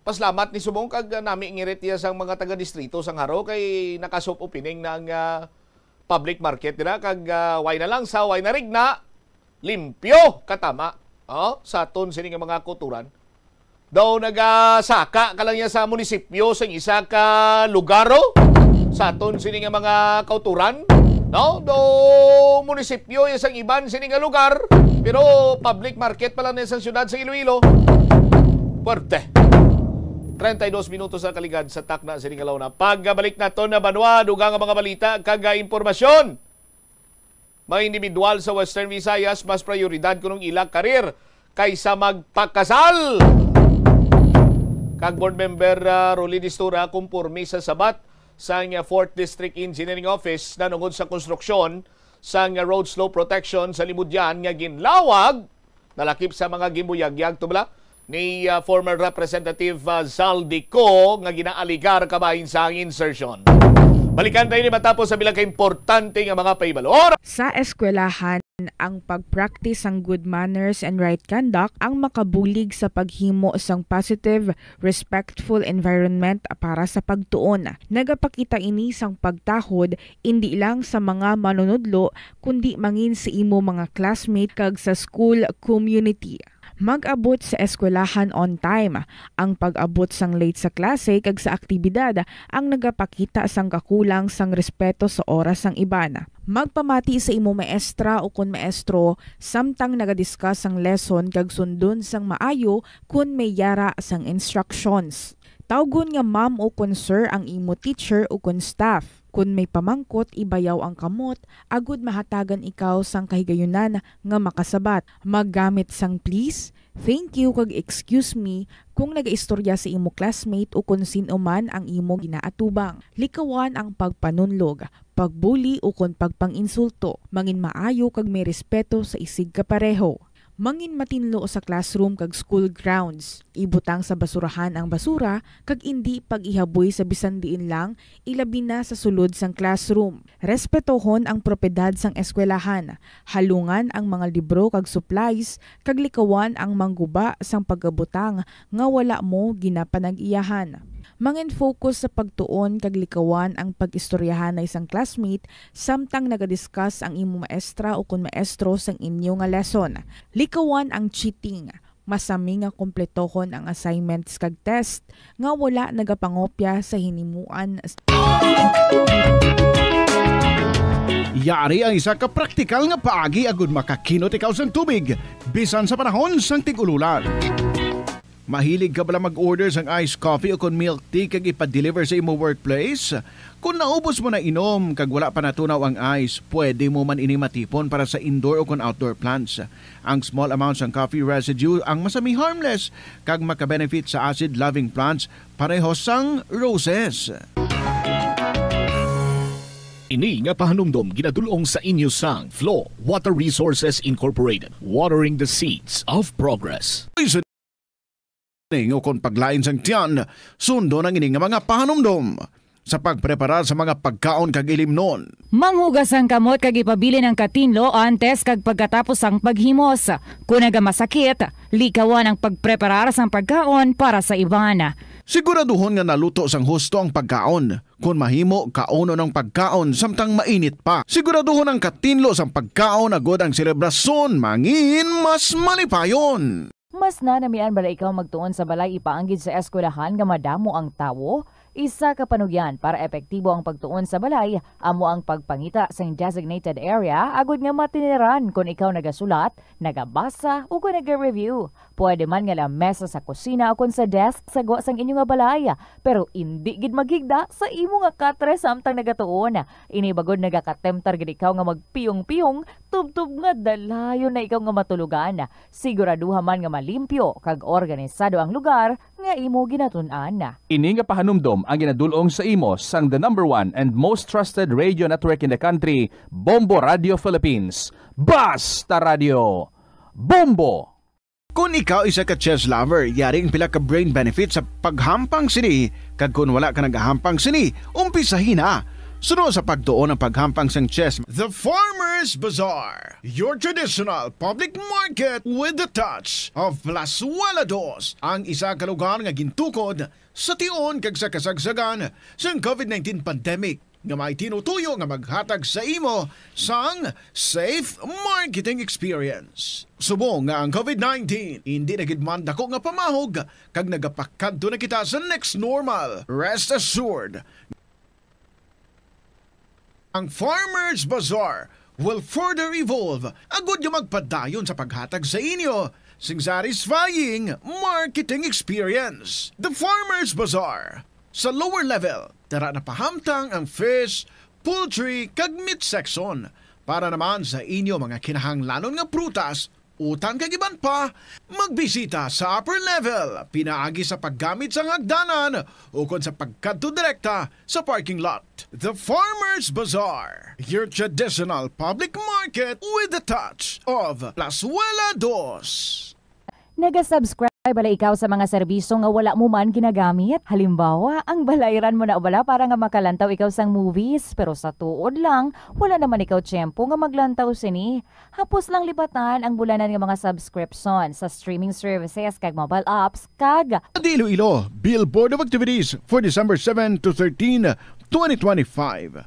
Paslamat ni subong kag nami ngirit ya sang mga taga-distrito sang Haro kay nakasop opening ng public market dira kag way na lang sa way na rigna limpyo katama sa aton sini nga mga kuturan. Daw nagasaka ka lang ya sa munisipyo sang isa ka lugaro sa aton sini nga mga kauturan. Do munisipyo ya sang iban sini nga lugar pero public market pala na sa syudad sa Iloilo. Puerte. 32 minutos sa kaligad sa takna sa Ningalaw na. Pagbalik nato na Banwa, dugang ang mga balita, kaga impormasyon. Mga individual sa Western Visayas, mas prioridad kunong ilang karir kaysa magpakasal. Kag board member Rolly Distura, kumpurmi sa sabat sa 4th District Engineering Office na nungod sa konstruksyon sa road slope protection sa Limudyan nga ginlawag, nalakip sa mga gimbuyagyag tubla ni former Representative Zaldico nga ginaaligar kabahin sa insertion. Balikan tayo ni matapos sa bilang ka-importante nga mga paibalor. Sa eskwelahan, ang pag-practice ang good manners and right conduct ang makabulig sa paghimo sang positive, respectful environment para sa pagtuon. Nagapakita ini sang pagtahod hindi lang sa mga manunudlo kundi mangin sa imo mga classmate kag sa school community. Mag-abot sa eskwelahan on time. Ang pag-abot sang late sa klase kag sa aktibidad ang nagapakita sang kakulang sang respeto sa oras sang iban. Magpamati sa imo maestra o kun maestro samtang nagadiscuss sang lesson kag sundon sang maayo kun may yara sang instructions. Tawgon nga ma'am o kun sir ang imo teacher o kun staff. Kun may pamangkot, ibayaw ang kamot, agud mahatagan ikaw sang kahigayunan nga makasabat. Maggamit sang please, thank you kag excuse me kung nagaistorya sa imo classmate o kung sino man ang imo ginaatubang. Likawan ang pagpanunlog, pagbuli o kung pagpanginsulto. Mangin maayo kag may respeto sa isig kapareho. Mangin matinlo sa classroom kag school grounds. Ibutang sa basurahan ang basura kag indi pag-ihaboy sa bisan diin lang, ilabi na sa sulod sang classroom. Respetohon ang propiedad sang eskwelahan. Halungan ang mga libro kag supplies kag likawan ang mangguba sang pagabutang nga wala mo ginapanag-iyahan. Mangin focus sa pagtuon kag likawan ang pag-istoryahan na isang classmate samtang nagadiscuss ang imo maestra o kun maestro sang inyo nga lesson. Likawan ang cheating. Masami nga kompletohon ang assignments kag test nga wala nagapangopya sa hinimuan. Yari ang isa ka praktikal nga paagi agud makakinot ikaw sang tubig bisan sa panahon sang tig-ululan. Mahilig ka bala mag-order sang iced coffee o kon milk tea kag ipa-deliver sa imo workplace? Kung naubos mo na inom kag wala pa natunaw ang ice, pwede mo man ini matipon para sa indoor o kon outdoor plants. Ang small amounts ng coffee residue ang masami harmless kag makabenefit sa acid-loving plants parehos sang roses. Ini nga pahanumdom ginadulong sa inyo sang Flow Water Resources Incorporated, watering the seeds of progress. O kung paglain sang tiyan, sundo ng ining mga pahanumdom sa pagpreparar sa mga pagkaon kag ilimnon. Manghugas ang kamot kag ipabili ng katinlo antes kag pagkatapos ang paghimos. Kung nagamasakit, likawan ang pagpreparar sang pagkaon para sa iban. Siguraduhon nga naluto sang husto ang pagkaon. Kung mahimo, kauno ng pagkaon samtang mainit pa. Siguraduhon ang katinlo sang pagkaon agod ang selebrasyon, mangin mas malipayon. Mas nanamian bala ikaw magtuon sa balay ipaanggid sa eskwelahan nga madamo ang tawo? Isa ka panugyan para epektibo ang pagtuon sa balay, amo ang pagpangita sa designated area agud nga matiniran kung ikaw nagasulat, nagabasa o kung nag-review. Pwede man nga lamesa sa kusina o kung sa desk sa gwa sang inyo nga balay, pero indi gid maghigda sa imo nga katre samtang nagatuon. Ini bagod nagakatemptar gid ikaw nga magpiyong-piyong, tubtub nga dalayon na ikaw nga matulugan. Siguraduha man nga malimpyo kag organisado ang lugar nga imo ginatun-an. Ini nga pahanumdom ang ginadulong sa imo sang the #1 and most trusted radio network in the country, Bombo Radio Philippines. Basta Radio Bombo! Kung ikaw isa ka chess lover, yaring pila ka brain benefit sa paghampang sini. Kag kung wala ka nagahampang sini, umpisahin na. Sunod sa pagtuon ng paghampang sang chess, The Farmers Bazaar, your traditional public market with the touch of Plazuela Dos, ang isa ka lugar nga gintukod sa tion kag sa kasagsagan sang COVID-19 pandemic nga may tinutuyo nga maghatag sa imo sang safe marketing experience. Subong nga ang COVID-19 hindi na gid man dako nga pamahog kag nagapakadto na kita sa next normal. Rest assured, ang Farmers Bazaar will further evolve agud nga magpadayon sa paghatag sa inyo sing satisfying marketing experience. The Farmers Bazaar. Sa lower level, tara na pahamtang ang fish, poultry, kag meat section. Para naman sa inyo mga kinahanglanon nga prutas, utang kag iban pa, magbisita sa upper level, pinaagi sa paggamit sa hagdanan o kon sa pagkadto direkta sa parking lot. The Farmers Bazaar, your traditional public market with the touch of Plazuela Dos. Naga-subscribe bala ikaw sa mga serbisyo nga wala mo man ginagamit? Halimbawa, ang balayran mo na bala para nga makalantaw ikaw sang movies, pero sa tuod lang, wala naman ikaw tiyempo nga maglantaw sini. Hapos lang libatan ang bulanan nga mga subscription sa streaming services kag mobile apps kag Iloilo, Billboard of Activities for December 7 to 13, 2025.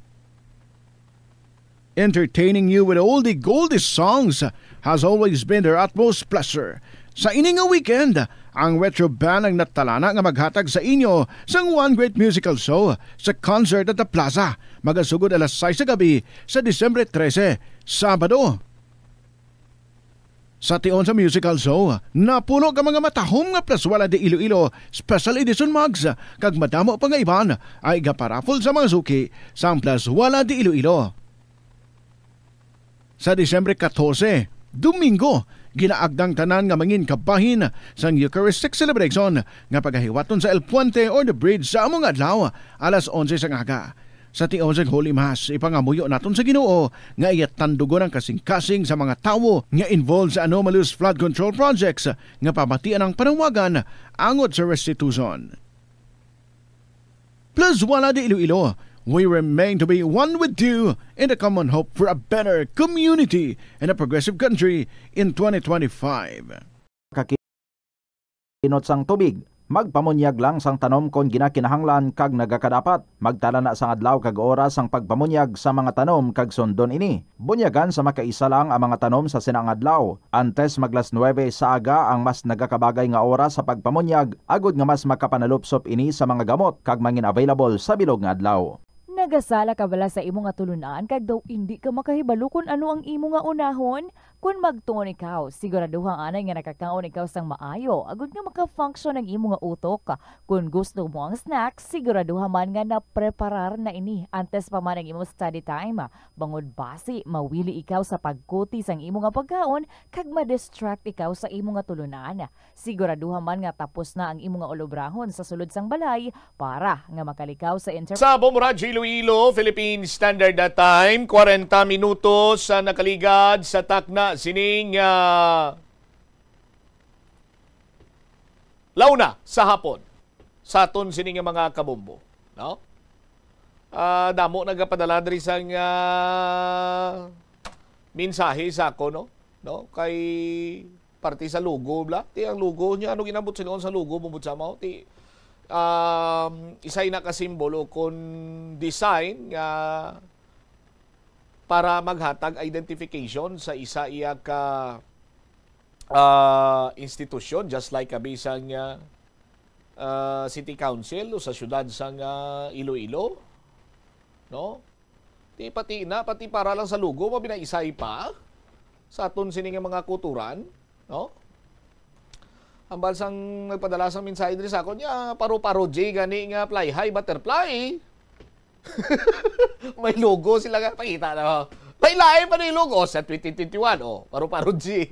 Entertaining you with oldie goldie songs has always been their utmost pleasure. Sa ining nga weekend, ang Retro Band ang natalana nga maghatag sa inyo sang one great musical show sa concert at the Plaza. Magasugod alas 6 sa gabi sa Disyembre 13, Sabado. Sa tion sa musical show, napuno ka mga matahom nga Plazuela de Iloilo Special Edition mugs kag madamo pa nga iban ay gaparafol sa mga suki sa Plazuela de Iloilo. Sa Disyembre 14, Domingo, ginaagdang tanan nga mangin kabahin sang Eucharistic celebration nga pagahiwaton sa El Puente or the Bridge sa among adlaw alas 11 sang aga. Sa tiaw sa Holy Mass, ipangamuyo naton sa Ginoo nga iyat tandugon ang kasing-kasing sa mga tawo nga involved sa anomalous flood control projects nga pamatian ang panawagan angot sa restitution. Plus wala di Iloilo, we remain to be one with you in the common hope for a better community and a progressive country in 2025. Kinot sang tubig, magpamunyag lang sang tanom kon ginakinahanglan kag nagakadapat. Magtala na sang adlaw kag oras ang pagpamunyag sa mga tanom kag sundon ini. Bunyagan sa makaisa lang ang mga tanom sa sinang adlaw. Antes maglas 9 sa aga ang mas nagakabagay nga oras sa pagpamunyag, agod nga mas makapanalupsop ini sa mga gamot kag mangin available sa bilog nga adlaw. Nagasala ka bala sa imo nga tulunan kag daw hindi ka makahibalo kung ano ang imo nga unahon? Kung magtuon ikaw, siguraduhang anay nga nakakaon ikaw sang maayo, agud nga maka-function ang imo nga utok. Kung gusto mo ang snacks, siguraduhan man nga na-preparar na ini antes pa man ang imo study time. Bangod basi, mawili ikaw sa pagkuti sang imo nga pagkaon kag ma-distract ikaw sa imo nga tulunan. Siguraduhan man nga tapos na ang imo nga olobrahon sa sulod sang balay para nga makalikaw sa Sa Bomboradio Iloilo, Philippine Standard Time, 40 minutos sa nakaligad sa takna sining launa sa hapon sa aton sining mga kabombo, no? Damo nagapadala diri sang mensahe sa ako, no? Kay parte sa lugo bla. Ti ang lugo niya ano ginabot sila sa lugo bumut sa mao ti isay na ka simbolo kon design nga para maghatag identification sa isa iya ka institusyon, just like bisang City Council o sa syudad sang Iloilo, no? Pati para lang sa lugo mabinaisay pa sa aton sining mga kuturan, no? Ang balsang nagpadala sang mensahe diri sa akon niya paro-paro J gani nga fly high butterfly. May logo sila nga pakita na. May lain pa yung logo sa 2021. Paro-paro G.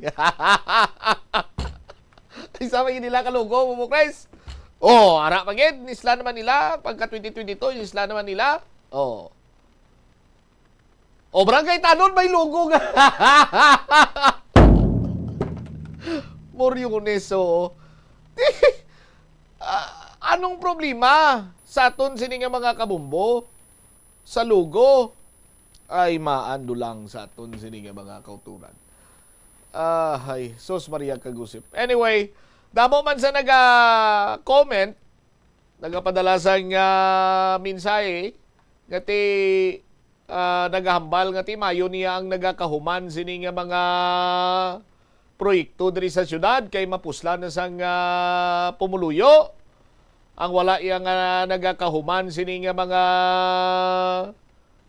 Isa pa nila ka logo, Bumukres. Ara pagid, isla naman nila. Pagka 2022, isla naman nila. Barangay Tanon, may logo nga. Moryones, anong problema sa aton sining mga kabumbo? Sa lugo ay maando lang sa aton sining mga kauturan. Ay, sos Maria Kagusip. Anyway, damo man sa naga-comment, nagapadala sang mensahe ngati nagahambal ngati mayo niya ang nagakahuman sining mga proyekto diri sa syudad kay mapuslan na sang pumuluyo. Ang wala yang nagakahuman sining mga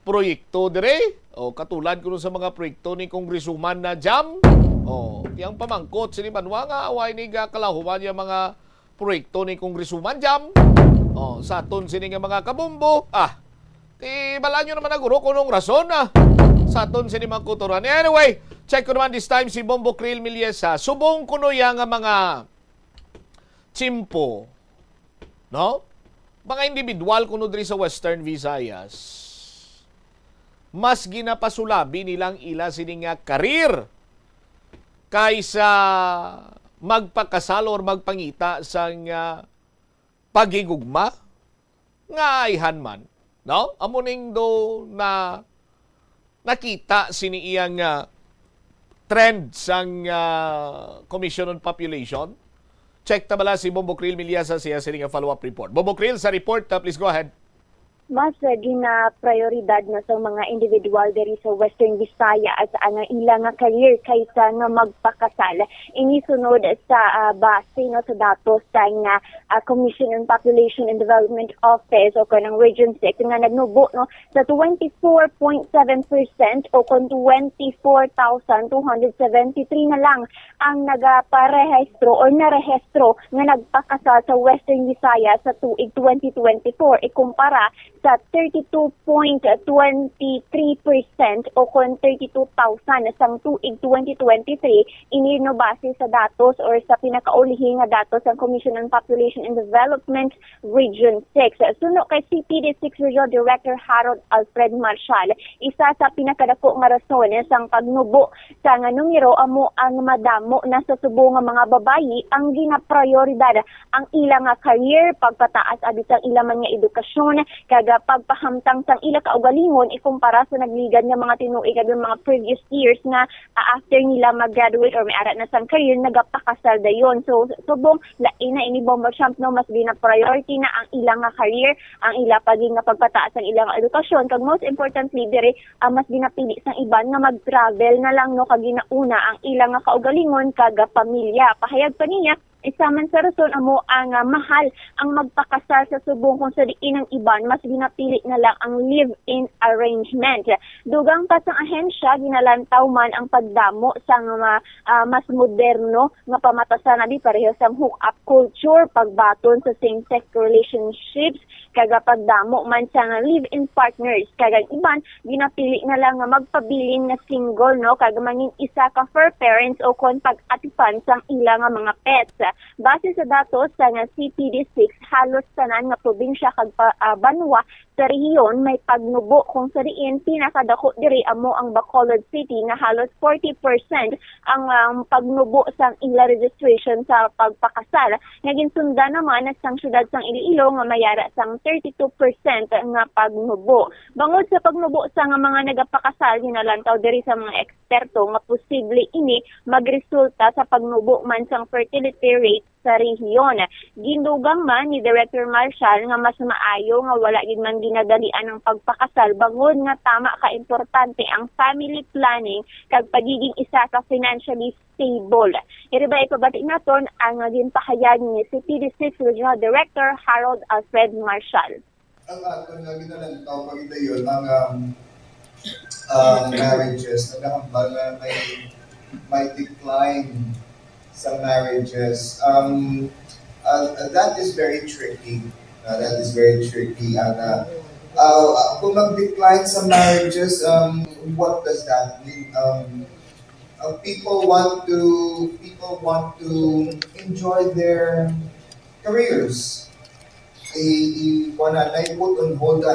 proyekto dire. Katulad kuno sa mga proyekto ni Congresswoman na Jam. Yang pamangkot sini Banwa nga away ni kalahuman yung mga proyekto ni Congresswoman Jam. Sa aton sini nga mga kabumbo. Ti bala nyo naman naguro kunong rason sa aton sini mga kuturan. Anyway, check ko naman this time si Bombo Krill Milyesa. Subong kuno yang mga chimpo, no? Mga individual kuno diri sa Western Visayas. Mas ginapasulabi nilang ila sining karir kaysa magpakasal or magpangita sang pagigugma nga ayhan man, no? Amuning do na nakita sini iyang trend sang Commission on Population. Check ta bala si Bombo Krill Milyesa siya sining follow-up report. Bombo Krill sa report, please go ahead. Mas gina-prioridad na sa mga individual diri sa Western Visayas ang ilang career kaysa nga magpakasal. Inisunod sa base no, sa datos sa Commission on Population and Development Office o kanang Region 6 nga nagnubo no, sa 24.7% o kung 24,273 na lang ang nagaparehistro o narehistro nga nagpakasal sa Western Visayas sa tuig 2024 ikumpara sa 32.23% o kung 32,000 sang tuig 2023 inino base sa datos or sa pinakaulihing nga datos ng Commission on Population and Development Region 6. Suno kay CPD 6 Regional Director Harold Alfred Marshall, isa sa pinakadako nga rason sang pagnubo sa nga numero amo ang madamo na sa subo nga mga babayi ang ginaprioridad ang ilang nga career, pagpataas abit ang ilang man nga edukasyon, kaga pagpahamtang sang ila kaugalingon ikumpara sa nagligad nga mga tinuig kadtong mga previous years nga after nila mag-graduate or may arat na sang career nagapakasal dayon. So subong lain na ini Bomba Champ no mas gina-priority na ang ilang nga career, ang ila paging nga pagpataas ang ilang edukasyon, kag most importantly dire mas ginapili sang iban nga mag-travel na lang no kag ginauna ang ilang nga kaugalingon kaga pamilya. Pahayag pa niya isa man sa rason amo ang mahal ang magpakasal sa subong kung sa diin ng iban mas ginapili na lang ang live-in arrangement. Dugang pa sa ahensya ginalantaw man ang pagdamo sa mas moderno nga pamatasan na di pareho sa hook-up culture, pagbaton sa same-sex relationships, kaga pagdamo man sa live-in partners. Kaga iban ginapili na lang nga magpabilin na single no kaga mangin isa ka for parents o kon pag-atipan sang ilang nga mga pets. Base sa datos sa CPD-6, halos tanan nga probinsya kag banwa sa rehiyon may pagnubo kung sa diin pinakadako diri amo ang Bacolod City na halos 40% ang pagnubo sang ila registration sa pagpakasal. Naging sunda naman sang syudad sang Iloilo nga mayara sang 32% nga pagnubo. Bangod sa pagnubo sa mga nagapakasal ginalantaw diri sa mga eksperto nga posible ini magresulta sa pagnubo man sang fertility rate sa rehiyon. Gindugang man ni Director Marshall nga mas maayo nga wala gid man ginadalian ang pagpakasal bangod nga tama ka importante ang family planning kag pagiging isa ka financially stable. Iriba ipabati naton ang ginpahayag ni CPD-6 Regional Director Harold Alfred Marshall. Ang ato nga ginalantaw pag yun ang marriages nagahambal na may decline sa marriages. That is very tricky. Kung mag-decline sa marriages, what does that mean? People want to enjoy their careers. Put on hold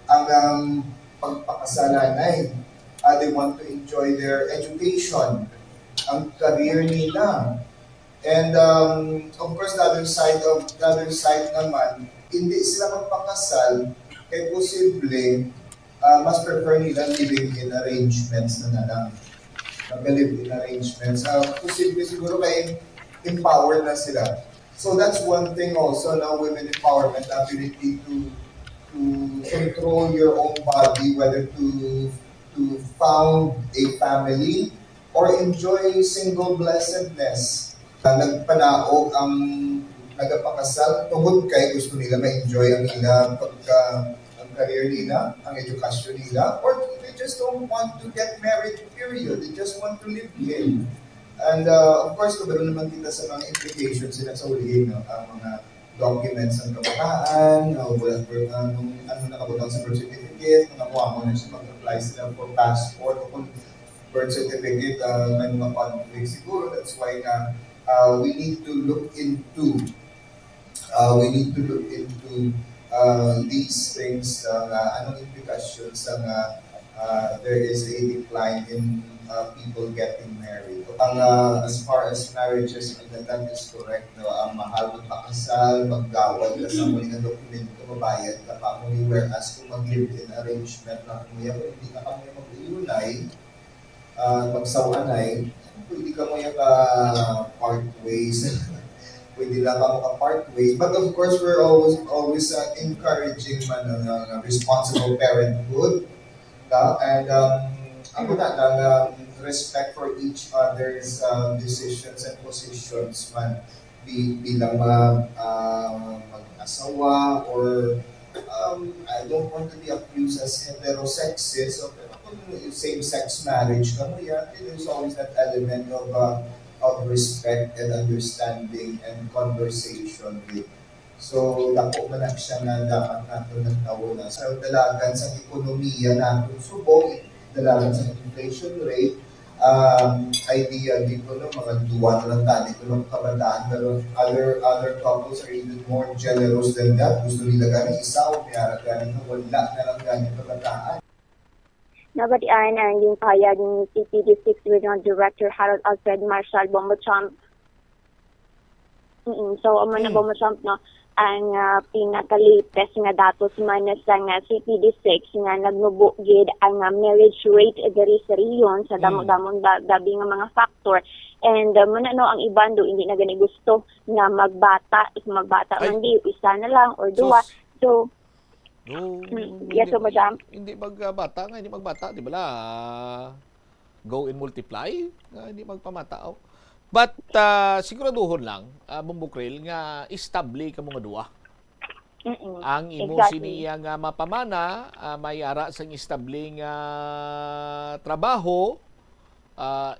ang pagpakasalan ay. They want to enjoy their education, ang career nila. And of course, the other side naman, hindi sila magpakasal, kaya posible, mas prefer nila living-in arrangements na lang. Mag-live-in arrangements. Posible siguro kaya empowered na sila. So that's one thing also, now women empowerment, ability to control your own body, whether to found a family or enjoy single blessedness. Nagpanaog ang nagapakasal tungod kay gusto nila ma-enjoy ang ang career nila, ang edukasyon nila, or they just don't want to get married, period. They just want to live in. And of course, kabaron naman kita sa mga implications sila sa ulihin, ang mga documents ng kabataan, nakabutang sa birth certificate, nakuha mo na siya mag-apply sila for passport o kung birth certificate, may mga conflicts siguro. That's why we need to look into these things, anong implications there is a decline in people getting married. As far as marriages, that is correct. Ang mahal magpakasal, maggawad ka sa muling na dokumento, mabayad ka pa muli. Whereas kung mag-live-in arrangement na kumuya, kung hindi ka kami mag-iunay, magsawanay, pwede ka mo yung part ways. Pwede lang ka part ways. But of course, we're always encouraging responsible parenthood. And ako respect for each other's decisions and positions man bilang mag-asawa or I don't want to be accused as heterosexist or same-sex marriage. There's always that element of respect and understanding and conversation with So, dako man na siya nga dapat natin nagtawo na. Sa dalagan sa ekonomiya natin, subong dalagan sa inflation rate, idea dito no, mga duwa na lang tani ko ng kabataan, pero other couples are even more generous than that. Gusto nila ganing isa o mayara ganing na wala na lang ganing kabataan. Nabatian ang yung pahayag ni CPD6 Regional Director Harold Alfred Marshall Bombo-Champ. So, na Bombo-Champ, no, ang pinaka-latest nga datos man sa CPD6 nga nagnubo gid ang marriage rate diri sa riyon sa damo-damong gabi nga mga factor. And muna no, ang iban do hindi na gani gusto nga magbata man di isa na lang or duwa. So yes, so madam. Hindi magbata nga, hindi magbata, di ba la? Go and multiply, hindi magpamata. But siguraduhon lang, Bombokril, nga istabli ka mga duwa. Ang imo siniya nga mapamana, may ara sang istabli nga trabaho,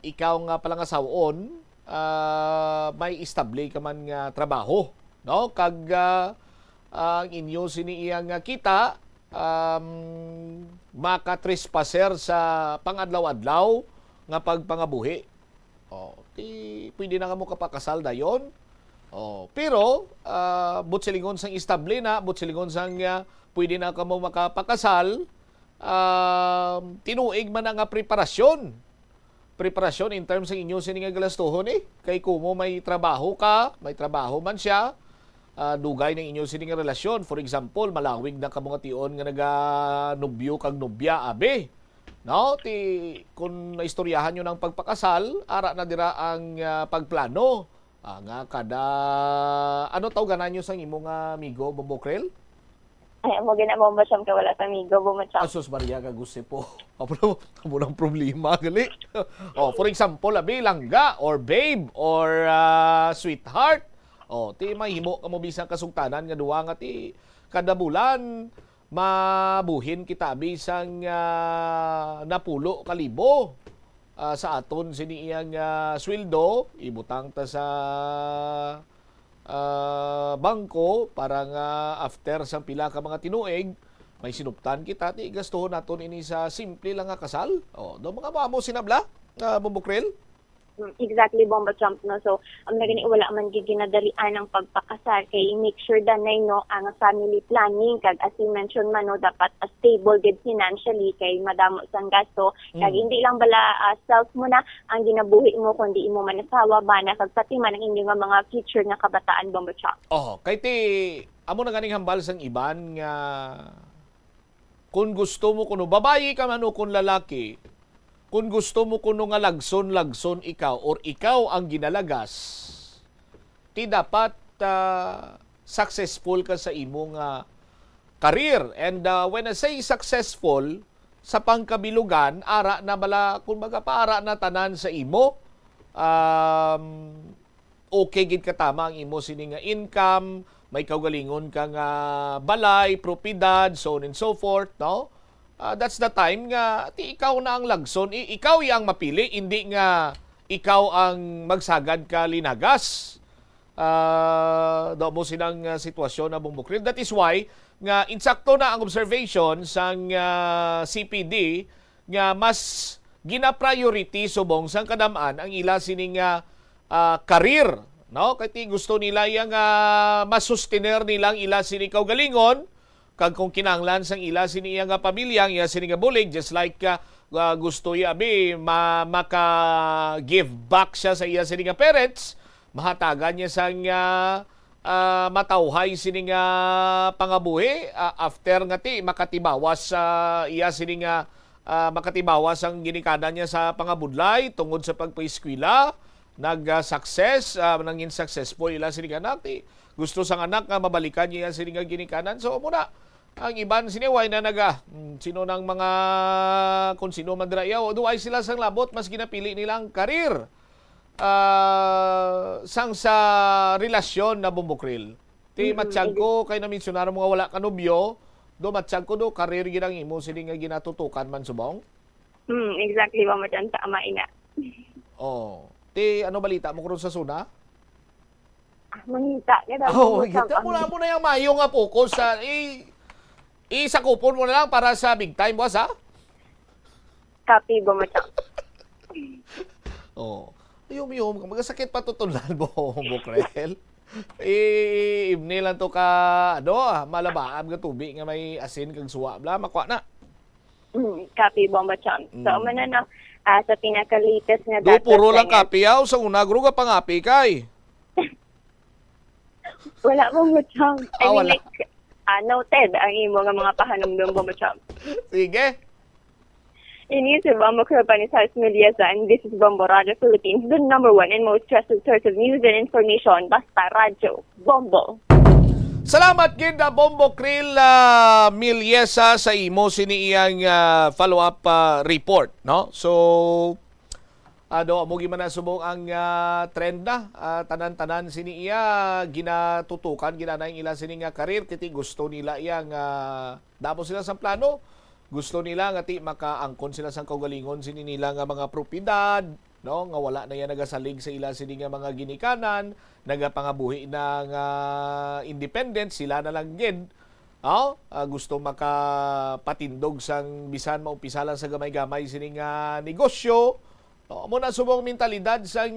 ikaw nga palang asawon, may istabli ka man nga trabaho. No? Kag ang inyo siniya nga kita, makatrespasser sa pangadlaw-adlaw nga pagpangabuhi. Pwede na ka mo kapakasal dayon. Pero, butsilingon sang istabli na, butsilingon sang pwede na ka mo makapakasal, tinuig man nga preparasyon. Preparasyon in terms ng inyo sining nga galastuhon Kay kumo may trabaho ka, may trabaho man siya, dugay ng inyo sining nga relasyon. For example, malawig na ka mga tion nga naga-nobyo kag nobya, abe. No, kung naistoryahan nyo ng pagpakasal, ara na dira ang pagplano. Nga kada, ano ganan nyo sa imong amigo, Bombokril? Ay, mo ginamombasyam ka wala sa amigo, Bombokril. Asos Maria, kagusti po. Amo ng problema, gali. For example, abi, langga, or babe, or sweetheart. Ti mahimo ka mo bisang kasugtanan nga duwa nga ti kada bulan mabuhin kita bisang napulo kalibo sa aton siniyang sweldo, ibutang ta sa bangko para nga after sa pila ka mga tinuig may sinuptan kita ti gastuhon naton ini sa simple lang nga kasal. Do mga mamo sinabla, Bombokril? Exactly, Bombo-Champ, no. So, nagani wala man gid ginadalian ang pagpakasal kay make sure danay no ang family planning kag as you mentioned man no dapat stable gid financially kay madamo sang gasto kag hindi lang bala self mo na ang ginabuhi mo kundi imo man asawa bana kag pati man ang inyong mga future nga kabataan, Bombo-Champ. Kay ti amo na ganing hambal sang iban nga kung gusto mo kuno babayi ka man o kung lalaki, kung gusto mo kuno nga lagson ikaw or ikaw ang ginalagas, ti dapat successful ka sa imong career. And when I say successful, sa pangkabilugan, ara na bala, kung baga paara na tanan sa imo, okay gid katama ang imo sini nga income, may kaugalingon ka nga balay, propiedad, so on and so forth, no? That's the time nga ikaw na ang lagson, ikaw yang mapili, hindi nga ikaw ang magsagad ka linagas. Do mo sinang sitwasyon na Bombokril. That is why nga insakto na ang observation sang CPD nga mas gina-priority subong sang kadamaan ang ila sining career, no? Kay gusto nila yang masustener nilang ila sining kaugalingon. Kag kung kinanglan sang ila siniya nga pamilyang iya sini nga bulig, just like gusto iya abi maka-give back siya sa iya sini nga parents, mahatagan niya sang matawhay sini nga pangabuhi after nga ti makatibawas sa iya sini nga makatibawas ang ginikanan niya sa pangabudlay tungod sa pagpaeskwela, nag-success, nangin successful ila sini nga anak ti gusto sang anak nga mabalikan niya sini nga ginikanan. So muna ang iban siniway na sino ng mga kung sino man drayaw do ay sila sang labot mas ginapili nilang karir sang sa relasyon na Bombokril. Ti matsyag ko kay na-mensionar mo nga wala ka nobyo, do matsyag ko do karir ginang imo sini nga ginatutukan man subong. Exactly ba madyan tama ina. Ti ano balita mo kung sa suna? mangita. Kita mo na yung mayo nga focus sa isakupon mo na lang para sa big time, boss, ha? Copy, Bomacham. Yum, magasakit pa tutulan mo, Bukrel. Ibni lang to ka, malabaan ka tubig nga may asin kag suwa. Bla, makwa na. Copy, Bomacham. So, na sa pinaka-latest nga puro lang copy, sa una, guro ka pangapi kay. Wala, Bomacham. Wala. Noted ang imo nga mga pahanumdum, Bomacham. Sige. Ini si Bombo Krapanisas Mediasa, and this is Bombo Radio Philippines, the number one and most trusted source of news and information. Basta Radio. Bombo. Salamat gid Bombo Krill Milyesa sa imo sini iyang follow-up report, no? So mo man na subong ang trend na tanan-tanan sini iya ginatutukan ginanay ila sini nga karir kiti gusto nila iyang damo sila sa plano. Gusto nila nga makaangkon sila sa kaugalingon sini nila nga mga propiedad, no, nga wala na yan nagasalig sa ila sini nga mga ginikanan, nagapangabuhi ng independent sila na lang gid. Gusto makapatindog sang bisan maumpisa lang sa gamay-gamay sini nga negosyo. Amo na subong mentalidad sang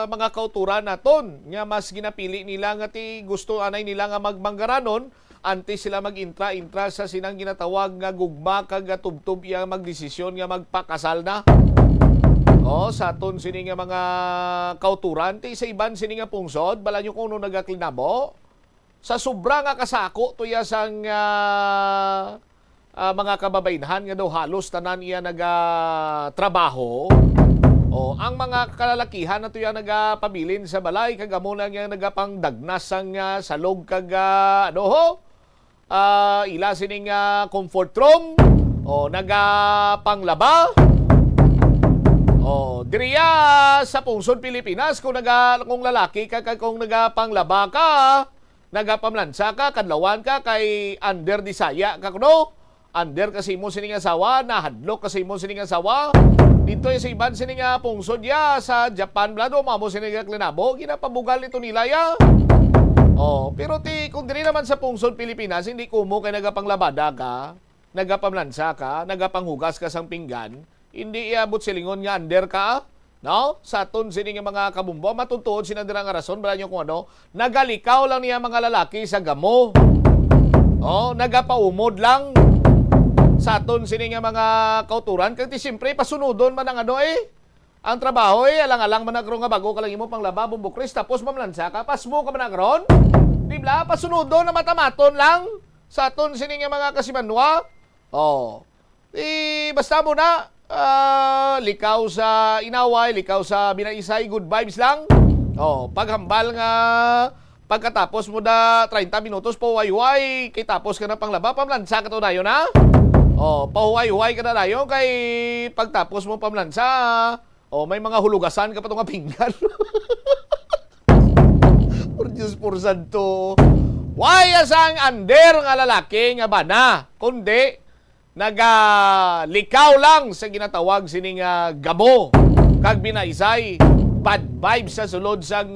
mga kauturan naton nga mas ginapili nila nga gusto anay nila nga magmanggaranon antes sila mag-intra sa sinang ginatawag nga gugma kag tubtub iya magdesisyon nga magpakasal na. Sa aton sini nga mga kauturan sa iban sini nga pungsod bala nyo kung no nagaklinabo sa sobra nga kasako tuya sang mga kababaynhan nga daw halos tanan iya nagatrabaho. Ang mga kalalakihan na tuya nagapabilin sa balay kag amo lang yang nagapangdagnas sang salog kag ila sining comfort room nagapanglaba diriya sa pungsod Pilipinas kung lalaki ka kung nagapanglaba ka nagapamlansa ka kadlawan ka kay under disaya ka kuno under kasi mo sining asawa nahadlok kasi mo sining asawa dito sa iban sining pungsod ya sa Japan blado mamo sining klinabo ginapabugal nito nila ya. Pero kung diri naman sa pungsod Pilipinas, hindi kumo kay nagapanglabada ka, nagapamlansa ka, nagapanghugas ka sang pinggan, hindi iabot silingon nga under ka, no? Sa aton sini nga mga kabumbo, matutuod sinadira nga rason, bala nyo kung nagalikaw lang niya mga lalaki sa gamo. Nagapaumod lang. Sa aton sini nga mga kauturan, kasi siyempre pasunodon man ang ang trabaho alang-alang managro nga bago ka lang imo panglaba bumbukris tapos mamlansa ka pasmo ka managron di bla pasunodon na matamaton lang sa aton sini nga mga kasimanwa basta mo na likaw sa inaway likaw sa binaisay good vibes lang paghambal nga pagkatapos mo da 30 minutos pahuway-huway kay tapos ka na panglaba pamlansa ka to dayon na pahuway-huway ka na dayon kay pagtapos mo pamlansa may mga hulugasan ka pa itong pinggan. Por Diyos, por santo. Why asang under nga lalaki nga bana? Kundi, nagalikaw lang sa ginatawag sining gamo. Kag binaisay, bad vibes sa sulod sang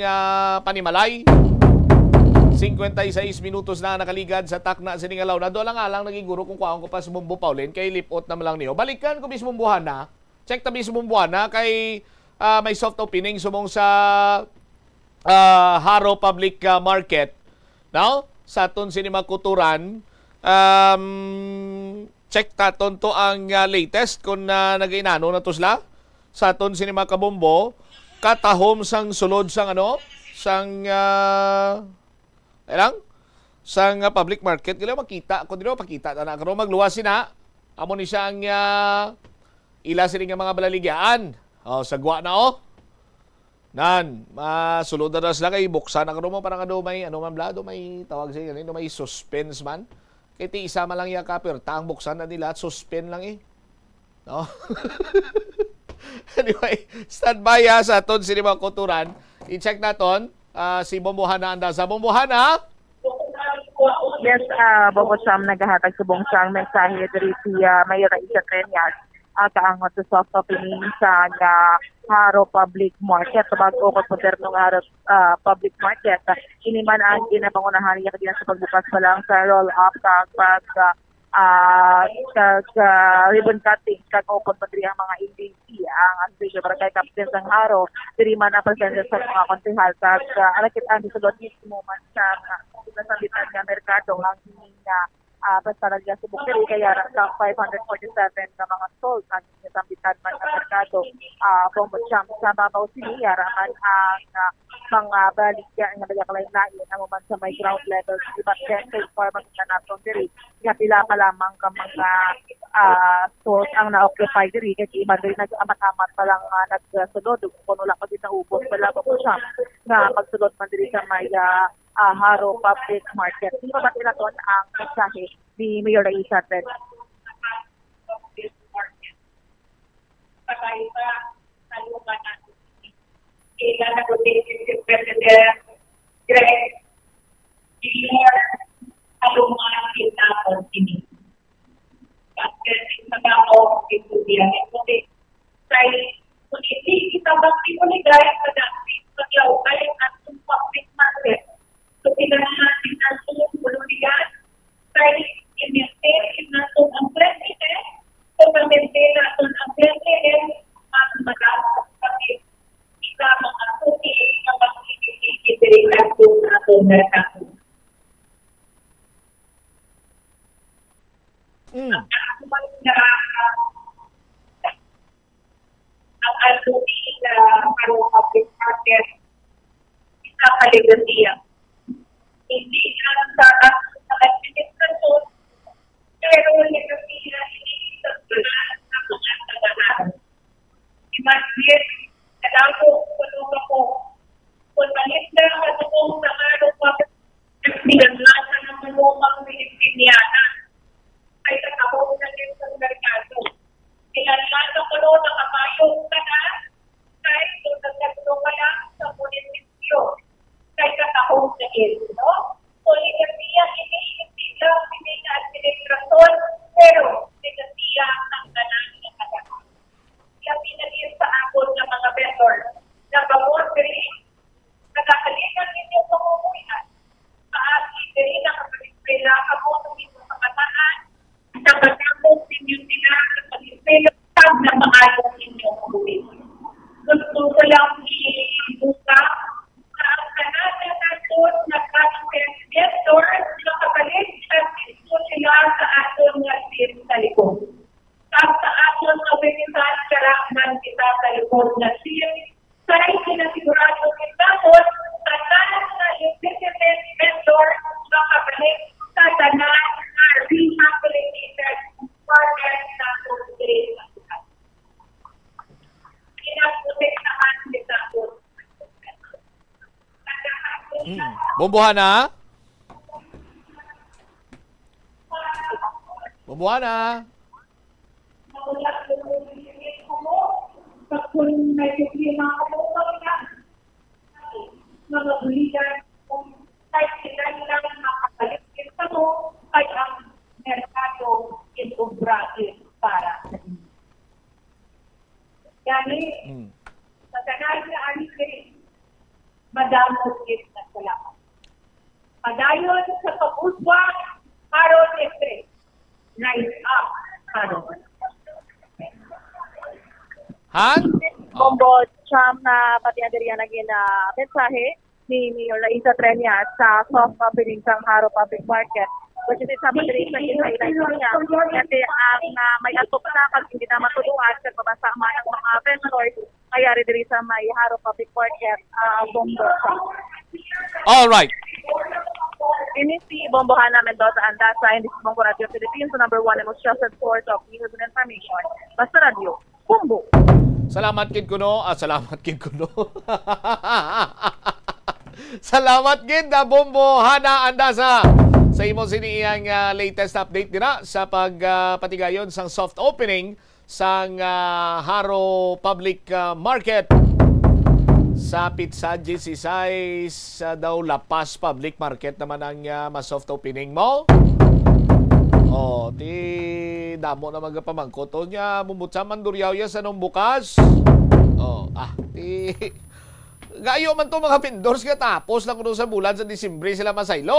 panimalay. 56 minutos na nakaligad sa takna sining alaw na. Doon lang naging guro kung kuhaan ko pa sa Bumbo Pauline kay lipot na lang niyo. Balikan ko mismo buhana. Check tabi sa buwan kay may soft opening sumong sa Haro Public Market. Now, sa aton sinima kuturan, check taton to ang latest kung nagainano na to sila. Sa aton sinima kabombo, katahom sang sulod sang sang public market. Kailangan makita, kung di makita na karo magluwas sina. Amo ni siya ang ila sining mga balaligyan. Sagwa na Nan, sulod na sila kay buksan ang mo parang may man blado may tawag siya ganito may suspense man. Kaya isa man lang yung kapirta ang buksan na nila at suspend lang No? Anyway, stand by sa aton sinima kuturan. I-check naton si Bombohana anda sa Bombohana. Yes, Bobo Sam naghahatag subong sang mensahe diri si Mayor Isa Trenyas. kaangat sa soft opening sa Haro Public Market. So bago ko ng Haro Public Market, iniman ang ginapangunahan niya sa pagbukas pa lang sa roll-up kapag ribbon cutting kag-open pa diri ang mga agency ang Association Barangay Captains ng Haro diri man ang presensya sa mga konsehal kag alakit-an sa mismo man sa nasabitan nga merkado ang pasaran niya sa Bukiri kaya sa 547 na mga stalls ang nasabitan man ang merkado Bombocham sa Babaw City yaraman ang mga baligya nga nagakalain-lain ang man sa may ground level iba't dental format na naton diri nga pila pa lamang ka mga stores ang na-occupy diri kay iba diri nag-amat-amat pa lang nagsulod kuno lang pag naubos wala pa po siya nga magsulod man diri sa may Haro Public Market. Di ba naton ang mensahe ni Mayor Raisa Tren? Patay pa sa lugar natin. Kailan na protected si President Greg Jr. alungan kita continue. Kasi sa tao, ito diyan. Kasi kung hindi kita bakit ko ni guys sa dati, pagyaw kayo at public market. So, kailangan natin ang tulong-tulungan kaya i-maintain natin ang president o ma-maintain natin ang president at mag-asap kasi isa mga suki na mag-iisip natin natin merkado. Ang alumi na parang public market isa kaligasiya. Hindi lang sa administrasyon, pero negasiya hindi sa mga tagahan. Imagine, kadako, kulong ako, kung malit na katulong sa araw pa, pinaglasan ng malumang Pilipiniana, ay kakahong na din sa merkado. Pinaglasan ko noon na kapayong ka na, kahit kung nagkatulong ka lang sa munisipyo. Kaya kakahong na ito, no? So, negasiya hindi lang hindi na administrasyon, pero negasiya ang ganan ng kagahan. Kaya pinagin sa akon ng mga vendor na bawon diri, nagkakalitan ninyo pamumuyan. Paagi diri na kapag-ispela ako ng inyong kabataan, sa pagkakong ninyo sila kapag-ispela na maayong inyong pamumuyan. Gusto ko lang i-buka ang kanada natin na content vendors na kapalit at gusto sila sa aton nga team sa likod. At sa aton nga winisan karakman kita sa likod na team, kaya sinasigurado kita mo sa tanan na legitimate vendors na kapalit sa tanan na rehabilitated market na kong Pinaprotektahan kita po. Bumbuhana? Bumbuhana? Kung may problema ako mga buligan, kung kahit sila lang makapalit kita mo, ay ang merkado itobrate para sa inyo. Yani, sa kanal na anikri, madamot it na salamat. Padayon sa pag-uswa, karon estre, nice up, karon. Han? Bombo Cham na pati andiriya naging mensahe ni Mayor Raisa Trenya sa soft opening ng Haro Public Market, which is sa madrid sa kinailan niya. Kasi ang may atop na pag hindi na matuluan sa pabasama ng mga vendors, kaya rin sa may Haro Public Market, Bombo Cham. All right. Ini si Bombohana Mendoza Andasa, and this is Bombo Radio Philippines, the number one and most trusted source of news and information. Basta Radio, Bombo. Salamat kid kuno. Salamat kid kuno. Salamat kid na Bombohana Andasa sa imo siniyang latest update dira sa pagpatigayon sang soft opening sang Haro Public Market sa Pizza G6 daw La Paz Public Market naman ang mas soft opening mo. Ti damo na magapamangkot. O niya, mumutsa manduryaw ya sa nung bukas. Ti... Gayo man to mga vendors nga tapos lang kuno sa bulan sa Disyembre sila masaylo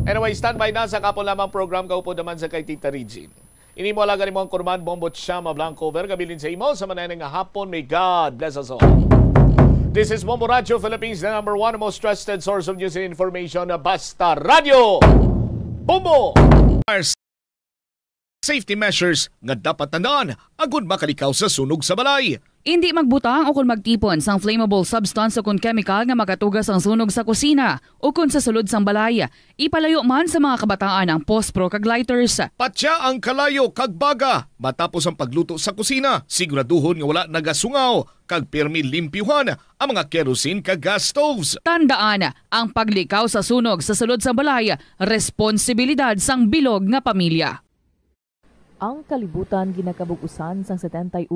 Anyway, standby na sa kapon lamang program kaupo naman sa kay Tita Regine. Ini mo alaga ni mo ang kurman Bombot Shama Blanco Vergabilin sa imo sa manay nga hapon. May God bless us all. This is Bombo Radio Philippines, the #1 most trusted source of news and information. Basta Radio Bombo! Safety measures nga dapat tandaan agud makalikaw sa sunog sa balay. Hindi magbutang o kung magtipon sang flammable substance o kung chemical nga makatugas ang sunog sa kusina o kung sa sulod sang balay. Ipalayo man sa mga kabataan ang pospro kag lighters. Patya ang kalayo kag baga matapos ang pagluto sa kusina. Siguraduhon nga wala nagasungaw kag pirmi limpyuhan ang mga kerosene kag gas stoves. Tandaan, ang paglikaw sa sunog sa sulod sa balay, responsibilidad sang bilog nga pamilya. Ang kalibutan ginakabug-usan sang 71%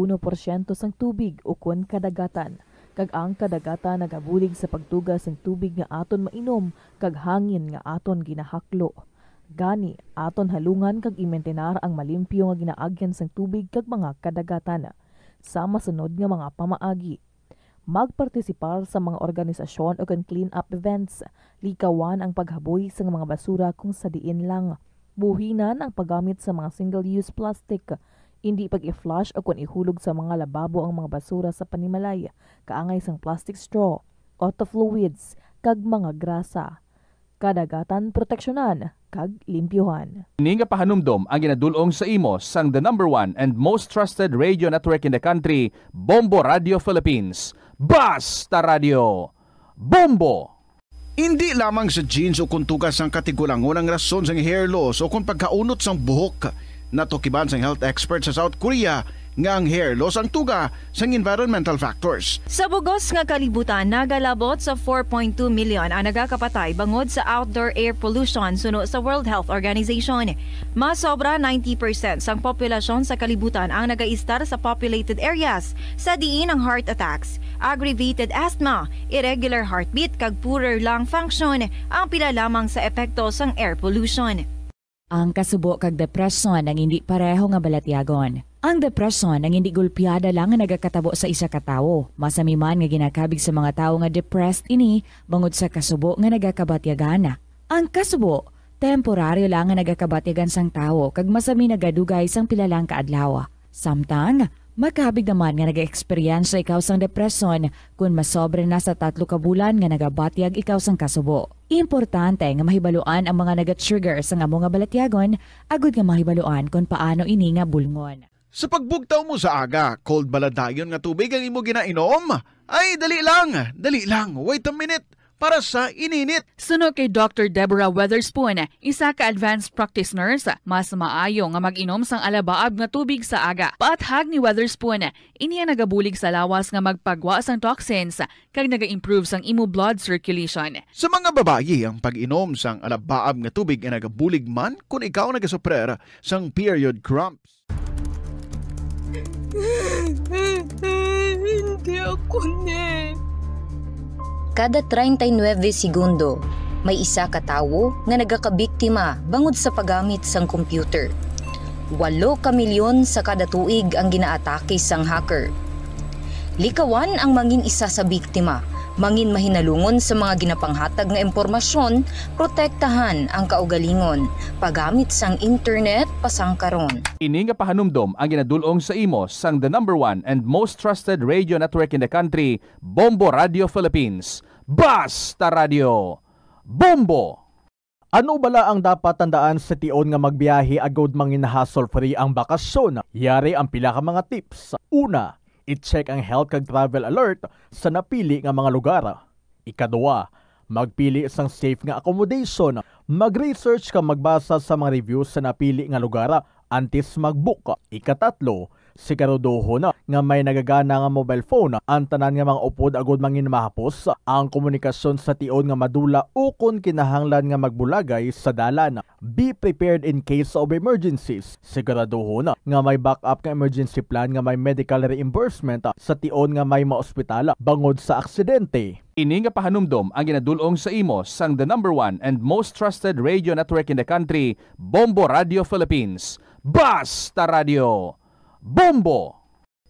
sang tubig o kun kadagatan. Kag ang kadagatan nagabulig sa pagtugas sang tubig nga aton mainom kag hangin nga aton ginahaklo. Gani, aton halungan kag imentenar ang malimpyo nga ginaagyan sang tubig kag mga kadagatan. Sa masunod nga mga pamaagi. Magpartisipar sa mga organisasyon o kan clean-up events. Likawan ang paghaboy sa mga basura kung sa diin lang. Buhinan ang paggamit sa mga single-use plastic, hindi pag-i-flush o kung ihulog sa mga lababo ang mga basura sa panimalay, kaangay sang plastic straw, auto fluids, kag mga grasa. Kadagatan proteksyonan, kag limpyuhan. Ini nga pahanumdom ang ginadulong sa imo sang the #1 and most trusted radio network in the country, Bombo Radio Philippines. Basta Radio Bombo! Hindi lamang sa jeans o kuntugas ang katigulangon ang rason sang hair loss o kung pagkaunot sang buhok. Natukiban sang health expert sa South Korea nga ang hair loss ang tuga sang environmental factors. Sa bugos nga kalibutan, nagalabot sa 4.2 million ang nagakapatay bangod sa outdoor air pollution suno sa World Health Organization. Mas sobra 90% sang populasyon sa kalibutan ang nagaistar sa populated areas sa diin ang heart attacks, aggravated asthma, irregular heartbeat kag poorer lung function ang pila lamang sa epekto sang air pollution. Ang kasubo kag depresyon ang hindi pareho nga balatyagon. Ang depresyon ang hindi gulpiyada lang nga nagakatabo sa isa ka tawo. Masami man nga ginakabig sa mga tawo nga depressed ini bangod sa kasubo nga nagakabatyagan. Ang kasubo, temporaryo lang nga nagakabatyagan sang tawo kag masami nagadugay sang pilalang kaadlaw. Samtang makabig naman nga nag-experience ikaw sang depresyon kung masobre na sa 3 ka bulan nga nagabatyag ikaw sang kasubo. Importante nga mahibaluan ang mga naga-trigger sa nga mga balatyagon, agud nga mahibaluan kung paano ini nga bulngon. Sa pagbugtaw mo sa aga, cold baladayon nga tubig ang imo ginainom? Ay, dali lang, wait a minute. Para sa ininit. Suno kay Dr. Deborah Weatherspoon, isa ka advanced practice nurse, mas maayo nga mag-inom sang alabaab nga tubig sa aga. Paathag ni Weatherspoon, iniya nagabulig sa lawas nga magpagwa sang toxins kag naga-improve sang imo blood circulation. Sa mga babayi, ang pag-inom sang alabaab nga tubig ay nagabulig man kung ikaw nagasuprer sang period cramps. Hindi ako Kada 39 segundo, may isa ka tawo nga nagakabiktima bangod sa paggamit sang computer. 8 ka milyon sa kada tuig ang ginaatake sang hacker. Likawan ang mangin isa sa biktima, mangin mahinalungon sa mga ginapanghatag nga impormasyon, protektahan ang kaugalingon, paggamit sang internet pasangkaron. Ini nga pahanumdom ang ginadulong sa imo sang the #1 and most trusted radio network in the country, Bombo Radio Philippines. Basta Radio Bombo! Ano bala ang dapat tandaan sa tion nga magbiyahe agod mangin hassle-free ang bakasyon? Yari ang pila ka mga tips. Una, i-check ang health kag travel alert sa napili nga mga lugar. Ikadua, magpili sang safe nga accommodation. Mag-research ka magbasa sa mga reviews sa napili nga lugar antes mag-book. Ikatatlo, siguraduho na nga may nagagana nga mobile phone. Ang tanan nga mga upod agod mangin mahapos ang komunikasyon sa tion nga madula o kung kinahanglan nga magbulagay sa dalan. Be prepared in case of emergencies. Siguraduho na nga may backup nga emergency plan nga may medical reimbursement sa tion nga may maospitala bangod sa aksidente. Ini nga pahanumdom ang ginadulong sa imo sang the #1 and most trusted radio network in the country, Bombo Radio Philippines. Basta Radio! Bombo!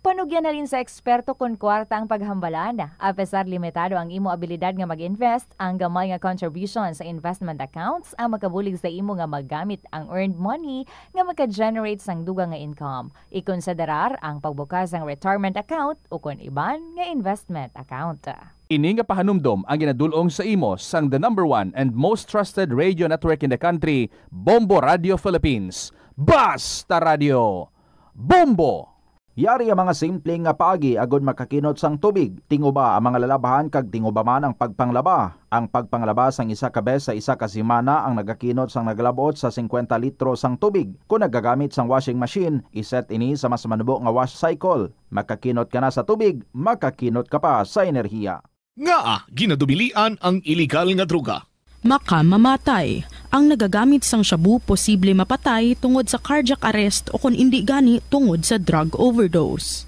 Panugyan na rin sa eksperto kung kwarta ang paghambalan. Apesar limitado ang imo abilidad nga mag-invest, ang gamay nga contribution sa investment accounts ang makabulig sa imo nga maggamit ang earned money nga maka-generate sang dugang nga income. Ikonsiderar ang pagbukas ng retirement account o kung iban nga investment account. Ini nga pahanumdom ang ginadulong sa imo sang the #1 and most trusted radio network in the country, Bombo Radio Philippines. Basta Radio! Bombo! Yari ang mga simpleng nga paagi agod makakinot sang tubig. Tinguba ang mga lalabahan kag tinguba man ang pagpanglaba. Ang pagpanglaba sang isa ka bes sa isa ka semana ang nagakinot sang naglabot sa 50 litro sang tubig. Kung nagagamit sang washing machine, iset ini sa mas manubo nga wash cycle. Makakinot ka na sa tubig, makakinot ka pa sa enerhiya. Nga ginadubilian ang iligal nga droga. Makamamatay. Ang nagagamit sang shabu posible mapatay tungod sa cardiac arrest o kung hindi gani tungod sa drug overdose.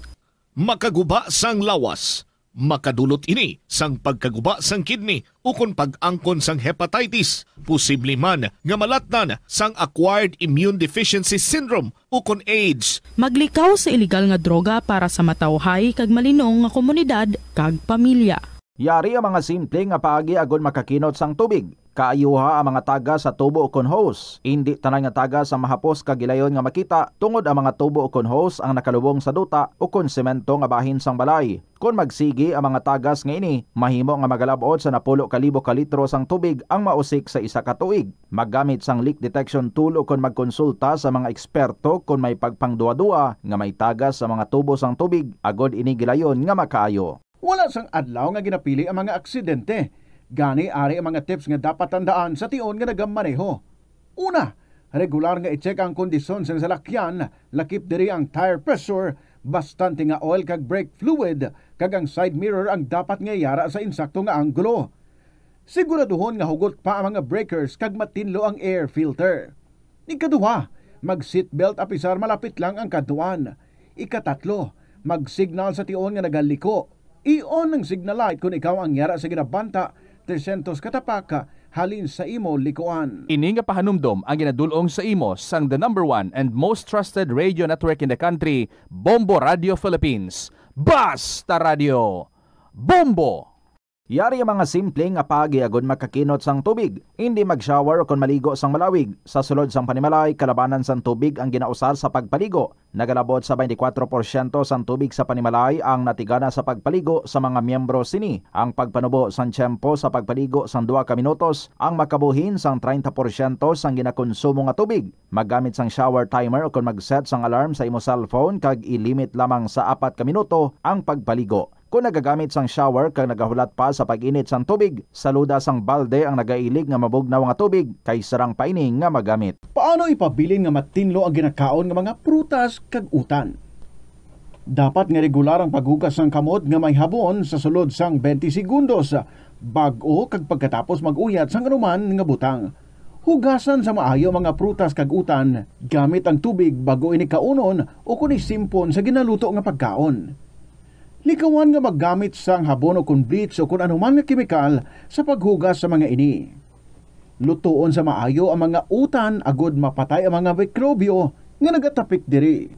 Makaguba sang lawas. Makadulot ini sang pagkaguba sang kidney o kung pag-angkon sang hepatitis. Posible man nga malatnan sang acquired immune deficiency syndrome o kung AIDS. Maglikaw sa iligal nga droga para sa matawhay kag malinong nga komunidad kag pamilya. Yari ang mga simple nga paagi agod makakinot sang tubig. Kaayuha ang mga taga sa tubo o kon hose. Hindi tanan nga taga sa mahapos kagilayon nga makita tungod ang mga tubo o kon hose ang nakalubong sa duta o kon semento nga bahin sang balay. Kung magsigi ang mga tagas nga ini, mahimo nga magalabot sa 10,000 ka litro sang tubig ang mausik sa isa ka tuig. Maggamit sang leak detection tool o kung magkonsulta sa mga eksperto kung may pagpangduwa-duwa nga may tagas sa mga tubo sang tubig agod ini gilayon nga makaayo. Wala sang adlaw nga ginapili ang mga aksidente. Gani ari ang mga tips nga dapat tandaan sa tion nga nagamaneho. Una, regular nga i-check ang kondisyon sa salakyan, lakip diri ang tire pressure, bastante nga oil kag brake fluid, kag ang side mirror ang dapat nga yara sa insakto nga anggulo. Siguraduhon nga hugot pa ang mga breakers kag matinlo ang air filter. Ikaduha, mag-seatbelt apisar malapit lang ang kantuan. Ikatatlo, mag-signal sa tion nga nagaliko. I-on ang signal light kung ikaw ang yara sa ginabanta 300 katapaka halin sa imo likuan. Ini nga pahanumdom ang ginadulong sa imo sang the #1 and most trusted radio network in the country, Bombo Radio Philippines. Basta Radio! Bombo! Yari ang mga simpleng nga paagi agod makakinot sang tubig. Hindi mag-shower o kung maligo sang malawig. Sa sulod sang panimalay, kalabanan sang tubig ang ginausar sa pagpaligo. Nagalabot sa 24% sang tubig sa panimalay ang natigana sa pagpaligo sa mga miyembro sini. Ang pagpanubo sang tiyempo sa pagpaligo sang 2 ka minutos ang makabuhin sang 30% sang ginakonsumo nga tubig. Maggamit sang shower timer o kung mag-set sang alarm sa imo cellphone kag ilimit lamang sa 4 ka minuto ang pagpaligo. Kung nagagamit sang shower kag nagahulat pa sa pag-init sang tubig, saluda sang balde ang nagailig nga mabugnaw nga tubig kay sarang paining nga magamit. Paano ipabilin nga matinlo ang ginakaon nga mga prutas kag utan? Dapat nga regular ang paghugas sang kamot nga may habon sa sulod sang 20 segundos bag-o kag pagkatapos mag-uyat sang anuman nga butang. Hugasan sa maayo mga prutas kag utan gamit ang tubig bago ini kaunon o kun isimpon sa ginaluto nga pagkaon. Likawan nga maggamit sang habon o kun bleach o kun anuman nga kemikal sa paghugas sa mga ini. Lutuon sa maayo ang mga utan agod mapatay ang mga mikrobyo nga nagatapik diri.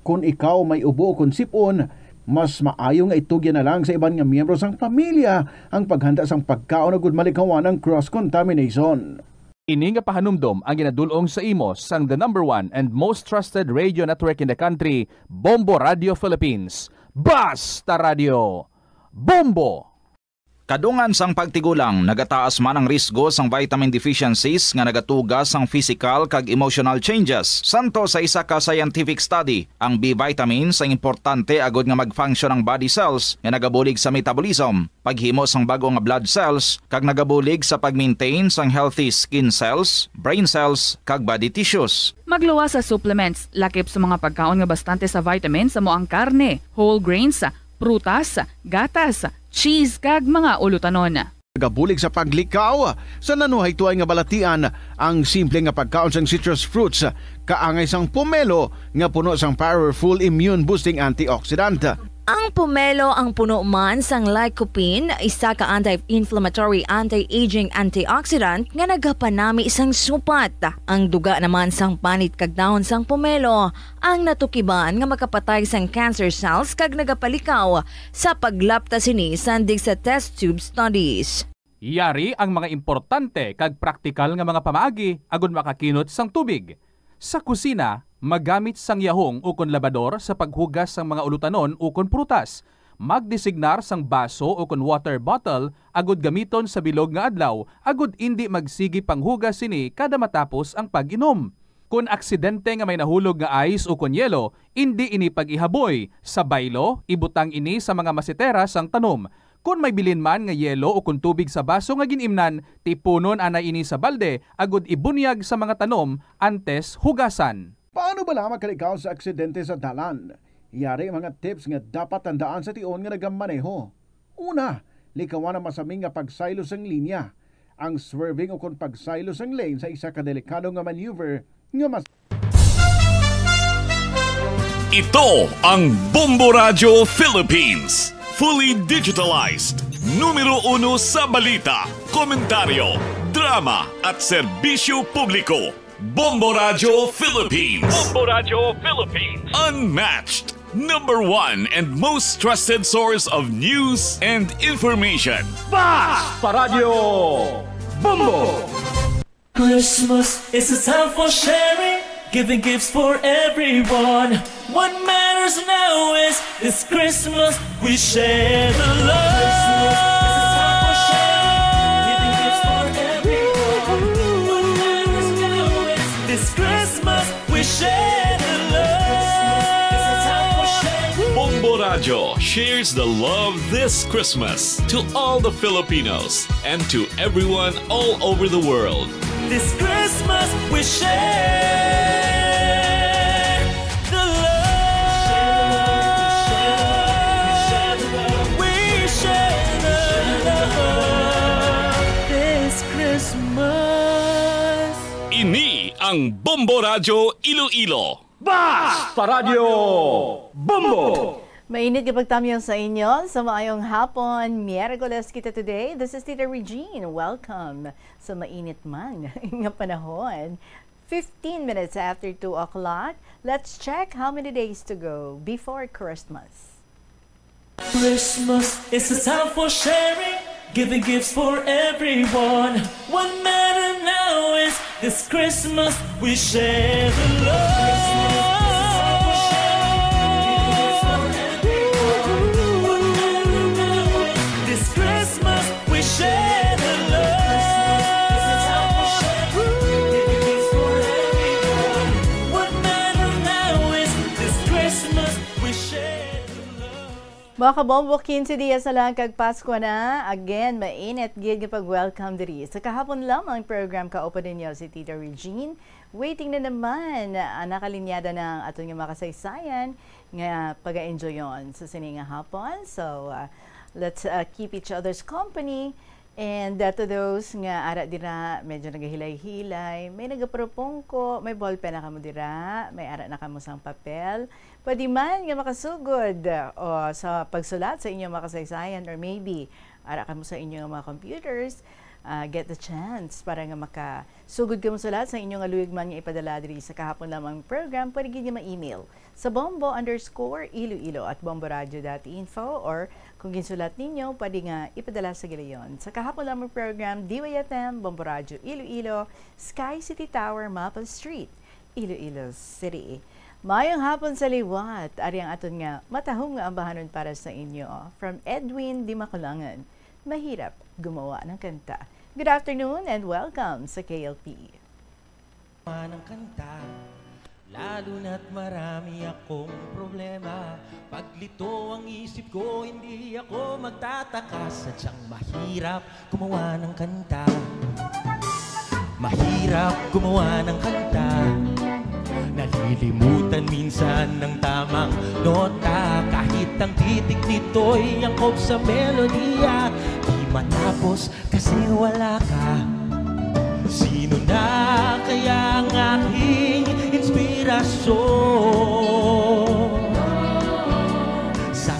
Kung ikaw may ubo o kun sipon, mas maayo nga itugyan na lang sa iban nga miyembro sang pamilya ang paghanda sang pagkaon agod malikawan ang cross-contamination. Ini nga pahanumdom ang ginadulong sa imo sang the #1 and most trusted radio network in the country, Bombo Radio Philippines. Basta Radio! Bombo! Kadungan sang pagtigulang, nagataas man ang risgo sang vitamin deficiencies nga nagatugas sang physical kag emotional changes. Santo sa isa ka scientific study, ang B vitamins ang importante agod nga mag-function ang body cells nga nagabulig sa metabolism, paghimo sang bago nga blood cells, kag nagabulig sa pag-maintain sang healthy skin cells, brain cells, kag body tissues. Magluwas sa supplements, lakip sa mga pagkaon nga bastante sa vitamins sa moang karne, whole grains, prutas, gatas, cheese kag mga ulutanon. Nagabulig sa paglikaw sa nanuhay tuay nga balatian ang simple nga pagkaon sang citrus fruits, kaangay sang pomelo nga puno sang powerful immune boosting antioxidant. Ang pomelo ang puno man sang lycopene, isa ka anti-inflammatory, anti-aging antioxidant nga nagapanami isang supat. Ang duga naman sang panit kag dahon sang pomelo ang natukiban nga makapatay sang cancer cells kag nagapalikaw sa paglapta sini sandig sa test tube studies. Yari ang mga importante kag praktikal nga mga pamaagi agud makakinot sang tubig. Sa kusina, magamit sang yahong ukon labador sa paghugas sang mga ulutanon ukon prutas. Magdesignar sang baso ukon water bottle agud gamiton sa bilog nga adlaw agud indi magsigi panghugas sini kada matapos ang pag-inom. Kung aksidente nga may nahulog nga ice ukon yelo, indi ini pag-ihaboy. Sa baylo, ibutang ini sa mga masitera sang tanom. Kung may bilin man nga yelo o kung tubig sa baso nga ginimnan, tipunon anay ini sa balde agud ibunyag sa mga tanom antes hugasan. Paano ba lamang kalikaw sa aksidente sa dalan? Yari mga tips nga dapat tandaan sa tion nga nagamaneho. Una, likawan ang masaming nga pagsaylo sang linya. Ang swerving o kung pagsaylo sang lane sa isa ka delikado nga maneuver nga mas... Ito ang Bombo Radio Philippines. Fully digitalized. Numero 1 sa balita, komentaryo, drama at serbisyo publiko. Bombo Radio Philippines. Bombo Radio Philippines. Unmatched. Number 1 and most trusted source of news and information. Basta Radio Bombo. Christmas is a time for sharing, giving gifts for everyone. What matters now is this Christmas we share the love. Christmas is a time for sharing, giving gifts for everyone. What matters now is this Christmas we share the love. Christmas is a time for sharing. Bombo Radio shares the love this Christmas to all the Filipinos and to everyone all over the world. This Christmas we share. Ini ang Bombo Radio Iloilo. Basta Radio Bombo. Mainit kapag tamyong sa inyo sa maayong hapon. Miyerkules kita today. This is Tita Regine. Welcome sa mainit man nga panahon. 15 minutes after 2 o'clock. Let's check how many days to go before Christmas. Christmas is a time for sharing, giving gifts for everyone. What matters now is this Christmas we share the love. Mga kabombo, 15 dias na lang kag Pasko na. Again, mainit gid kapag welcome diri. Sa kahapon lamang program kaupo ninyo si Tita Regine. Waiting na naman nakalinyada ng atong makasaysayan nga pag-enjoy yon sa sining hapon. So, let's keep each other's company. And to those nga ara dira medyo nagahilay-hilay, may nagapropong may ballpen na kamo dira, may ara na kamo sang papel. Pwede man nga makasugod o sa pagsulat sa inyong makasaysayan or maybe ara kamo sa inyong mga computers, get the chance para nga makasugod kamo sulat sa inyong aluyigman nga ipadala diri sa kahapon lamang program. Pwede gid nga ma-email sa bombo_iloilo@bomboradio.info or kung ginsulat ninyo, pwede nga ipadala sa gilayon. Sa kahapon lamang program, DYFM, Bombo Radio Iloilo, Sky City Tower, Maple Street, Iloilo City. Mayong hapon sa liwat, ari ang aton nga matahong nga ambahanon para sa inyo. From Edwin Di Makulangan, mahirap gumawa ng kanta. Good afternoon and welcome sa KLP. Ng kanta, lalo na't marami akong problema. Paglito ang isip ko, hindi ako magtataka. Sadyang mahirap gumawa ng kanta. Mahirap gumawa ng kanta. Nalilimutan minsan ng tamang nota. Kahit ang titik nito'y angkop sa melodiya. Di matapos kasi wala ka. Sino na kaya ang aking inspirasyon? Sa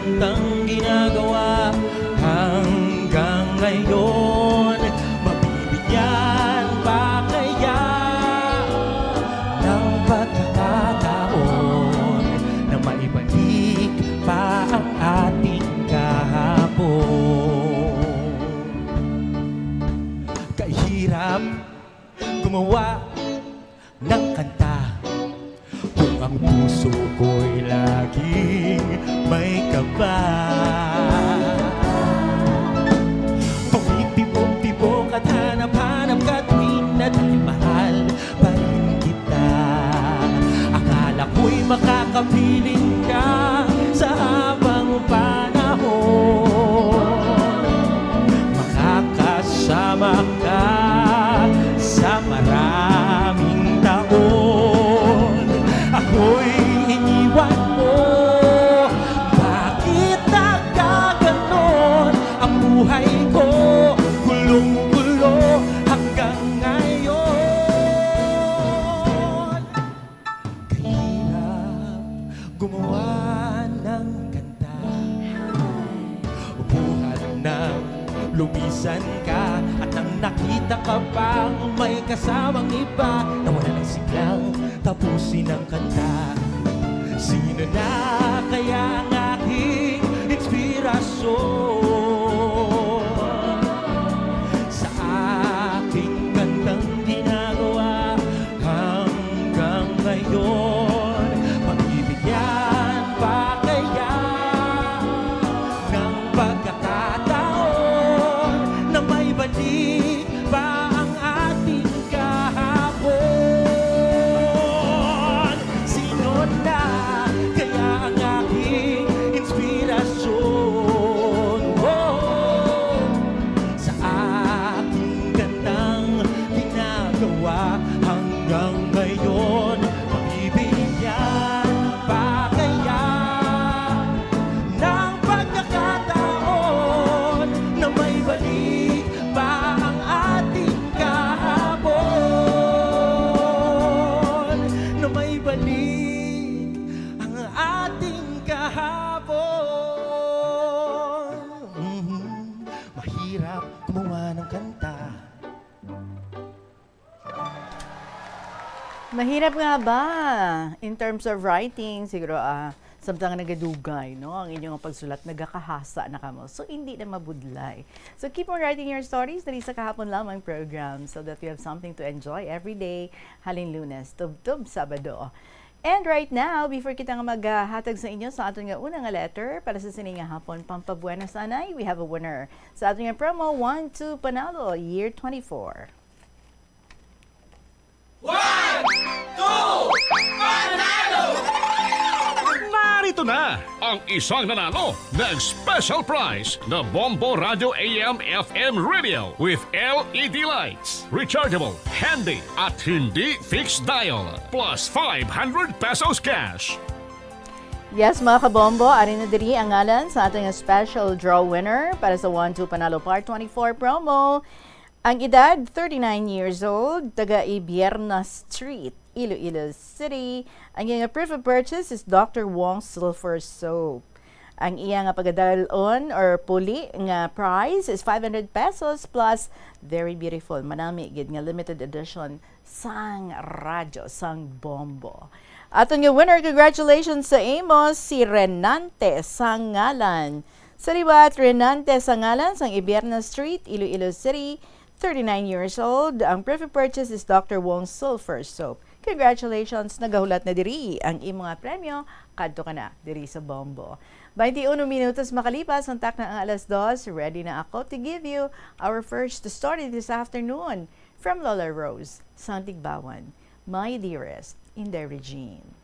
gandang ginagawa hanggang ngayon. Mabibigyan pa kaya ng pagkakataon na maibalik pa ang ating kahapon. Kahirap gumawa ng kanta kung ang puso ko'y laging may kaba. Tumitibok-tibok at hanap-hanap ka tuwing na dahil mahal pa rin kita. Akala ko'y makakapiling ka sa habang panahon. Makakasama ka sa maraming taon. Ako'y iniwan mo. Bakit nagkaganon ang buhay ko? Gulong-gulo hanggang ngayon. Kahirap gumawa ng kanta, buhat ng lumisan ka, at nang nakita ka pang may kasamang iba, na wala nang siglang tapusin ang kanta. Sino na kaya ang aking inspirasyon sa aking gandang ginagawa hanggang ngayon? Magbibigyan pa kaya ng pagkakataon na may balik pa ang ating kahapon? Sino na kaya ang aking inspirasyon sa aking gandang ginagawa hanggang ngayon? Magbibigyan pa kaya ng pagkakataon na may balik pa ang ating kahapon? Na may balik ang ating kahapon. Mahirap gumawa ng kanta. Mahirap nga ba in terms of writing? Siguro samtang nagadugay, no? Ang inyong pagsulat, nagakahasa na kamo. So, hindi na mabudlay. So, keep on writing your stories. Dali sa kahapon lamang program so that we have something to enjoy every day. Halin Lunes, Tub-Tub, Sabado. And right now, before kita nga maghatag sa inyo sa ating nga unang letter para sa sining nga hapon, Pampabuena Sanay, we have a winner. Sa ating nga promo, 1-2 Panalo, year 24. 1, 2, Panalo! Narito na ang isang nanalo ng special prize na Bombo Radio AM/FM Radio with LED lights. Rechargeable, handy at hindi fixed dial. Plus 500 pesos cash. Yes, mga kabombo, arin na diri ang ngalan sa ating special draw winner para sa 1-2 Panalo Part 24 promo. Ang edad, 39 years old, taga Ibierna Street, Iloilo City. Ang iyang proof of purchase is Dr. Wong Sulfur Soap. Ang iyang pagadalon or puli nga price is 500 pesos plus very beautiful, manami gid nga limited edition sang radyo, sang bombo. Aton nga winner, congratulations sa imo, si Renante Sangalan. Sa liwat, Renante Sangalan, sang Ibierna Street, Iloilo City, 39 years old. Ang perfect purchase is Dr. Wong Sulfur Soap. Congratulations, nagahulat na diri ang imong mga premyo. Kadto ka na diri sa Bombo. 21 minutos makalipas, ang tak na ang 2:00. Ready na ako to give you our first story this afternoon from Lola Rose, Santigbawan. My Dearest, Inday Regine.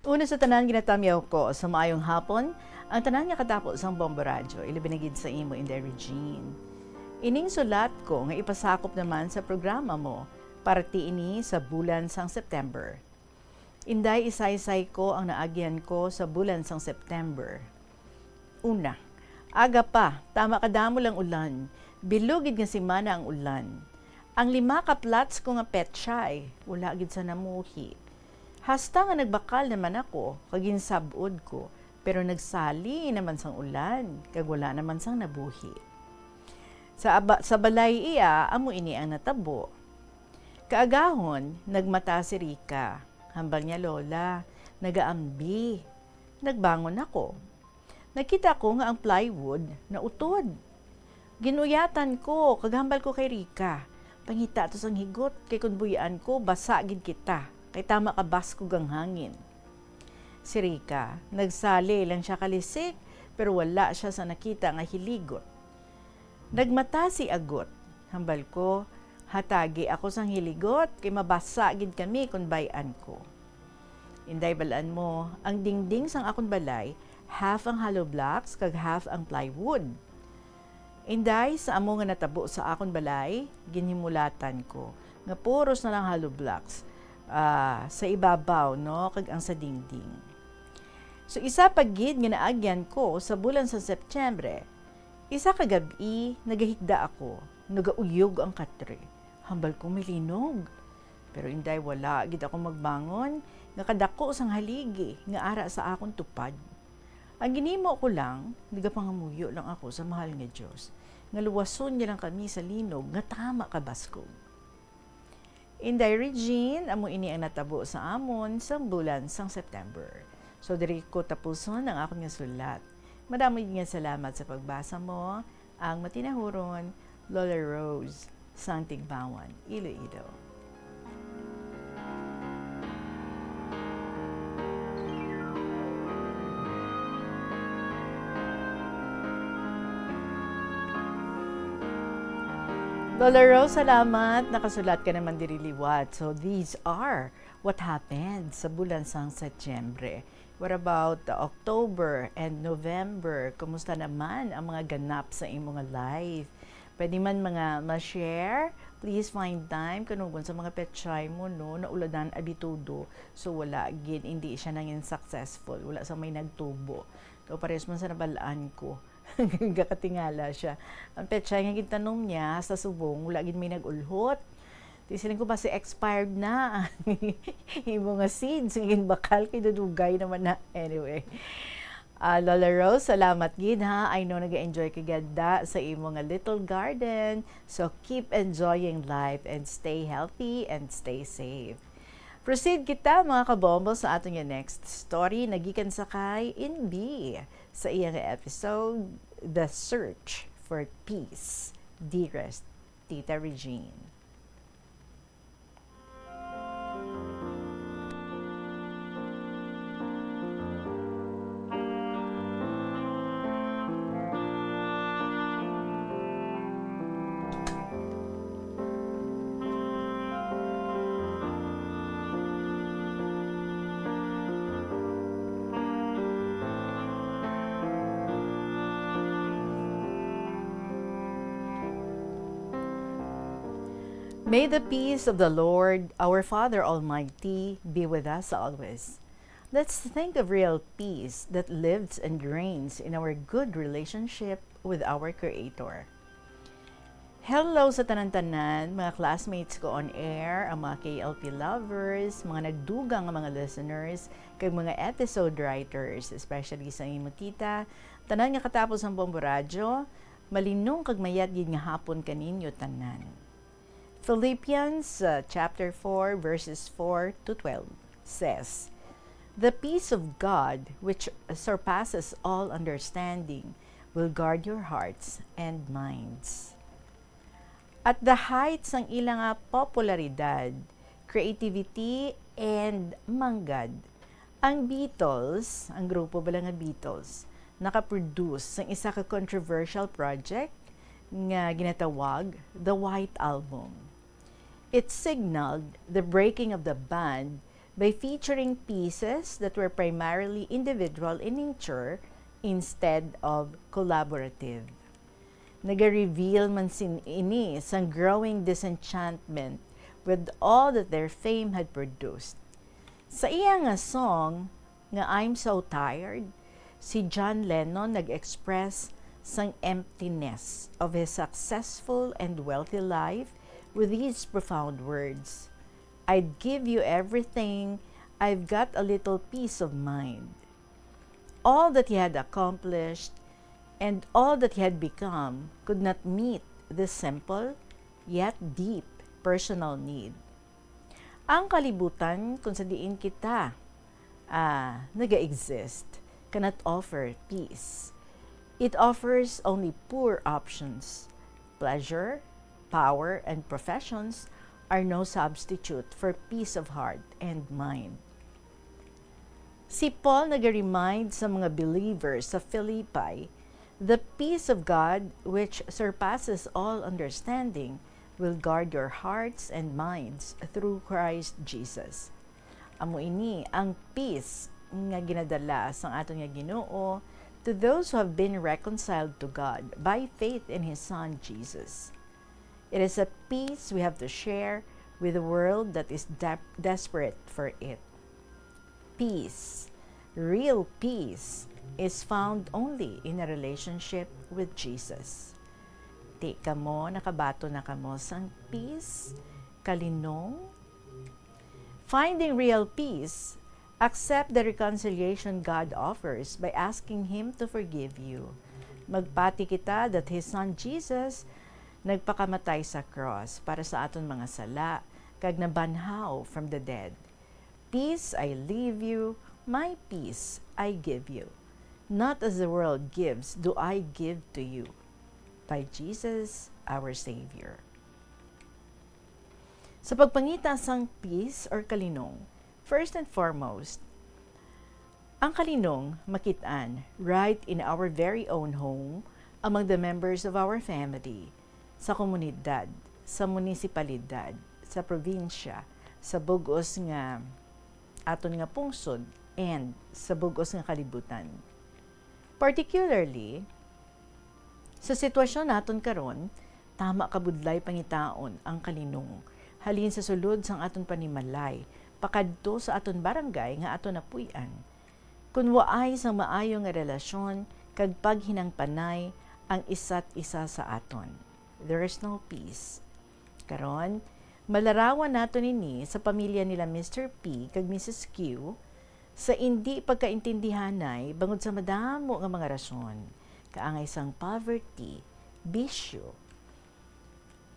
Una sa tanan, ginatamyaw ko sa maayong hapon Ang tanan nga katapos ang Bombo Radyo, ilibinigid sa imo in the Regine. Ining sulat ko nga ipasakop naman sa programa mo para tiini sa bulan sang September. Inday isaysay ko ang naagyan ko sa bulan sang September. Una, aga pa, tama kadamo lang ulan, bilugid nga simana ang ulan. Ang 5 ka plots ko nga petchay, wala gid sa namuhi. Hasta nga nagbakal naman ako, kaginsabod ko, pero nagsali naman sang ulan, kag wala naman sang nabuhi. Sa balay iya, amo ini ang natabo. Kaagahon, nagmata si Rika. Hambal niya lola, nagaambi. Nagbangon ako. Nakita ko nga ang plywood na utod. Ginuyatan ko, kaghambal ko kay Rika. Pangita to sang higot, kay kun buyaan ko, basa gid kita. Kay tama ka basko gang hangin. Si Rika, nagsali lang siya kalisik, pero wala siya sa nakita nga hiligot. Nagmata si Agot. Hambal ko, hatagi ako sang hiligot, kay mabasa gid kami kun bayan ko. Inday balaan mo, ang dingding sang akon balay, half ang hollow blocks, kag half ang plywood. Inday, sa amo nga natabo sa akon balay, ginhimulatan ko, nga puros na lang hollow blocks, sa ibabaw, no, kag ang sa dingding. So isa pagid nga naagyan ko sa bulan sa Setyembre, isa ka gabi nagahigda ako, nagauyog ang katre. Hambal ko milinog. Pero inday wala gid ako magbangon, nga kadako sang haligi nga ara sa akon tupad. Ang ginimo ko lang, nagapangamuyo lang ako sa mahal nga Dios, nga luwason niya lang kami sa linog nga tama ka baskog. Inday Regine, amo ini ang natabo sa amon sa bulan sang September. So, diri ko tapuson ang akong nga sulat. Madami nga salamat sa pagbasa mo. Ang matinahuron, Lola Rose, sang Tigbawan, Iloilo. Lola Rose, salamat. Nakasulat ka naman diri liwat. So, these are what happened sa bulan sang Setyembre. What about October and November? Kumusta naman ang mga ganap sa imong life? Pwede man mga ma-share. Please find time kanugon sa mga petchay mo, no? Nauladan abitudo. So wala gid, hindi siya nangin successful. Wala sa may nagtubo. So pares man sa nabalaan ko. Gakatingala siya. Ang petchay nga gitanong niya sa subong, wala gid may nagulhot. Tisilin ko ba si expired na yung mga seeds, yung bakal, kay dudugay naman na. Anyway, Lola Rose, salamat gid ha. I know nag-enjoy ka ganda sa imong little garden. So keep enjoying life and stay healthy and stay safe. Proceed kita mga kabombo sa ating next story. Nagikan sakay in B sa iyang episode, The Search for Peace. Dearest Tita Regine. May the peace of the Lord, our Father Almighty, be with us always. Let's think of real peace that lives and reigns in our good relationship with our Creator. Hello sa tanan-tanan, mga classmates ko on air, ang mga KLP lovers, mga nagdugang mga listeners, kag mga episode writers, especially sa imong tita, tanan nga katapos ang Bombo Radyo, malinong kag mayat gid nga hapon kaninyo tanan. Philippians chapter 4 verses 4 to 12 says, "The peace of God, which surpasses all understanding, will guard your hearts and minds." At the heights ng ilang popularidad, creativity, and manggad, ang Beatles, ang grupo ba lang nga Beatles, nakaproduce ng isa ka controversial project nga ginatawag The White Album. It signaled the breaking of the band by featuring pieces that were primarily individual in nature instead of collaborative. Nag-reveal man sin ini sang growing disenchantment with all that their fame had produced. Sa iya nga song nga I'm So Tired, si John Lennon nag-express sang emptiness of his successful and wealthy life with these profound words. I'd give you everything, I've got a little peace of mind. All that he had accomplished and all that he had become could not meet this simple yet deep personal need. Ang kalibutan kung sa diin kita naga-exist cannot offer peace. It offers only poor options. Pleasure, power, and professions are no substitute for peace of heart and mind. Si Paul nag-remind sa mga believers sa Philippi, the peace of God which surpasses all understanding will guard your hearts and minds through Christ Jesus. Amo ini ang peace nga ginadala sang aton nga Ginoo to those who have been reconciled to God by faith in His Son Jesus. It is a peace we have to share with a world that is desperate for it. Peace, real peace, is found only in a relationship with Jesus. Di kamo, nakabato na kamo sang peace, kalinong. Finding real peace, accept the reconciliation God offers by asking Him to forgive you. Magpati kita that His Son Jesus nagpakamatay sa cross para sa aton mga sala, kag nabanhaw from the dead. Peace I leave you, my peace I give you. Not as the world gives, do I give to you. By Jesus, our Savior. Sa pagpangita sang peace or kalinong, first and foremost, ang kalinong makitaan right in our very own home among the members of our family, sa komunidad, sa munisipalidad, sa probinsya, sa bugos nga aton nga pungsod, and sa bugos nga kalibutan. Particularly, sa sitwasyon naton karon, tama kabudlay pangitaon ang kalinong, halin sa sulod sang aton panimalay, pakadto sa aton barangay nga aton napuy-an. Kun waay sang maayo nga relasyon, kag paghinangpanay ang isa't isa sa aton. There is no peace. Karon, malarawan nato nini sa pamilya nila Mr. P kag Mrs. Q sa hindi pagkaintindihanay bangod sa madamo nga mga rason, kaangay sang poverty, bisyo.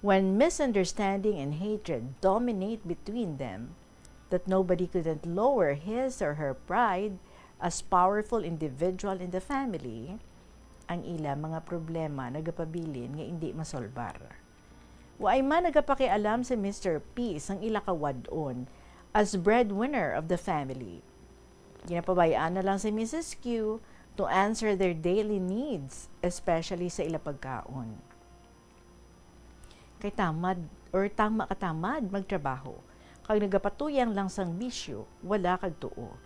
When misunderstanding and hatred dominate between them, that nobody couldn't lower his or her pride as powerful individual in the family, ang ila mga problema nagapabilin nga hindi masolbar. Waay man nagapakialam si Mr. P sang ila kawadon as breadwinner of the family. Ginapabayaan na lang si Mrs. Q to answer their daily needs, especially sa ila pagkaon. Kay tamad or tama katamad magtrabaho, kag nagapatuyang lang sang bisyo, wala kag tuo.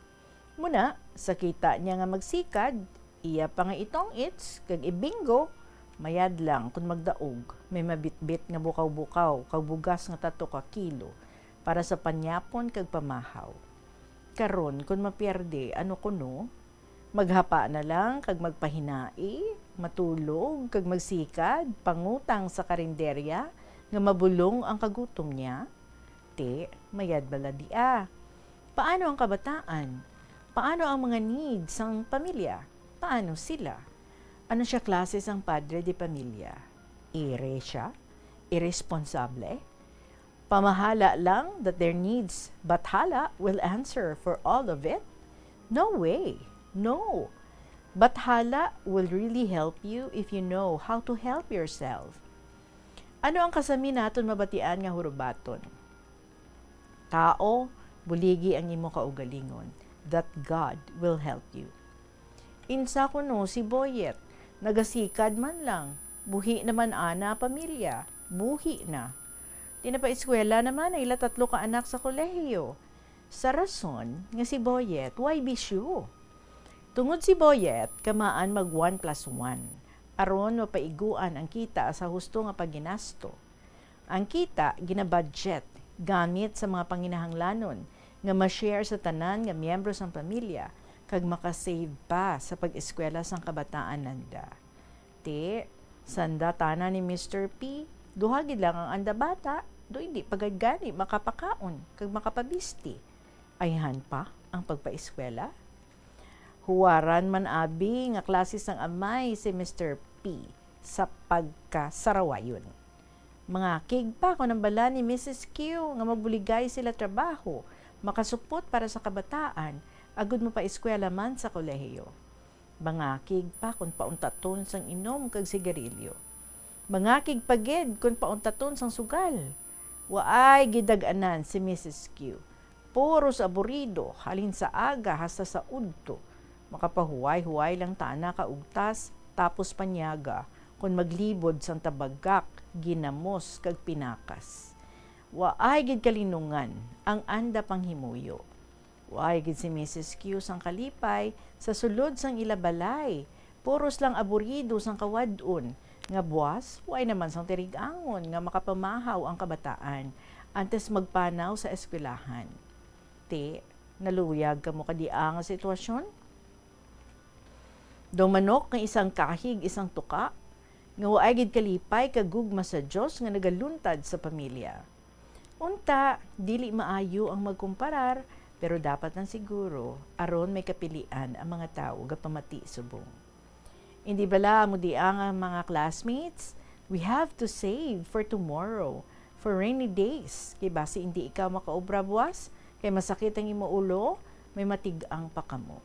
Muna, sa kita niya nga magsikad, iya pa nga itong its, kag ibingo, mayad lang kung magdaog, may mabitbit nga bukaw-bukaw, kag bugas nga 3 ka kilo, para sa panyapon kag pamahaw. Karon, kung mapierde, ano kuno, maghapa na lang, kag magpahinai, matulog, kag magsikad, pangutang sa karinderya, nga mabulong ang kagutom niya, mayad bala dia. Paano ang kabataan? Paano ang mga needs ng pamilya? Paano sila? Ano siya klase sang padre de pamilya? Ire siya? Irresponsable? Pamahala lang that their needs, bathala will answer for all of it? No way. No. Bathala will really help you if you know how to help yourself. Ano ang kasami naton mabatian nga hurubaton? Tao, buligi ang imo kaugalingon, that God will help you. Insa kuno si Boyet, nagasikad man lang, buhi naman ana pamilya, buhi na. Tinapa-eskwela naman ay ila 3 ka anak sa kolehiyo. Sa rason nga si Boyet, why bisyo? Tungod si Boyet, kamaan mag 1+1. Aron mapaiguan ang kita sa husto nga pagginasto. Ang kita ginabudget gamit sa mga panginahanglanon nga ma-share sa tanan nga miyembro sang pamilya kag makasave pa sa pag-eskwela sang kabataan nanda. Sanda tanan ni Mr. P, duhagid lang ang anda bata, do hindi pagagani makapakaon kag makapabisti. Ayhan pa ang pagpaeskwela. Huwaran man abi nga klase sang amay si Mr. P sa pagkasarawayon. Mga kigpa ko ng bala ni Mrs. Q nga magbuligay sila trabaho, makasupot para sa kabataan, agud mo pa eskwela man sa kolehiyo. Mga kigpa kung pauntaton sang inom kag sigarilyo. Mga kigpagid kung pauntaton sang sugal. Waay gidaganan si Mrs. Q. Puros aburido, halin sa aga hasta sa udto. Makapahuway-huway lang tana kaugtas, tapos panyaga, kung maglibod sang tabagak, ginamos kag pinakas. Waay gid kalinungan, ang anda panghimuyo. Waay gid si Mrs. Q sang kalipay, sa sulod sang ilabalay, puros lang aburido sang kawadon, nga buwas, waay naman sang tirigangon, nga makapamahaw ang kabataan, antes magpanaw sa eskwelahan. Naluyag ka mo kadiang nga sitwasyon? Manok nga isang kahig, isang tuka, nga waay gid kalipay kagugma sa Dios nga nagaluntad sa pamilya. Unta, dili maayo ang magkumparar, pero dapat nang siguro aron may kapilian ang mga tao gapamati subong. Hindi bala mo di ang mga classmates, we have to save for tomorrow, for rainy days. Kay basi hindi ikaw makaobra buwas, kay masakit ang imo ulo, may matigang pa kamo.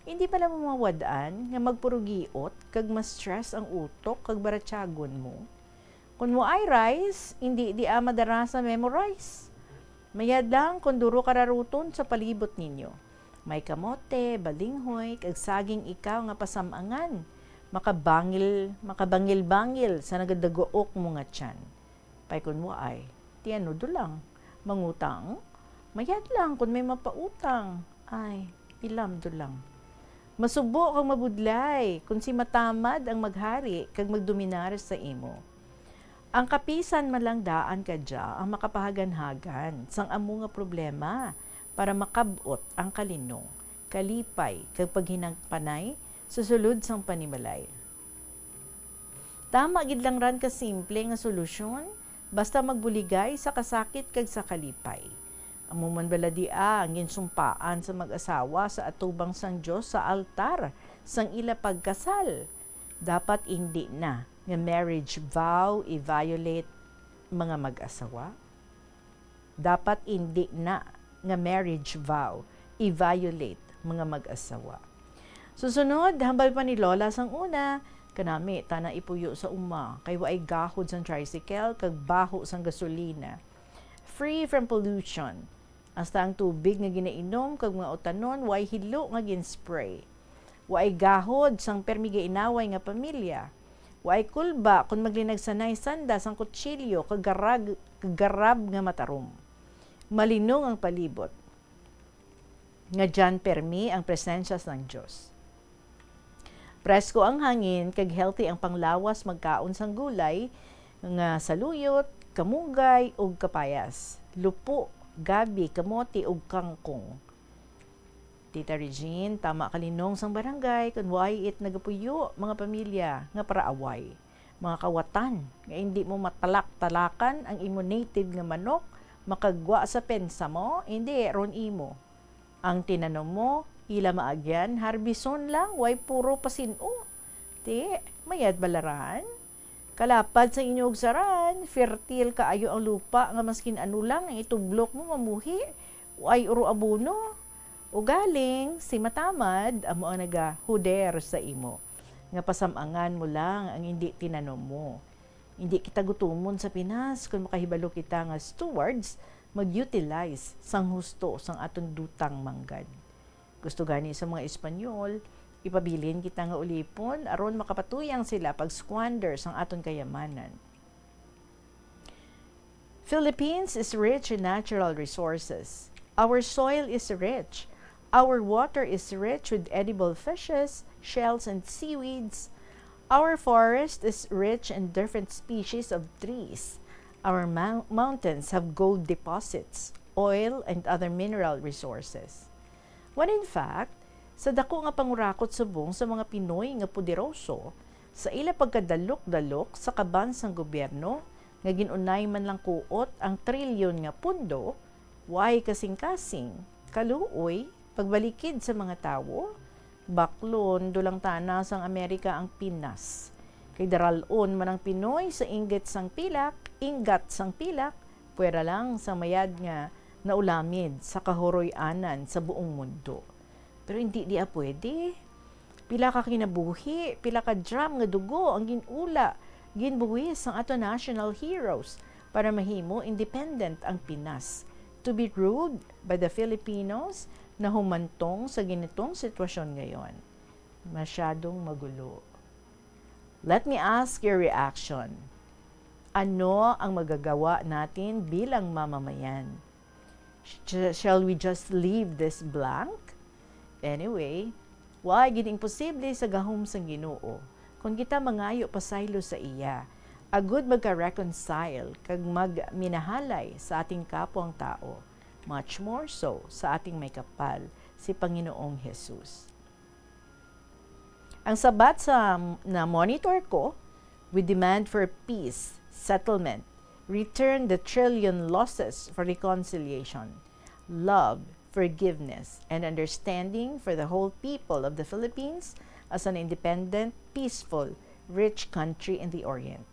Hindi pala mo mawadaan nga magpurugiot kag ma-stress ang utok kag baratsagon mo. Kung mo ay rice, hindi di madarasa memorize. Mayad lang kung duro kararuton sa palibot ninyo. May kamote, balinghoy, kag saging ikaw nga pasamangan. Makabangil-bangil sa nagadagook mo nga tiyan. Pay kung mo ay, tiano do lang. Mangutang, mayad lang kung may mapautang. Ay, ilam do lang. Masubo kang mabudlay kung si matamad ang maghari kag magdominar sa imo. Ang kapisan malang daan kadya ang makapahagan-hagan sang amo nga problema para makabot ang kalinong, kalipay kag paghinangpanay sa sulod sang panimalay. Tama gid lang ran ka simple nga solusyon basta magbuligay sa kasakit kag sa kalipay. Amuman bala ang ginsumpaan sa mag-asawa sa atubang sang Dios sa altar sang ila pagkasal. Dapat hindi na nga marriage vow i-violate mga mag-asawa. Dapat hindi na nga marriage vow i-violate mga mag-asawa. Susunod, hambal pa ni Lola sang una, kanami tana ipuyo sa uma, kay waay gahod sang tricycle kag baho sang gasolina. Free from pollution. Hasta ang tubig nga ginainom kag mga utanon way hilo nga gin-spray. Way gahod sang permiga inaway nga pamilya. Way kulba kun maglinagsanay sanda sang kutsilyo kag garab nga matarom. Malinong ang palibot. Nga dyan permi ang presensya ng Dios. Presko ang hangin kag healthy ang panglawas magkaon sang gulay nga saluyot, kamugay ug kapayas. Lupo, gabi, kamote ug kangkong. Tita Regine, tama kalinong sang barangay kun way it nagapuyo mga pamilya nga para away. Mga kawatan nga hindi mo matalak-talakan ang imo native nga manok, makagwa sa pensa mo, hindi ron imo. Ang tinanom mo, ila maagyan, harbison lang, way puro pasino. Mayad balaran. Kalapad sa inyong saran, fertile kaayo ang lupa nga maskin ano lang ang itublok mo mamuhi, way uro abono. O galing, si matamad, amo ang nagahuder sa imo. Nga pasamangan mo lang ang hindi tinanom mo. Hindi kita gutumon sa Pinas kung makahibalo kita nga stewards, mag-utilize sang husto sang aton dutang manggad. Gusto gani sa mga Espanyol, ipabilin kita nga ulipon aron makapatuyang sila pag squander sang aton kayamanan. Philippines is rich in natural resources. Our soil is rich. Our water is rich with edible fishes, shells, and seaweeds. Our forest is rich in different species of trees. Our mountains have gold deposits, oil, and other mineral resources. When in fact, sa dako nga pangurakot subong sa mga Pinoy nga poderoso, sa ila pagkadalok-dalok sa kabansang gobyerno, nga ginunay man lang kuot ang trilyon nga pundo, way kasing-kasing, kaluoy, pagbalikid sa mga tawo, baklon dulang tanas ang Amerika ang Pinas. Kay daralon man ang Pinoy sa ingat sang pilak, puwera lang sa mayad nga naulamid sa kahoroy-anan sa buong mundo. Pero hindi dia pwede. Pila ka kinabuhi, pila ka drum nga dugo ang ginula, ginbuwis ang ato national heroes para mahimo independent ang Pinas. To be ruled by the Filipinos na humantong sa ganitong sitwasyon ngayon. Masyadong magulo. Let me ask your reaction. Ano ang magagawa natin bilang mamamayan? Shall we just leave this blank? Anyway, why gining posible sa gahom sang Ginoo? Kung kita mangayo pasaylo sa iya, agud magka-reconcile kag magminahalay sa ating kapwang tao. Much more so sa ating may kapal, si Panginoong Jesus. Ang sabat sa na-monitor ko, we demand for peace, settlement, return the trillion losses for reconciliation, love, forgiveness, and understanding for the whole people of the Philippines as an independent, peaceful, rich country in the Orient.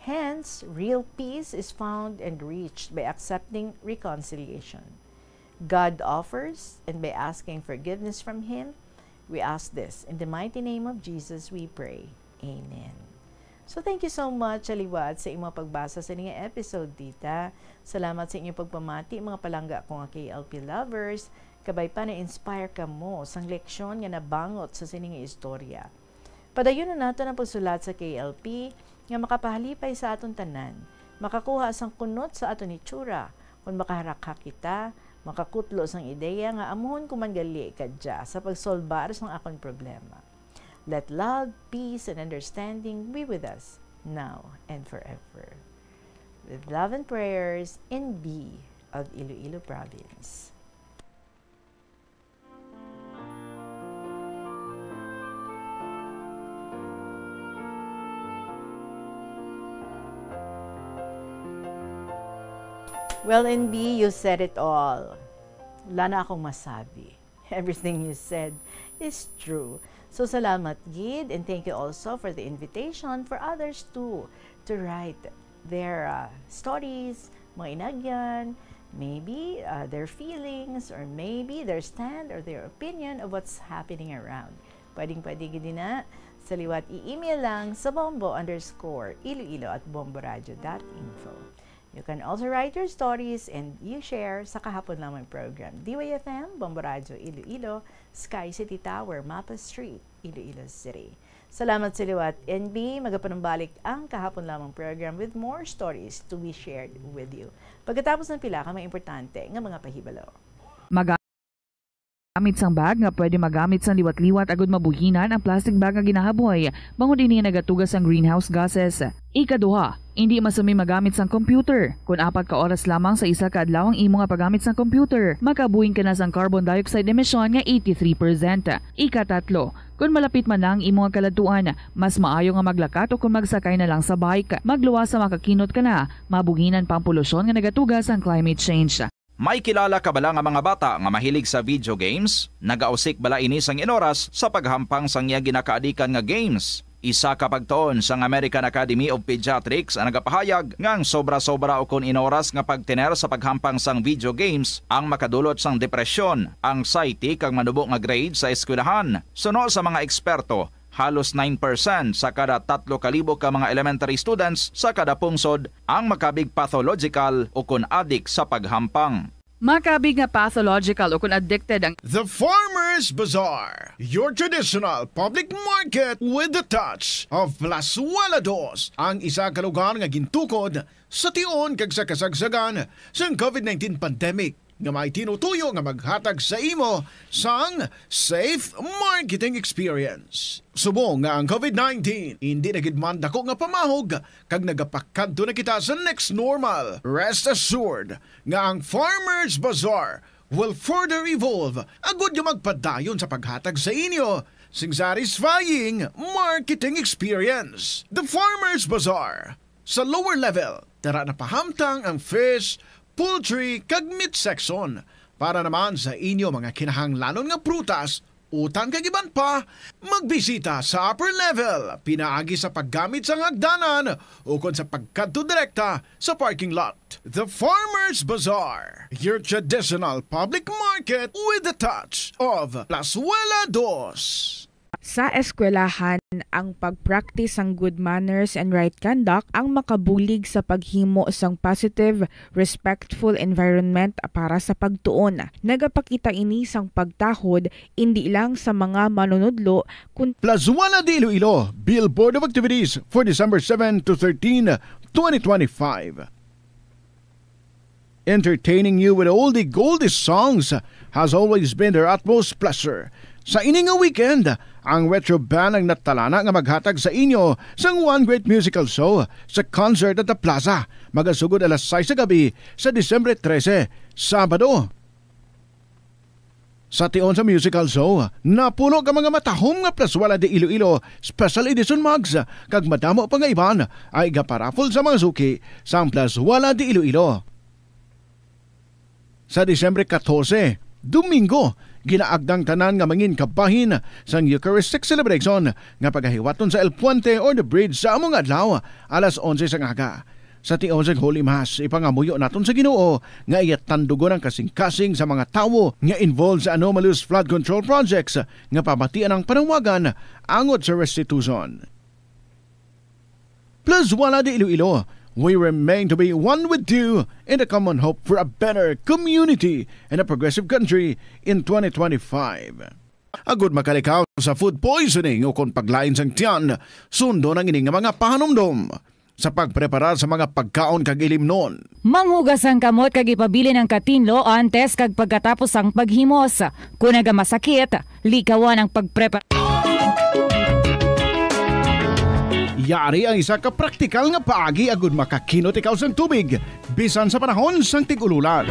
Hence, real peace is found and reached by accepting reconciliation. God offers, and by asking forgiveness from Him, we ask this. In the mighty name of Jesus, we pray. Amen. So, thank you so much, Aliwat, sa imong pagbasa sa inyong episode, tita. Salamat sa inyong pagpamati, mga palangga ko nga KLP lovers. Kabay pa na-inspire ka mo sang leksyon nga nabangot sa sining istorya. Padayon na nato ang pagsulat sa KLP nga makapahalipay sa aton tanan, makakuha sang kunot sa aton itsura, kung makaharakha kita, makakutlo sang ideya nga amuhon kumangali kadya sa pagsolbar sang akong problema. Let love, peace, and understanding be with us now and forever. With love and prayers, NB of Iloilo Province. Well, NB, you said it all. Wala na akong masabi. Everything you said is true. So, salamat, Gid, and thank you also for the invitation for others too to write their stories, mga inagyan, maybe their feelings, or maybe their stand or their opinion of what's happening around. Pwedeng-pwede gid na sa liwat i-email lang sa bombo_iloilo@bomboradio.info. You can also write your stories and you share sa kahapon lamang program. DYFM, Bombo Radio Iloilo, Sky City Tower, Mapa Street, Iloilo City. Salamat sa liwat, NB. Magapanumbalik ang kahapon lamang program with more stories to be shared with you. Pagkatapos ng pila ka, may importante nga mga pahibalo. Gamit sang bag nga pwede magamit sang liwat-liwat agud mabuhinan ang plastic bag nga ginahaboy bangod dinhi nagatugas ang greenhouse gases. Ikaduha, hindi masumi magamit sang computer. Kung 4 ka oras lamang sa isa ka adlawang imo nga paggamit sang computer, makabuhing ka na sang carbon dioxide emission nga 83%. Ikatatlo, kung malapit man lang imo nga kaladuan, mas maayo nga maglakat o kung magsakay na lang sa bike. Magluwas sa makakinot ka na, mabuhinan pang polusyon nga nagatugas ang climate change. May kilala ka bala nga mga bata nga mahilig sa video games? Nagausik bala ini sang inoras sa paghampang sang iya ginakaadikan nga games? Isa ka pagtuon sang American Academy of Pediatrics ang nagapahayag ngang sobra-sobra o kun inoras nga pagtiner sa paghampang sang video games ang makadulot sang depresyon, anxiety kag manubo nga grade sa eskwelahan. Suno sa mga eksperto, halos 9% sa kada 3,000 ka mga elementary students sa kada pungsod ang makabig pathological o kun addict sa paghampang. Makabig nga pathological o kung addicted ang The Farmer's Bazaar, your traditional public market with the touch of Plazuela Dos, ang isa ka lugar nga gintukod sa tion kag sa kasagsagan sa COVID-19 pandemic. nga may tinutuyo nga maghatag sa imo sang safe marketing experience. Subong nga ang COVID-19 hindi na gid man dako nga pamahog kag nagapakadto na kita sa next normal. Rest assured nga ang Farmers Bazaar will further evolve agud nga magpadayon sa paghatag sa inyo sing satisfying marketing experience. The Farmers Bazaar. Sa lower level, tara na pahamtang ang fish, poultry, kag meat section. Para naman sa inyo mga kinahanglanon nga prutas, utang kag iban pa, magbisita sa upper level, pinaagi sa paggamit sa hagdanan o kon sa pagkadto direkta sa parking lot. The Farmers Bazaar, your traditional public market with a touch of Plazuela Dos. Sa eskwelahan, ang pagpractice ang good manners and right conduct ang makabulig sa paghimo sang positive, respectful environment para sa pagtuon. Nagapakita ini sang pagtahod hindi lang sa mga manunudlo kun Plazuela de Iloilo Billboard of Activities for December 7 to 13, 2025. Entertaining you with all the goldie songs has always been their utmost pleasure. Sa ining nga weekend, ang Retro Band ang natalana nga maghatag sa inyo sang one great musical show sa concert at the Plaza. Magasugod alas 6 sa gabi sa Disyembre 13, Sabado. Sa tion sa musical show, napuno ka mga matahom nga Plazuela de Iloilo Special Edition mugs kag madamo pa nga iban ay gaparafol sa mga suki sa Plazuela de Iloilo. Sa Disyembre 14, Domingo, ginaagdang tanan nga mangin kabahin sang Eucharistic celebration nga pagahiwaton sa El Puente or the Bridge sa among adlaw alas 11 sang aga. Sa tion sa Holy Mass, ipangamuyo naton sa Ginoo nga iyatandugon ang kasing-kasing sa mga tawo nga involved sa anomalous flood control projects nga pamatian ang panawagan angot sa restitution. Plazuela de Iloilo, we remain to be one with you in the common hope for a better community and a progressive country in 2025. Agud makalikaw sa food poisoning o kung paglain sang tiyan, sundo ng ining mga pahanumdom sa pagpreparar sa mga pagkaon kag ilimnon. Manghugas ang kamot kag ipabili ng katinlo antes kag pagkatapos ang paghimos. Kung nagamasakit, likawan ang pagprepar. Yari ang isa ka praktikal nga paagi agud makakinot ikaw sang tubig bisan sa panahon sang tig-ululan.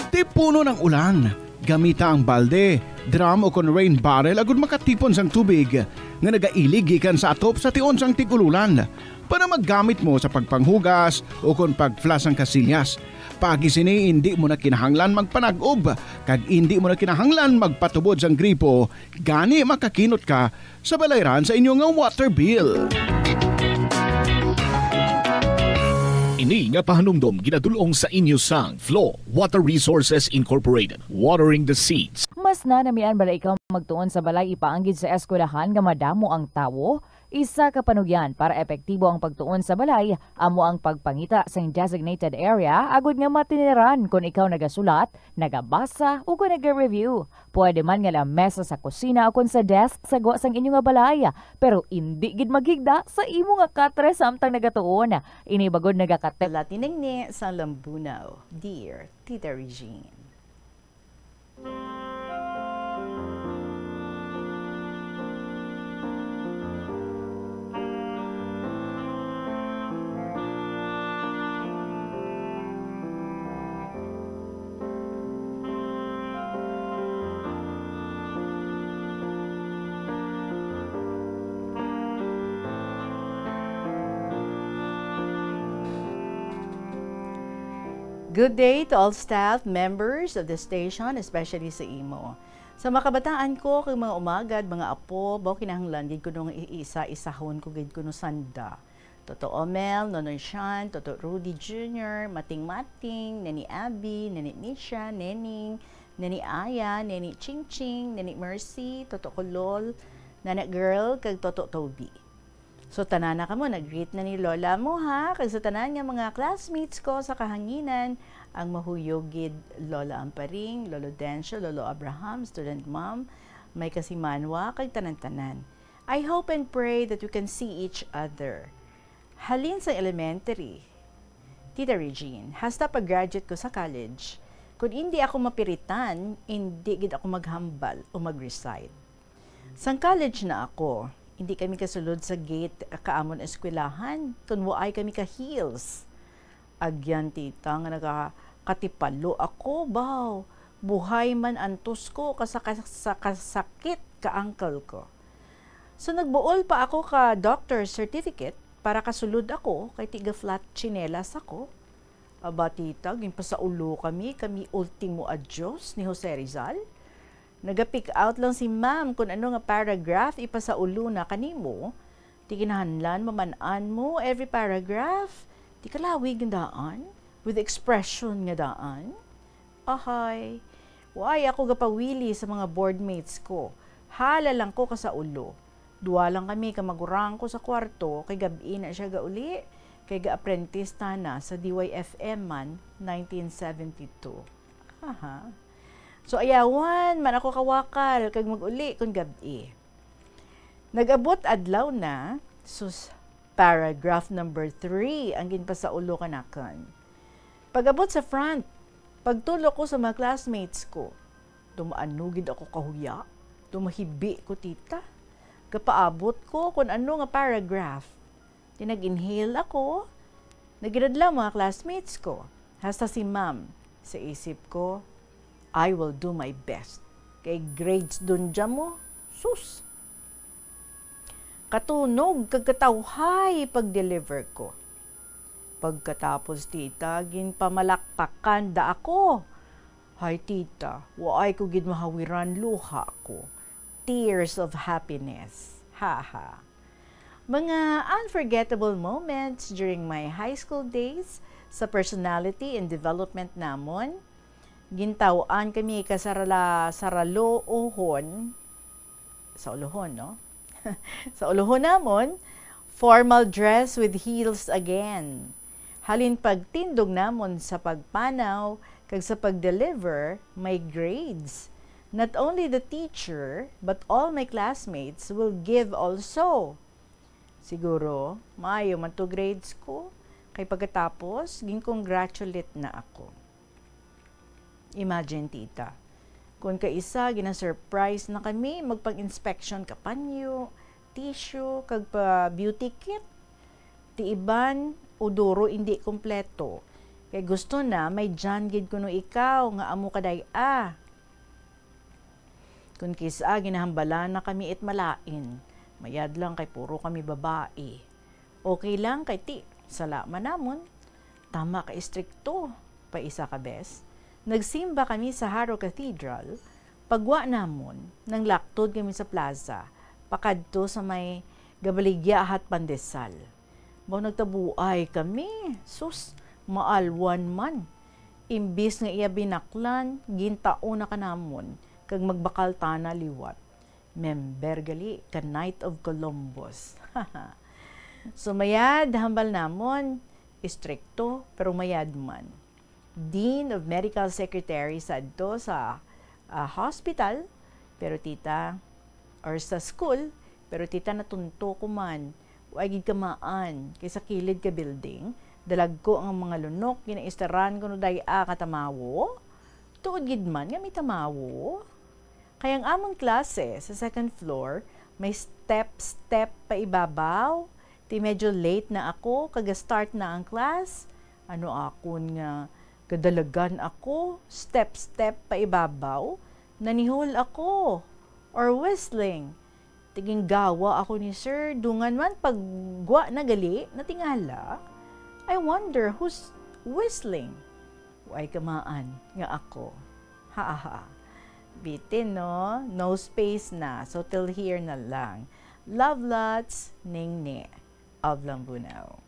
Tipuno ng ulan, gamita ang balde, drum o kon rain barrel agud makatipon sang tubig nga nagailig gikan sa atop sa tion sang tig-ululan para maggamit mo sa pagpanghugas o kon pagflas ang kasilyas. Pagi sini hindi mo na kinahanglan magpanag-ob kag hindi mo na kinahanglan magpatubod sang gripo, gani makakinot ka sa balayran sa inyong nga water bill. Ini nga pahanumdom ginadulong sa inyo sang Flow Water Resources Incorporated, watering the seeds. Mas nanamian bala ikaw magtuon sa balay ipaanggid sa eskwelahan nga madamo ang tawo? Isa ka panugyan para epektibo ang pagtuon sa balay, amo ang pagpangita sa designated area agud nga matiniran kung ikaw nagasulat, nagabasa o kung nag-review. Pwede man nga lamesa sa kusina o kung sa desk sa go sang inyo nga balay, pero hindi gid maghigda sa imo nga katre samtang nagatuon. Ini bagod nagakate Latinengni sa Lambunaw. Dear Tita Regine. Good day to all staff, members of the station, especially sa imo. Sa makabataan ko, kay mga umagad, mga apo, baw kinahanglan, gid ko nung iisa-isahon ko gid ko no sanda. Toto Omel, Nonoy Sean, Toto Rudy Jr., Mating-Mating, Neni Abby, Neni Nisha, Nening, Neni Aya, Neni Ching-Ching, Neni Mercy, Toto Kulol, Nana Girl, kag Toto Toby. So tanana ka mo, nag-greet na ni Lola mo ha, kag sa tanan nga mga classmates ko sa kahanginan, ang mahuyogid Lola Amparing, Lolo Dencio, Lolo Abraham, student mom, may kasimanwa, kag tanan-tanan. I hope and pray that we can see each other. Halin sa elementary, Tita Regine, hasta pag-graduate ko sa college, Kung hindi ako mapiritan, hindi gid ako maghambal o mag-resign. Sang college na ako, hindi kami kasulod sa gate kaamon eskwelahan, kung waay kami ka heels. Agyan tita nga nakakatipalo ako, baw. Buhay man antos ko kasakit ka uncle ko. So nagbuol pa ako ka doctor's certificate para kasulod ako kay tiga flat chinelas ako. Aba tita, ginpa sa ulo kami ultimo adios ni Jose Rizal. Nagapick out lang si ma'am kung ano nga paragraph ipasa ulo na kanimo. Di kinahanlan mamanaan mo every paragraph. Di kalawig nga daan with expression nga daan. Ahay, why ako gapawili sa mga boardmates ko. Hala lang ko ka sa ulo. Dua lang kami kamagurang ko sa kwarto kay gabi na siya gauli. Kay ga-apprentice na sa DYFM man 1972. Aha. So ayawan man ako kawakal kag mag-uli kun gabi. Nag-abot adlaw na sus paragraph number 3 ang ginpa sa ulo kanakan. Pag-abot sa front, pagtulok ko sa mga classmates ko, dumaanugid ako kahuya, dumahibi ko tita. Kapaabot ko kung ano nga paragraph. Tinag-inhale ako, nagidadla mga classmates ko. Hasta si ma'am, sa isip ko, I will do my best. Kay grades dun dyan mo, sus. Katunog, kagkatawhay pag-deliver ko. Pagkatapos tita, ginpamalakpakan da ako. Hay tita, waay ko gid mahawiran luha ko. Tears of happiness. Haha. Mga unforgettable moments during my high school days sa personality and development namon. Gintawaan kami saralo uhon. Sa ulohon, no? Sa ulohon namon, formal dress with heels again. Halin pagtindog namon sa pagpanaw, kag sa pag-deliver, may grades. Not only the teacher, but all my classmates will give also. Siguro, maayo man to grades ko. Kay pagkatapos, gin-congratulate na ako. Imagine, tita, kung kaisa, gina-surprise na kami, magpang-inspection ka panyo, tissue, kag pa beauty kit. Ti iban, uduro, hindi kompleto. Kay gusto na, may dyan gid kuno ikaw, nga amo kaday Kung kisa, ginahambala na kami itmalain. Mayad lang kay puro kami babae. Okay lang kay ti, salaman namon. Tama ka istrikto, pa isa ka bes. Nagsimba kami sa Haro Cathedral. Pagwa namon, nang laktod kami sa plaza. Pakadto sa may Gabaligya at Pandesal. Baw nagtabuay kami, sus, maalwan man. Imbis nga iya binaklan, gintao na kanamon, kag magbakal tana liwat. Member gali ka Knight of Columbus. So mayad hambal namon, istrikto pero mayad man. Dean of Medical Secretary sadto sa hospital, pero tita, or sa school, pero tita natunto ko man, wagid kamaan, kaysa kilid ka building, dalag ko ang mga lunok, ginaistaran ko no daya katamawo, tuod gid man nga may tamawo. Kayang among klase sa second floor, may step pa ibabaw. Ti medyo late na ako, kaga-start na ang class. Ano akon nga, kadalagan ako, step pa ibabaw. Nanihol ako, or whistling. Tiging gawa ako ni sir, dungan man pagwa na gali, natingala. I wonder who's whistling. Way kamaan nga ako. Ha. Bitin, no? No space na. So, till here na lang. Love lots, Ningni of Lambunaw.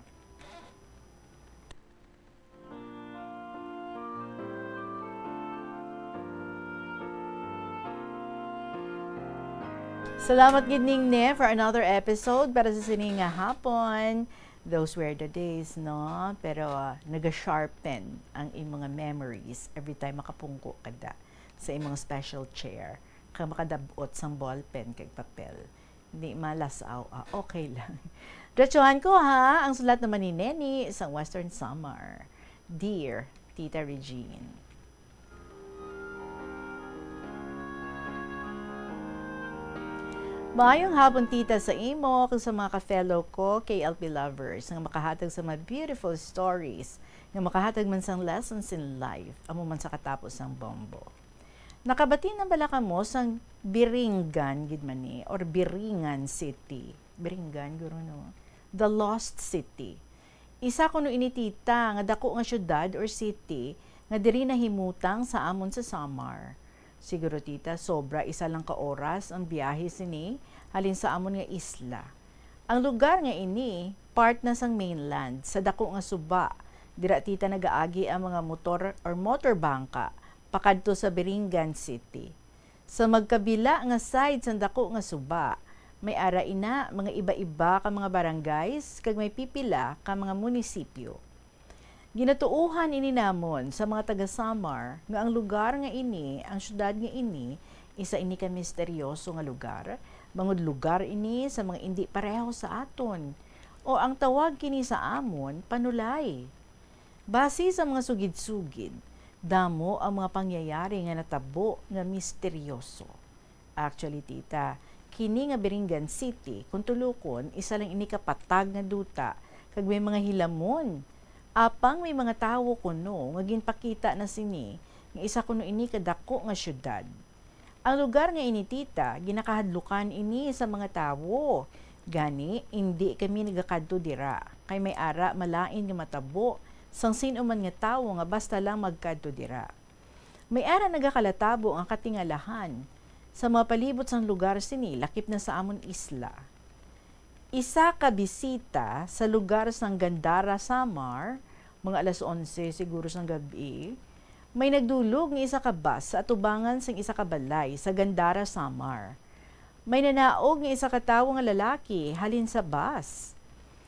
Salamat gid Ningni for another episode para sa sining nga hapon. Those were the days, no? Pero naga-sharpen ang imong memories every time makapungko kada sa imong special chair, kag makadabot sang ballpen kag papel. Hindi malasaw, okay lang. Diretsuhan ko ha, ang sulat naman ni Neni sa Western Samar. Dear Tita Regine, Maayong hapon tita sa imo kung sa mga ka-fellow ko, KLP lovers, nga makahatag sa mga beautiful stories, nga makahatag man sang lessons in life, amo man sa katapos ng bombo. Nakabati na bala ka mo sang Biringan, gidmani, or Biringan City. Biringan, guro no? The Lost City. Isa ko no ini tita, nga dako nga syudad or city, nga diri nahimutang sa amon sa Samar. Siguro tita, sobra isa lang ka oras ang biyahe sini halin sa amon nga isla. Ang lugar nga ini, part na sang mainland, sa dako nga suba. Dira tita nagaagi ang mga motor or motorbangka pakadto sa Biringan City. Sa magkabila nga side sa dako nga suba, may ara ina mga iba-iba ka mga barangays kag may pipila ka mga munisipyo. Ginatuuhan ini namon sa mga taga-Samar nga ang lugar nga ini, ang syudad nga ini, isa ini ka misteryoso nga lugar, bangod lugar ini sa mga indi pareho sa aton, o ang tawag kini sa amon, panulay. Base sa mga sugid-sugid, damo ang mga pangyayari nga natabo nga misteryoso. Actually, tita, kini nga Biringan City, kung tulukon, isa lang ini kapatag nga duta, kag may mga hilamon. Apang may mga tawo kuno nga ginpakita na sini nga isa kuno ini kadako nga syudad. Ang lugar nga ini tita ginakahadlukan ini sa mga tawo. Gani hindi kami nagakadto dira kay may ara malain nga matabo sang sino man nga tawo nga basta lang magkadto dira. May ara nagakalatabo ang katingalahan sa mga palibot sang lugar sini lakip na sa amon isla. Isa ka bisita sa lugar sang Gandara, Samar, mga alas 11 siguro sang gabi, may nagdulog ng isa ka bus sa atubangan sang isa ka balay sa Gandara, Samar. May nanaog ng isa ka tawo nga lalaki halin sa bus.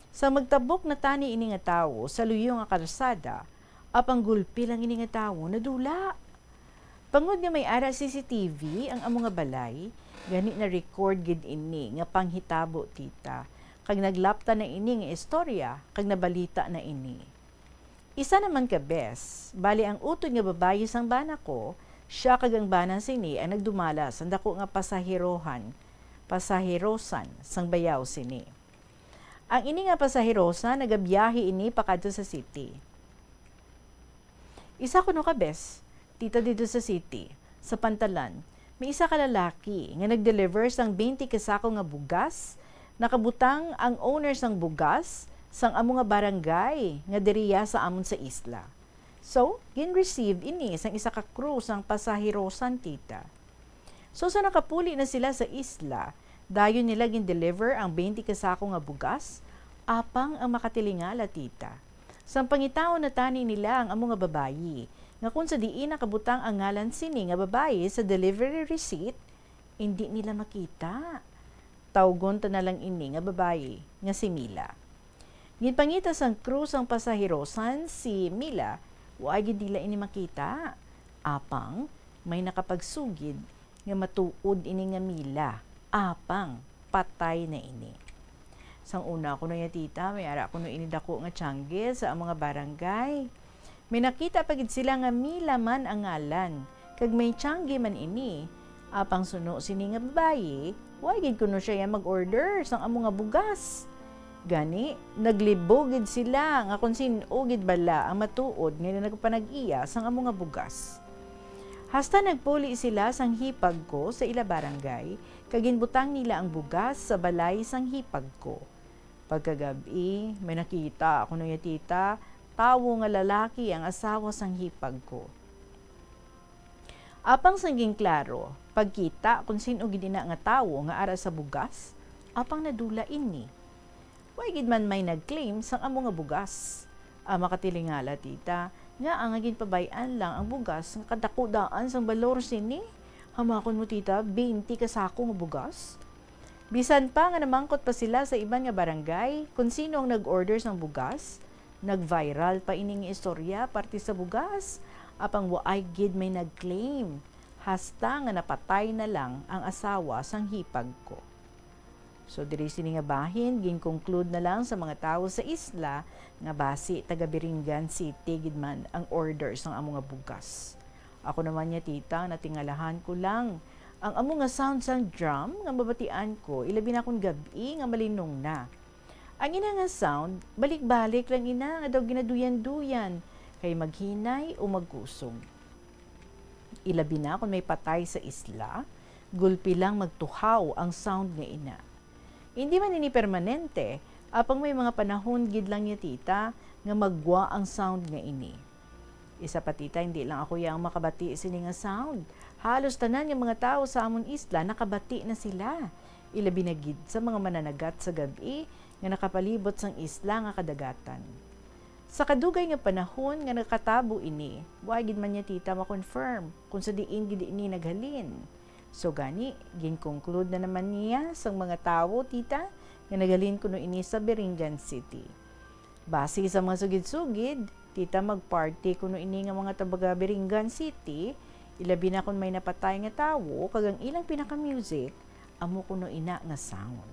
Sa magtabok na tani ini nga tawo sa luyong nga kalsada, apang gulpi lang ini nga tawo nadula. Pangod nga may ara CCTV ang amo nga balay, gani na record gid ini nga panghitabo tita. Kag naglapta na ini nga istorya, kag nabalita na ini. Isa naman ka bes, bali ang utod nga babayi sang bana ko, siya kag ang bana sini ang nagdumalas ang dako nga pasahirosan sang bayaw sini. Ang ini nga pasahirosan nagabiyahe ini pakadto sa city. Isa kuno ka bes, tita dito sa city, sa Pantalan, may isa ka lalaki nga nag-deliver sang 20 kasako nga bugas, nakabutang ang owner sang bugas sang amo nga barangay nga diriya sa amon sa isla. So, gin-receive ini sang isa ka crew sang pasahirosan tita. So, sa nakapuli na sila sa isla, dayon nila gin-deliver ang 20 kasako nga bugas, apang ang makatilingala tita. Sang pangitaon na tani nila ang amo nga babayi, nga kung sa diin nakabutang ang ngalan sini nga babayi sa delivery receipt, hindi nila makita. Tawgon ta na lang ini nga babayi nga si Mila. Ginpangita sang crew sang pasahirosan si Mila, wa gid nila ini makita. Apang may nakapagsugid nga matuod ini nga Mila, apang patay na ini. Sang una ko na tita, may ara ko no ini dako nga tiyangge sa mga barangay. May nakita pagid sila nga Mila man ang ngalan, kag may tiyangge man ini. Apang suno sini nga babayi, wa gid kuno siya mag-order sang amo nga bugas. Gani, naglibogid sila nga kung sinugid bala ang matuod nga nagpanag-iya sang amo nga bugas. Hasta nagpuli sila sang hipag ko sa ila barangay, kaginbutang nila ang bugas sa balay sang hipag ko. Pagkagabi, may nakita ako no tita, tawo nga lalaki ang asawa sang hipag ko. Apang sangging klaro, pagkita kung sino gidina nga tawo nga ara sa bugas, apang nadula ini. Wagid man may nag-claim sang amo nga bugas. Makatilingala tita, nga ang agin pabayan lang ang bugas nga kadakudaan sang balor sini. Hamakon mo tita, 20 kasako nga bugas. Bisan pa nga namangkot pa sila sa iban nga barangay kung sino ang nag-order sang bugas. Nag-viral pa ining istorya parte sa bugas. Apang waay gid may nag-claim. Hasta nga napatay na lang ang asawa sang hipag ko. So diri sini nga bahin, gin-conclude na lang sa mga tawo sa isla nga basi taga Biringan City gid man ang order sang amo nga bugas. Ako naman tita, natingalahan ko lang Ang amo nga sound sang drum nga mabatian ko, ilabi na akong gabi nga malinong na. Ang ina nga sound, balik-balik lang ina nga daw ginaduyan-duyan, kay maghinay o magkusog. Ilabi na kung may patay sa isla, gulpi lang magtuhaw ang sound nga ina. Hindi man ini permanente, apang may mga panahon gid lang niya tita nga magwa ang sound nga ini. Isa pa tita, hindi lang ako yang makabati sini nga sound. Halos tanan nga mga tao sa amon isla nakabati na sila. Ilabi na gid sa mga mananagat sa gabi nga nakapalibot sang isla nga kadagatan. Sa kadugay nga panahon nga nakatabo ini, wa gid man niya tita ma-confirm kung sa diin gid ini naghalin. So gani, gin-conclude na naman niya sang mga tao tita nga nagalin kuno ini sa Biringan City. Base sa mga sugid-sugid, tita magparty kuno ini nga mga tabaga Biringan City, ilabi na kung may napatay nga tawo kagang ilang pinaka-music, amo kuno ina nga sound.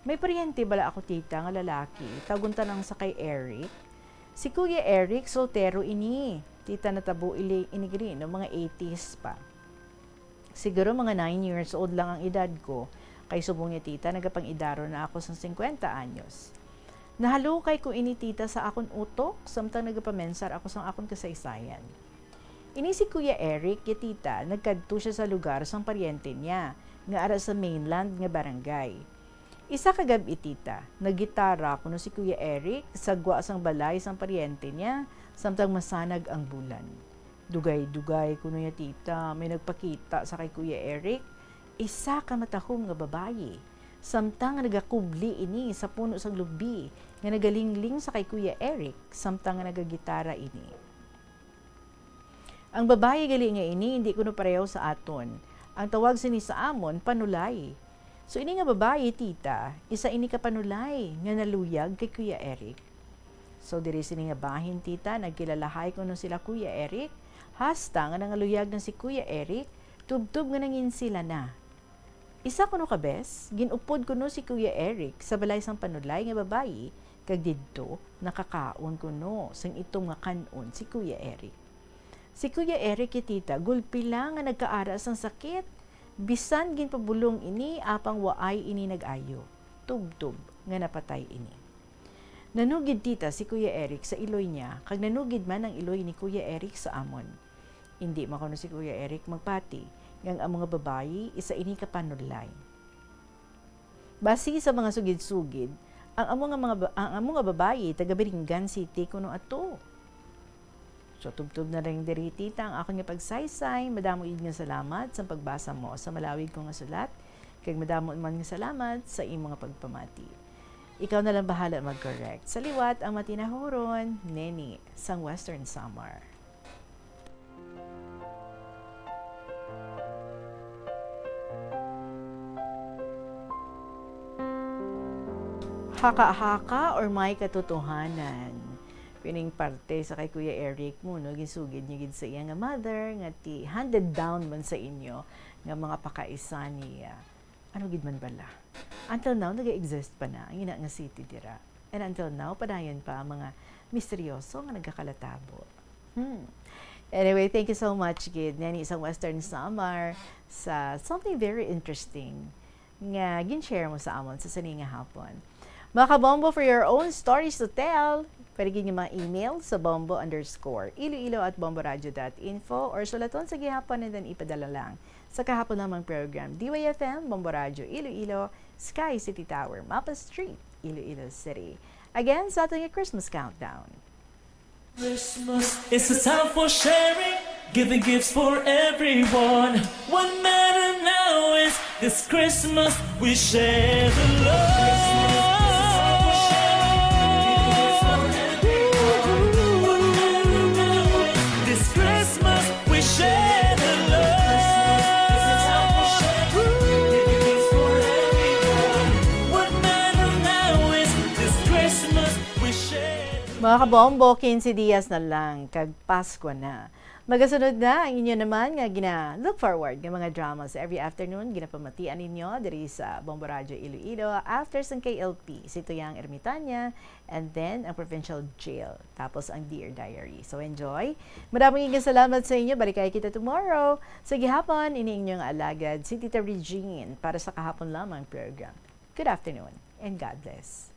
May paryente bala ako tita nga lalaki, tagunta nang sa kay Eric. Si Kuya Eric soltero ini, tita natabo inigri no mga 80s pa. Siguro mga 9 years old lang ang edad ko. Kay subong niya tita, nagapang-idaro na ako sa 50 anyos. Nahalukay ko ini tita sa akon utok, samtang nagapamensar ako sa akon kasaysayan. Ini si Kuya Eric, ya tita, nagkadto siya sa lugar sang paryente niya, nga ara sa mainland nga barangay. Isa kagabi tita, naggitara kuno si Kuya Eric, sagwa sang balay sang paryente niya, samtang masanag ang bulan. Dugay-dugay kuno ya tita, may nagpakita sa kay Kuya Eric, isa ka matahom nga babayi. Samtang nagakubli ini sa puno sang lubi, nga nagalingling sa kay Kuya Eric, samtang nagagitara ini. Ang babayi gali nga ini, hindi kuno pareho sa aton. Ang tawag sini sa amon, panulay. So ini nga babayi, tita, isa ini ka panulay, nga naluyag kay Kuya Eric. So diri sini nga bahin, tita, nagkilalahay kuno sila Kuya Eric, hasta nga nangaluyag ng si Kuya Eric, tubtub nga nangin sila na. Isa kuno ka bes, ginupod kuno si Kuya Eric sa balay sang panulay nga babayi, kag didto nakakaon kuno sang itong nga kanon si Kuya Eric. Si Kuya Eric tita, gulpi lang nga nagkaara sang sakit, bisan ginpabulong ini apang waay ini nag-ayo. Tubtub nga napatay ini. Nanugid tita si Kuya Eric sa iloy niya, kag nanugid man ang iloy ni Kuya Eric sa amon. Hindi makuno si Kuya Eric magpati, ngang ang mga babayi, isa ini kapanulay. Basi sa mga sugid-sugid, ang amo nga babayi, taga Biringan City kuno ato. So, tubtub na rin diri tita, ang ako nga pagsaysay, madamo nga salamat sa pagbasa mo sa malawig kong nga sulat, kag madamo man nga salamat sa imong nga pagpamati. Ikaw na lang bahala mag-correct. Sa liwat, ang matinahuron, Neni, sang Western Samar. Haka-haka or may katotohanan. Pining parte sa kay Kuya Eric mo, no, gisugid niya gid sa iya nga mother, nga ti handed down man sa inyo, nga mga pakaisa niya. Ano gid man bala? Until now, nag-exist pa na ang ina nga city dira. And until now, padayon pa ang mga misteryoso nga nagkakalatabo. Anyway, thank you so much, Gid. Nani isang Western Samar sa something very interesting nga gin-share mo sa amon sa sininga hapon. Mga kabombo, for your own stories to tell, pwede nyo mga email sa bombo_iloilo@bomboradio.info or sulaton sa gihapon and then ipadala lang sa kahapon namang program. DYFM, Bombo Radio, Iloilo, Sky City Tower, Mapa Street, Iloilo City. Again, sa ating Christmas countdown. Christmas is a time for sharing, giving gifts for everyone. What matters now is this Christmas we share the love. Mga Mga kabombo, 15 Dias na lang, kag Pasko na. Magasunod na ang inyo naman nga look forward ng mga dramas every afternoon ginapamatian ninyo diri sa Bombo Radio Iloilo after sang KLP, si Tuyang Ermitanya, and then ang Provincial Jail, tapos ang Dear Diary. So enjoy. Maraming salamat sa inyo. Balik kita tomorrow. Sa gihapon, ini inyong alagad si Tita Regine para sa kahapon lamang program. Good afternoon and God bless.